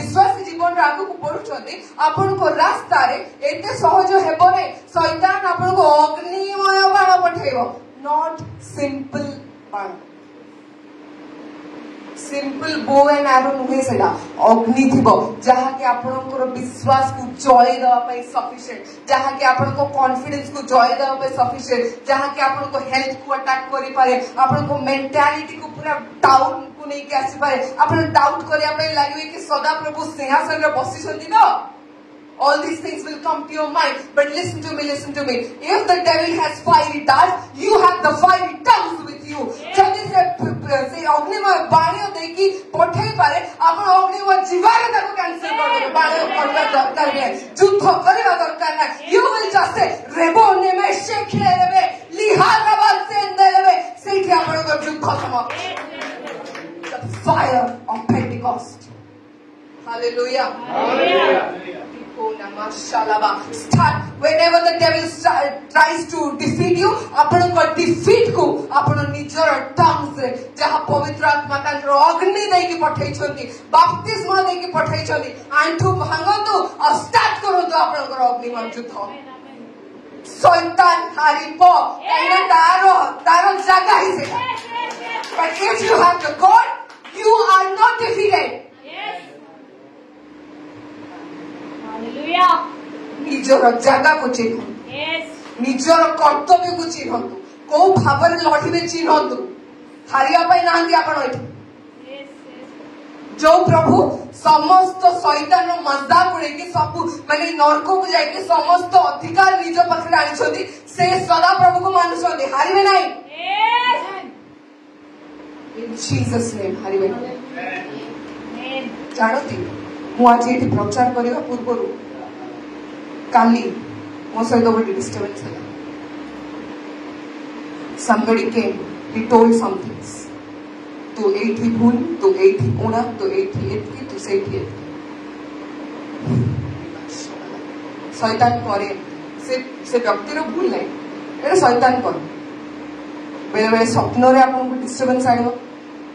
विश्वासी जीवन रा आगु को पढु छथि आपण को रास्ता रे एते सहज हेबो नै शैतान आपण को अग्निमय बाण पठाइबो not simple बाण सिंपल बो एंड एरो नुहे सेडा अग्नि थिबो जहा के आपनकर विश्वास को जय देबा पई सफिशिएंट जहा के आपनको कॉन्फिडेंस को जय देबा पई सफिशिएंट जहा के आपनको हेल्थ को अटैक करि पारे आपनको मेंटालिटी को पूरा डाउन को नै के आसी पारे आपन डाउट करिया पई लागिवे कि सदा प्रभु सिंहासन रे बसी छथि न all these things will come to your mind but listen to me if the devil has fiery darts you have the fiery tongues with you जदी से अग्निमय बाणियो देकी पठै पारे आपण अग्निमय जीवारे ताको कैंसिल कर देबे बाणियो करबा दरकार नै युद्ध करबा दरकार नै you will just say रेबोने में शेखे लेबे लिहाजा बाल से देबे सेठी आपण को युद्ध समाप्त the fire of Pentecost hallelujah start whenever the devil tries to defeat you आपण को defeat को आपण निजर tongues रे जहा पवित्र आत्मा तांकर अग्नि दे के पठै छथि बपतिस्मा दे के पठै छथि आंठू भांगतो और स्टार्ट करतो आपण को अग्निमय युद्ध शैतान हारिपो एने तारो जगह ही से but if you have the God you are not defeated निजर जगह को चिन्ह निजर कर्तव्य को चिन्ह को भावर लड़े चिन्हतु हारिया ना आपण जो प्रभु समस्त शैतान मजाक उड़े सब माने नरक को जाके समस्त अधिकार निज पाखे आनी से सदा प्रभु को मानुछंती हारिबे नहीं In Jesus name हारिबे जानती मु आज ये प्रचार करने पूर्व काली मो सहित गोटे डिस्टर्बेंस है somebody came he told some things तो एठी भूल तो एठी ओणा तो एठी एठी तो सेठी एठी शैतान करे से व्यक्ति रो भूल नहीं एटा शैतान करे बेले बेले स्वप्न रे आपन डिस्टर्बेंस आइबो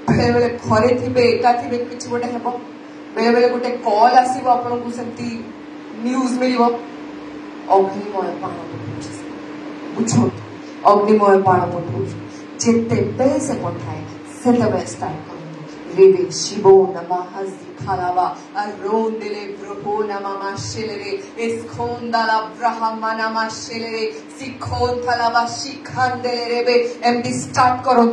बेले बेले घरे थिबे एका थिबे किछि गोटे हेबो बेले बेले गोटे कॉल आसीबो आपन को सेंती न्यूज़ मिलिबो अग्निमय बाण बुझो अग्निमय बाण पठो जेते बेले से पठाए सेते बेले स्टार्ट करो रेवे शिवो नमः खालावा अरोंदले ब्रहो नमः शेलरे एस्कोंदाला ब्रह्मा नमः शेलरे सिखोंथलावा शिखांदले रेवे एमडी स्टार्ट करो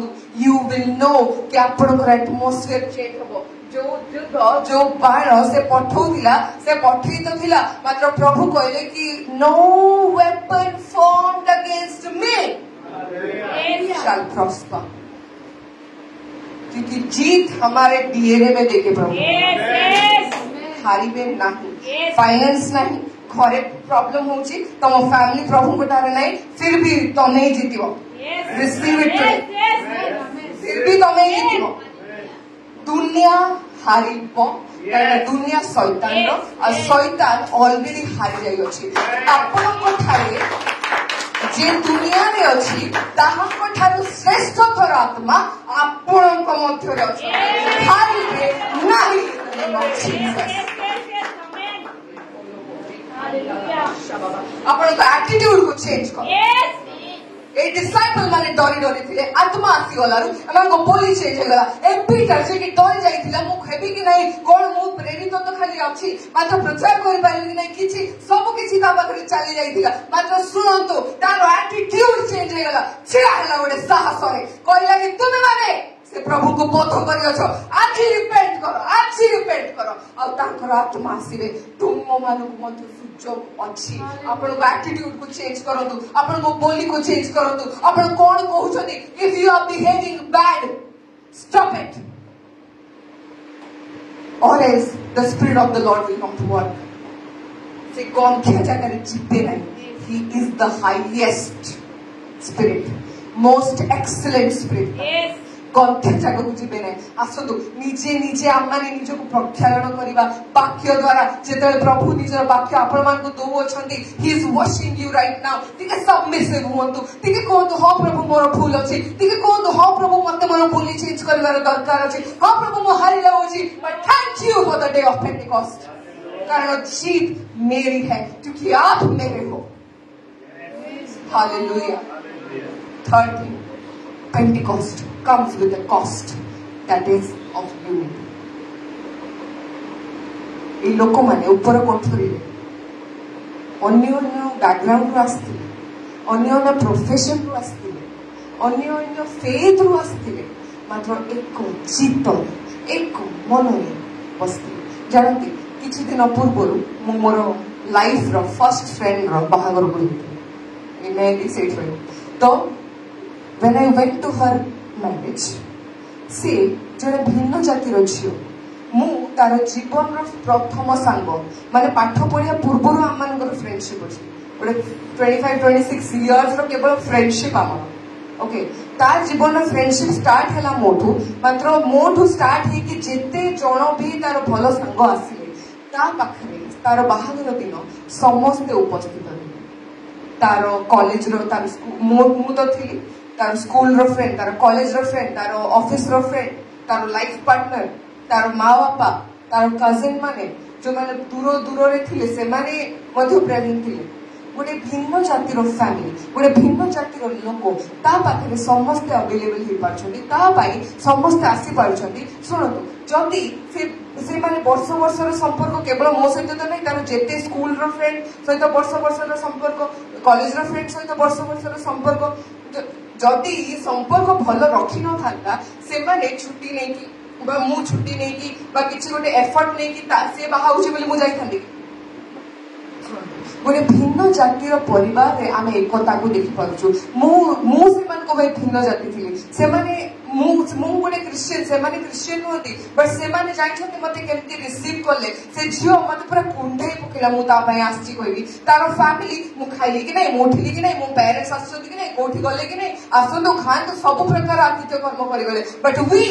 यू विल नो कि आपन एटमॉस्फेयर चेंज हो जो युद्ध जो बाण से पठौथिला से पठई तो थिला मात्र प्रभु कहले कि no weapon formed against me shall prosper क्योंकि जीत हमारे डीएनए में देखे प्रभु हारिबे नहीं फाइनेंस नहीं घरे प्रॉब्लम होची तम फैमिली प्रभु को तारे नहीं फिर भी तमे ही जीतिबो रिसीव इट फिर भी तमे ही जीतिबो दुनिया हारिबो दुनिया शैतान रो और शैतान ऑलरेडी हारि जाई अछि आपन को ठारे जे दुनिया रे अछि ताहा को ठारो श्रेष्ठ थर आत्मा आपन को मध्य रे अछि हारिबे नाही आपन को एटीट्यूड को चेंज करो ए डिसाइपल माने डरी डरी थिले आत्मा आसी गलारु एमान को बोली चेंज हो गला ए पीटर जे कि डरी जाइथिला मु हेबी कि नहीं कोन मु प्रेरित तो खाली अछि मात्र प्रचार करि पाइली कि नहीं किछि सब किछि ता पाखरे चली जाइथिला मात्र सुनंतु तार एटीट्यूड चेंज हो गला छिड़ा हला ओडे साहस रे कहला कि तुमे माने से प्रभु को बोध करियो छ आज रिपेंट करो आ ताकर आत्मा आसीबे तुम मानु को मत सुजोग अछि आपन को एटीट्यूड को चेंज करंतु आपन को बोली को चेंज करंतु आपन कोन कहउछथि if you are behaving bad stop it or else the spirit of the Lord will come to work से कौन क्या जाकर जीते नहीं he is the highest spirit most excellent spirit yes कौन क्या जाकर कुछ भी नहीं आसतु नीचे नीचे आम्माने निजो को प्रख्यालन करिबा वाक्य द्वारा जेतले प्रभु निजर वाक्य आपण मान को दो अछंती he is washing you right now तिके सबमिसिव हुंतु तिके कोंतु हां प्रभु मोर भूल अछि तिके कोंतु हां प्रभु मते मोर बोली चेंज करबार दरकार अछि हां प्रभु मो हारि जाउ अछि but thank you for the day of Pentecost कारण जीत मेरी है क्योंकि आप मेरे हो hallelujah third thing Pentecost comes with a cost that is of unity. ये लोक माने ऊपर कोठरी अन्य अन्य बैकग्राउंड रो आस्थिले अन्य अन्य प्रोफेशन रो आस्थिले अन्य अन्य फेथ रो आस्थिले मात्र एक चित्त एक मन रे बसथिले जानती किछि दिन पूर्व मु more life row first friend रो बाहागर गुडी इन दी सेट तो when I went to her marriage से जने भिन्न जातिर झियो मु तार जीवन रो प्रथम सांग माने पाठ पढिया पूर्वरु हम मानकर फ्रेंडशिप अछि बडे 25-26 इयर्स रो केवल फ्रेंडशिप आमर ओके तार जीवन रो फ्रेंडशिप स्टार्ट हला मोठू मात्र मोठू स्टार्ट हे कि जेते जण भी तार भलो सांग आसीले ता पाखरे तार बाहागर दिन समस्त उपस्थित तार कॉलेज रो तार मु तो थी तार स्कूल रो फ्रेंड तार कॉलेज रो फ्रेंड तार ऑफिस रो फ्रेंड तार लाइफ पार्टनर तार माँ बापा तार कजिन माने जो माने दूर दूर रे थिले से माने मध्य प्रेजेंट थिले गोटे भिन्न जातिर फैमिली गोटे भिन्न जातिर लोक ता पाखरे समस्त अवेलेबल हे पाछथि ता पाई समस्त आसी पाछथि सुनतु जदी से माने वर्ष वर्ष रो संपर्क केवल मो सहित तो नहीं तार जेते स्कूल रो फ्रेंड सहित वर्ष वर्ष रो संपर्क कॉलेज रो फ्रेंड सहित वर्ष वर्ष रो संपर्क जदि संपर्क भल रखी न था से माने छुट्टी नहीं कि मु छुट्टी नहीं कि किसी गोटे एफर्ट नहीं कि से बाहाउछि बोली मु जाई थांदी गोटे भिन्न जातिर परिवार रे आमे एकता को देखि पारछु मु से मान को भिन्न जाति थिले से माने मु गोटे क्रिश्चियन से माने क्रिश्चियन होती बट से माने जानिछथि मते केमती रिसीव करले से झियो मते पूरा कुंढाई पकेला मु ता पय आछि कहबी तार फैमिली मु खाइली कि नै मोठिली कि नै मु पेरेंट्स आछथि कि नै कोठी गले कि नै आसंदो खान तो सब प्रकार आतिथ्य कर्म करि गले बट वी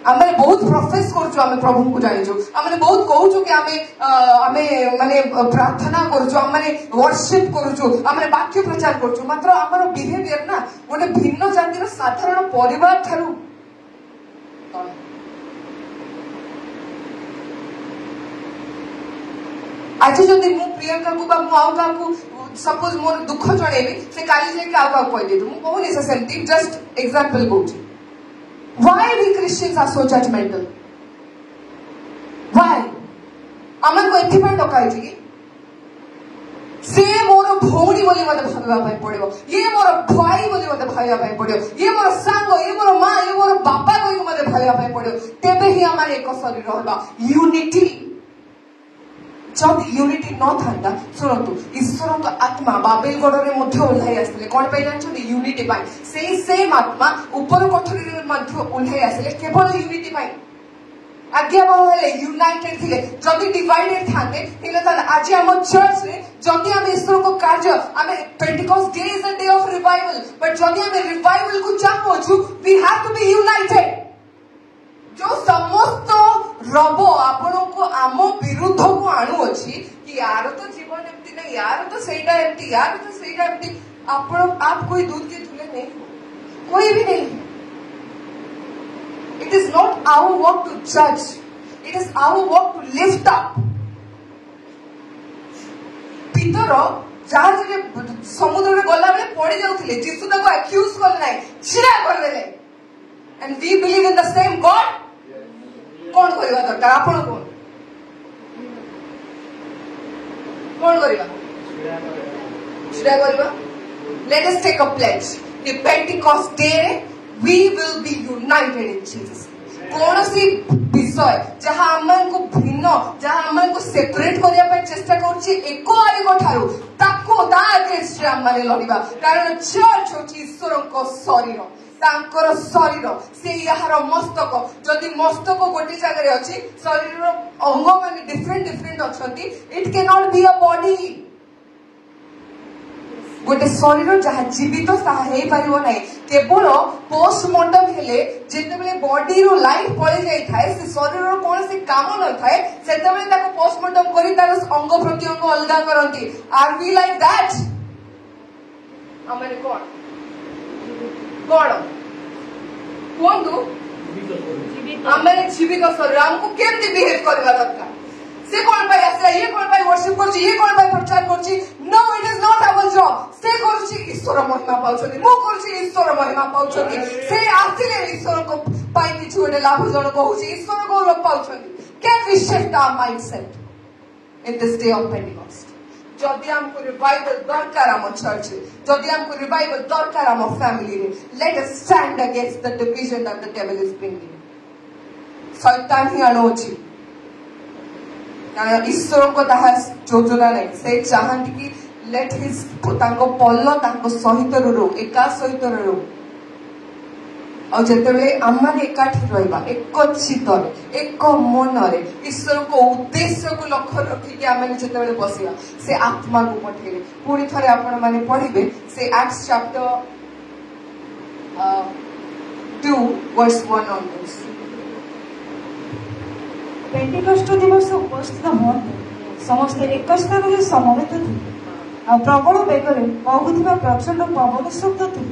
आमे बहुत प्रोफेस करछु आमे प्रभु को जानिछु आमे बहुत कहूछु कि आमे माने प्रार्थना करछु आमे वर्शिप करछु आमे वाक्य प्रचार करछु मात्र हमर बिहेवियर ना गोटे भिन्न जातिर साधारण परिवार थारु आज जदि मु प्रियंका को बा मु आउ का को सपोज मोर दुख जणेबी से काली जे का आउ कहि देतु मु कहू नि से सेंटी जस्ट एग्जांपल कहू Why we Christians are so judgmental? Why? आमन को एथि पे टकाई छी से मोर भौणी बोली मते भाबा पाई पड़ियो ये मोर भाई बोली मते भाबा पाई पड़ियो ये मोर सांग ये मोर मां ये मोर बापा कोई मते भाबा पाई पड़ियो तेबे ही हमार एक शरीर रहबा यूनिटी जब यूनिटी न थांदा सुनतु ईश्वर तो आत्मा बाबेल गडरे मध्य उल्हाई आसले कोन पे जानछथि यूनिटी पाई से सेम आत्मा ऊपर कोठरी रे मध्य उल्हाई आसले केवल यूनिटी पाई आज्ञा बहुले यूनाइटेड थिले जदि डिवाइडेड थाते थिले त आज हम चर्च रे जदि हम ईश्वर को कार्य हम Pentecost day is a day of revival but जदि हम रिवाइवल को चाहू we have to be united जो समस्त रबो आपण को आम विरुद्ध को आणु अछि कि यार तो जीवन एमती नहीं यार तो सेटा एमती यार तो सेटा एमती आप कोई दूध के धुले नहीं कोई भी नहीं it is not our work to जज it is our work to lift up पीतर जहाज रे समुद्र रे गला बेले पड़ी जाउथिले जीसु ताको एक्यूज कर नाही छिरा कर देले and we believe in the same God कौन करिवा दरकार आपण कौन करिवा छिरा करिवा let us take a pledge the Pentecost day we will be united in Jesus कौन सी विषय जहां हमन को भिन्न जहां हमन को सेपरेट करिया पे चेष्टा करछि एको आइगो ठारू ताको ता अगेंस्ट हमने लड़िबा कारण चर्च होछि ईश्वर को शरीर तांकर शरीर से यार मस्तक जदि मस्तक गोटे जगह अच्छी शरीर अंग मान डिफरेंट डिफरेंट अच्छा it can not be a body गोटे शरीर जहाँ जीवित ताहा ना केवल पोस्टमार्टम हेले जिते बॉडी रो लाइफ पड़े जाए से शरीर कौन से काम न थाए से पोस्टमार्टम करी तार अंग प्रत्यंग अलग करती आर वी लाइक दैट आमने कौन कौन कहतु आम जीवित शरीर आमको केमती बिहेव करवा दरकार से कौन पाई आसला ये कौन पाई वर्शिप करछि ये कौन पाई प्रचार करछि no it is not our job से करछि ईश्वर महिमा पाउछथि मु करछि ईश्वर महिमा पाउछथि से आसिले ईश्वर को पाई किछु गोटे लाभ जण कहूछि ईश्वर को लोक पाउछथि can we shift our mindset in this day of Pentecost जदि हमको रिवाइवल दरकार आम चर्च जदि हमको रिवाइवल दरकार आम फैमिली रे let us stand against the division that the devil is bringing शैतान ही आणुछि कारण ईश्वर को ताहा योजना नहीं से चाहती कि लेट हिज तांको पल्ल तांको सहित रो एका सहित रो और जेतेबेले आम्माने एकाठी रहबा एक चित्तरे एक मनरे ईश्वर को उद्देश्य को लक्ष्य रखी कि आमे जेतेबेले बसिया से आत्मा को पठेले पुणी थरे आपण माने पढिबे से Acts chapter 2 verse 1 onwards Pentecost दिवस उपस्थित हुअन्ते समस्ते एक स्थान में समवेत थे आ प्रबल बेगर बहुथिबा प्रचंड पवन शब्द थे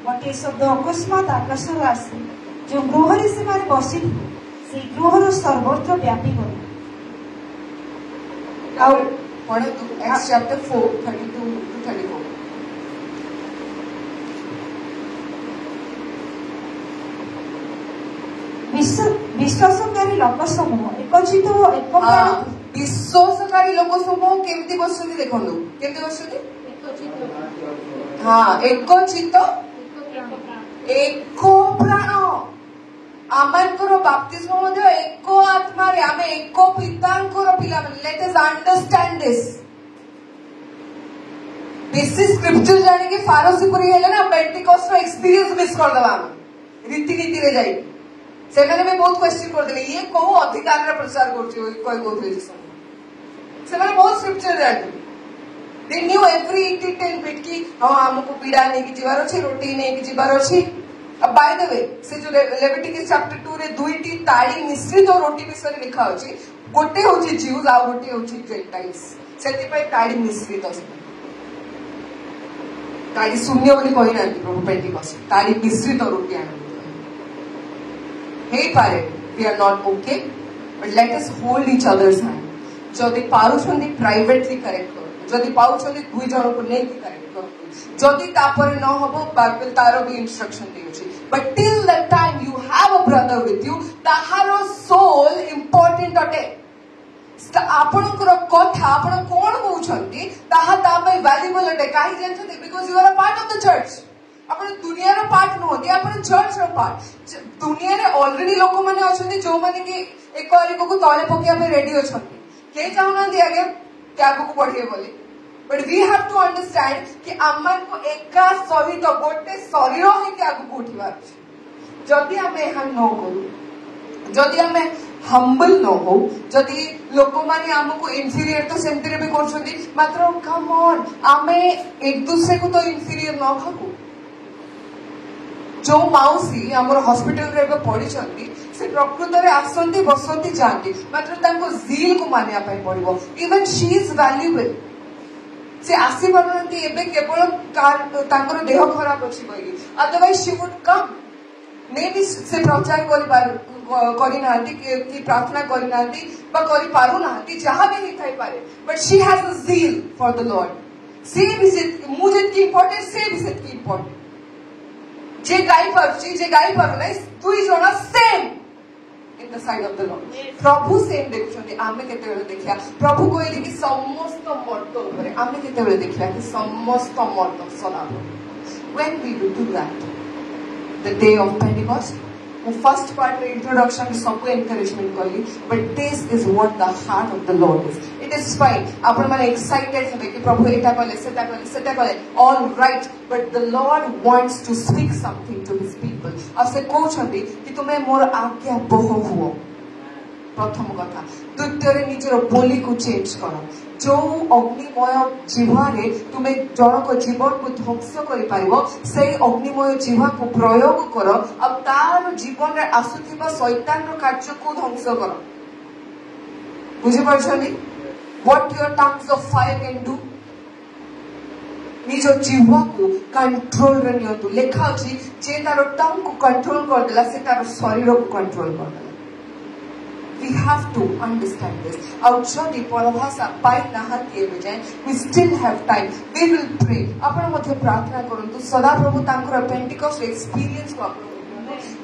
गोटे शब्द अकस्मात आकाशर आसी जो गृह से माने बसी से गृहर सर्वत्र व्यापी गला Acts chapter 4 32 to 34 विश्वासकारी लोक समूह एकचित और एक विश्वासकारी लोक समूह केमती बसुनी देखंदु केमती बसुनी हाँ एकचित एक प्राण आमर बाप्तिस्म मध्य एक आत्मा रे आमे एक पितांकर पिला let us understand this basic scripture जाने के फारसी पूरी हेले ना पेंटिकॉस्ट रो एक्सपीरियंस मिस कर दवा रीतिनीति रे जाई से मैंने भी बहुत क्वेश्चन कर देले ये को अधिकार रे प्रचार करछि कोई कहले से मैंने बहुत स्क्रिप्चर जानि they knew every detail bit की हां हमको पीड़ा नहीं की जीवार अछि रोटी नहीं की जीवार अछि अब बाय द वे से जो लेविटिकस चैप्टर 2 रे दुईटी ताड़ी मिश्रित और रोटी विषय लिखा अछि गोटे होछि ज्यूज आ गोटे होछि जेंटाइल्स सेति पय ताड़ी मिश्रित अछि ताड़ी शून्य बोली कहि ना प्रभु पेंटिकॉस्ट ताड़ी मिश्रित और रोटी आन हे पारे we are not okay but let us hold each others hand जदि पारुछन्ती प्राइवेटली करेक्ट जदि पाउछन्ती दुई जन को नहीं करेक्ट करो जदि तापर न हबो बाइबल तारो भी इंस्ट्रक्शन देउछि but till that time you have a brother with you ताहारो सोल इंपोर्टेंट अटे आपणकर कथा आपण कोन कहउछन्ती ताहा तापे वैल्यूएबल अटे काहे जानछन्ती because you are a part of the church आपण दुनिया रो पार्ट नहोती आपण चर्च रो पार्ट दुनिया रे ऑलरेडी लोक माने अछन्ती जो माने कि एक अरिको को तळे पकिया पे रेडी अछन्ती के चाहनांती आगे क्या को पढिए बोली but we have to understand कि आमन को एका सहित गोटे शरीर है कि आगु उठिबार जदि हमें हम न करू जदि हमें हम्बल न हो जदि लोक माने हमको इंफीरियर तो सेंटरे भी करछन्ती मात्र कम ऑन आमे एक दूसरे को तो इंफीरियर न भाबू जो माउसी हमर हॉस्पिटल रे पड़ी छन्ती से प्रकृत रे आसंती बसंती जानती मात्र तांको जील को मानिया पय पड़िबो इवन शी इज वैल्यूएबल से आसी परनती एबे केवल तांकर देह खराब अछि कहि otherwise she would come may be से प्रचार करि नांती कि प्रार्थना करि नांती बा करि पारु नांती जहां भी नहीं थाई पारे but she has a zeal for the lord से विजिट मुझे की इंपोर्टेंट से विजिट की इंपोर्टेंट जे गाई परछि जे गाई परु नै दुई जणा same in the side of the Lord प्रभु सेम देखुछन्ती आमे केते बेले देखिया प्रभु कहले कि समस्त मर्द ऊपर आमे केते बेले देखिया कि समस्त मर्द सदा when we will do that the day of Pentecost the first part introduction सबको encouragement करली but this is what the heart of the Lord is it is fine आपण माने excited हेबे कि प्रभु एटा कहले सेटा कहले all right but the Lord wants to speak something to his people अब से कहउछन्ती कि तुमे मोर आज्ञा बहो हुओ प्रथम कथा द्वितीय रे निजर बोली को चेंज करो जो अग्निमय जीवारे तुमे जनक जीवन को ध्वंस करि पाइबो सेई अग्निमय जीवा को प्रयोग करो अब तार जीवन रे आसुथिबा शैतान रो कार्य को ध्वंस करो बुझि परछनी what your tongues of fire can do निजो जीवा को कंट्रोल रे नियंतु लेखा अछि जे तारो टंग को कंट्रोल कर देला से तारो शरीर को कंट्रोल कर देला we have to understand this outside परभाषा पाई नाहती बजाय we still have time we will pray आपण मध्ये प्रार्थना करंतु सदा प्रभु तांकर पेंटिकॉस्ट एक्सपीरियंस को आपण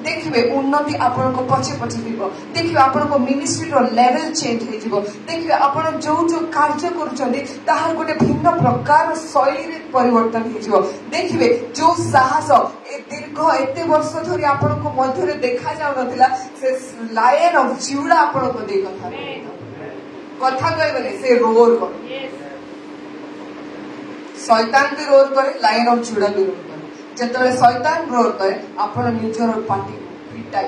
देखिबे उन्नति आपण को पछे पछे दिबो देखिबे आपण को मिनिस्ट्री रो लेवल चेंज हे जिवो देखिबे आपण जो जो कार्य करूछन्ती ताहार गोटे भिन्न प्रकार शैली रे परिवर्तन हे जिवो देखिबे जो साहस ए दीर्घ एते वर्ष धरि आपण को मध्य रे देखा जाउ नथिला से लायन ऑफ जुडा आपण को दे कथा कहबे से रोर कर शैतान भी रोर करे लायन ऑफ जुडा भी रोर जेतले शैतान रोर करे आपण निजर पार्टी पिटाई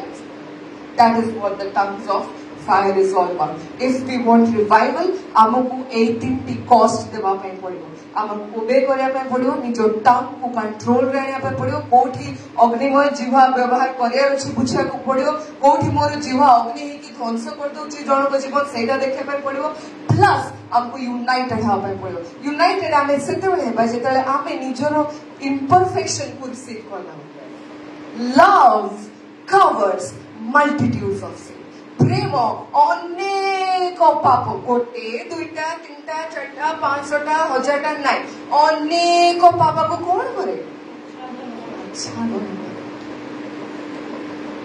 that is what the tongues of fire is all about if we want revival हमकु ए तीनटी कॉस्ट देबा पय पड़िबो हमकु ओबे करिया पय पड़िबो निजो टंग को कंट्रोल रे आनिया पय पड़िबो कोठी अग्निमय जीवा व्यवहार करिया अछि बुझिया को पड़िबो कोठी मोर जीवा अग्नि ही की ध्वंस कर दोछि जन को जीवन सेटा देखे पय पड़िबो प्लस हमकु यूनाइटेड हा पय पड़िबो यूनाइटेड आमे सेते बेले बा जेतले आमे निजरो imperfection को रिसीव करना love covers multitudes of sin प्रेम अनेक पाप गोटे दुईटा तीनटा चारटा पांचटा हजारटा नाई अनेक पाप को कौन करे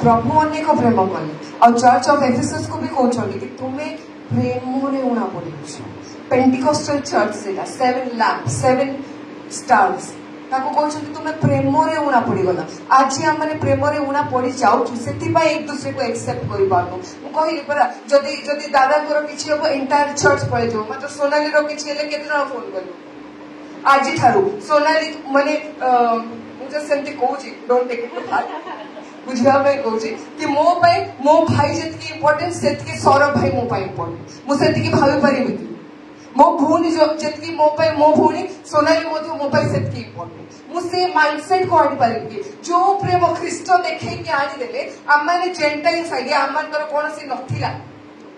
प्रभु अनेक प्रेम कले और चर्च ऑफ एफेसस को भी कहउछन्ती कि तुमे प्रेम रे उणा पड़ी पेंटिकॉस्टल चर्च सेटा 7 लैम्प 7 स्टार्स ताको कहउछन्ती तुमे प्रेम रे उणा पड़ी गला आज हम माने प्रेम रे उणा पड़ी जाउ सेति पा एक दूसरे को एक्सेप्ट करि पारनु मु कहि परा जदी जदी दादा कर किछि हो एंटायर चर्च पळे जो मात्र सोनाली रो किछि हेले केते जण फोन करलो आज थारु सोनाली माने मु जे सेंती कहउछि don't take it to heart बुझा मैं कहूँ कि मो भाई जितकी इम्पोर्टेंट सेतकी सौरभ भाई मो इम्पोर्टेंट मुझे भावी पारि मो भूनी जितकी मो भूनी सोनाली मो सेतकी इम्पोर्टेंट मुझे माइंडसेट को आनी पारि जो प्रेम ख्रीष्ट देखे आनीदे आम मैंने जेंटाइल्स आगे आम कौन सी नथिला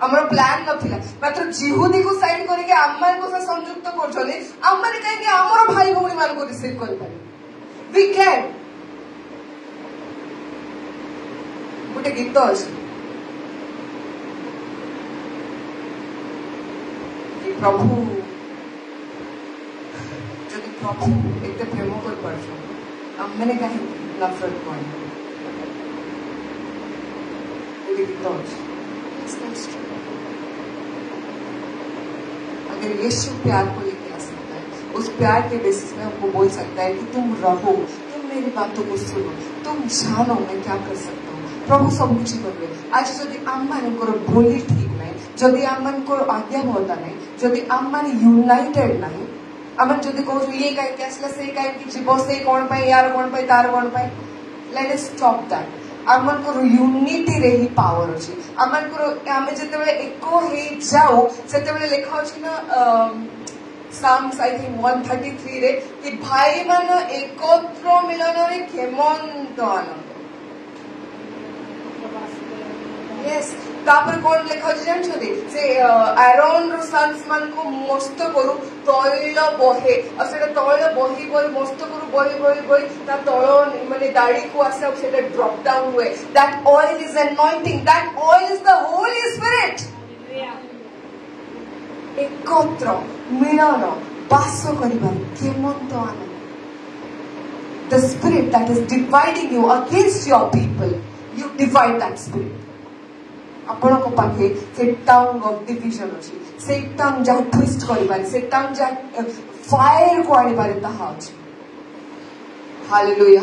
आमर प्लान नथिला मात्र जिहुदी को साइड करके आम संयुक्त कर आम मैंने कहीं आमर भाई भौणी मान को रिसीव कर पारे वी कैन गोटे गीत अच्छे प्रभु जब प्रभु एक प्रेम कर मैंने कहीं नफरत कर गीत अच्छे अगर यीशु प्यार को लेके आ सकता है उस प्यार के बेसिस में हमको बोल सकता है कि तुम रहो तुम मेरी बातों को सुनो तुम जानो मैं क्या कर सकता हूँ प्रभु सब कुछ करेंगे आज जदि आम मानकर बोली ठीक नहीं जदि आम मानकर आज्ञाबद्धता नहीं जदि आम मान यूनाइटेड नहीं आम जदि कहूँ ये कहीं आसला से कहीं जीव से कौन पाए यार कौन पाए तार कौन पाए लेट अस स्टॉप दैट आम यूनिटी रे ही पावर अच्छी आम जिते एक हो जाओ से लिखा अच्छी ना साम्स आई थिंक 133 रे कि भाई मान एकत्र मिलन रे केमंत आनंद यस तापर कौन लिखा जानते से आरोन रो सन्स मान को मस्त करू तैल बहे और से तैल बही बही मस्त करू बही बही बही ता तल माने दाढ़ी को आसे और से ड्रॉप डाउन हुए that oil is anointing that oil is the Holy Spirit एकत्र मिलन बास करिबार केमंत आनंद the spirit that is dividing you against your people you divide that spirit आपण को पाखे से टंग ऑफ डिविजन अछि से टंग जा ट्विस्ट करि पारे से टंग जा फायर को आनि पारे ताहा अछि हालेलुया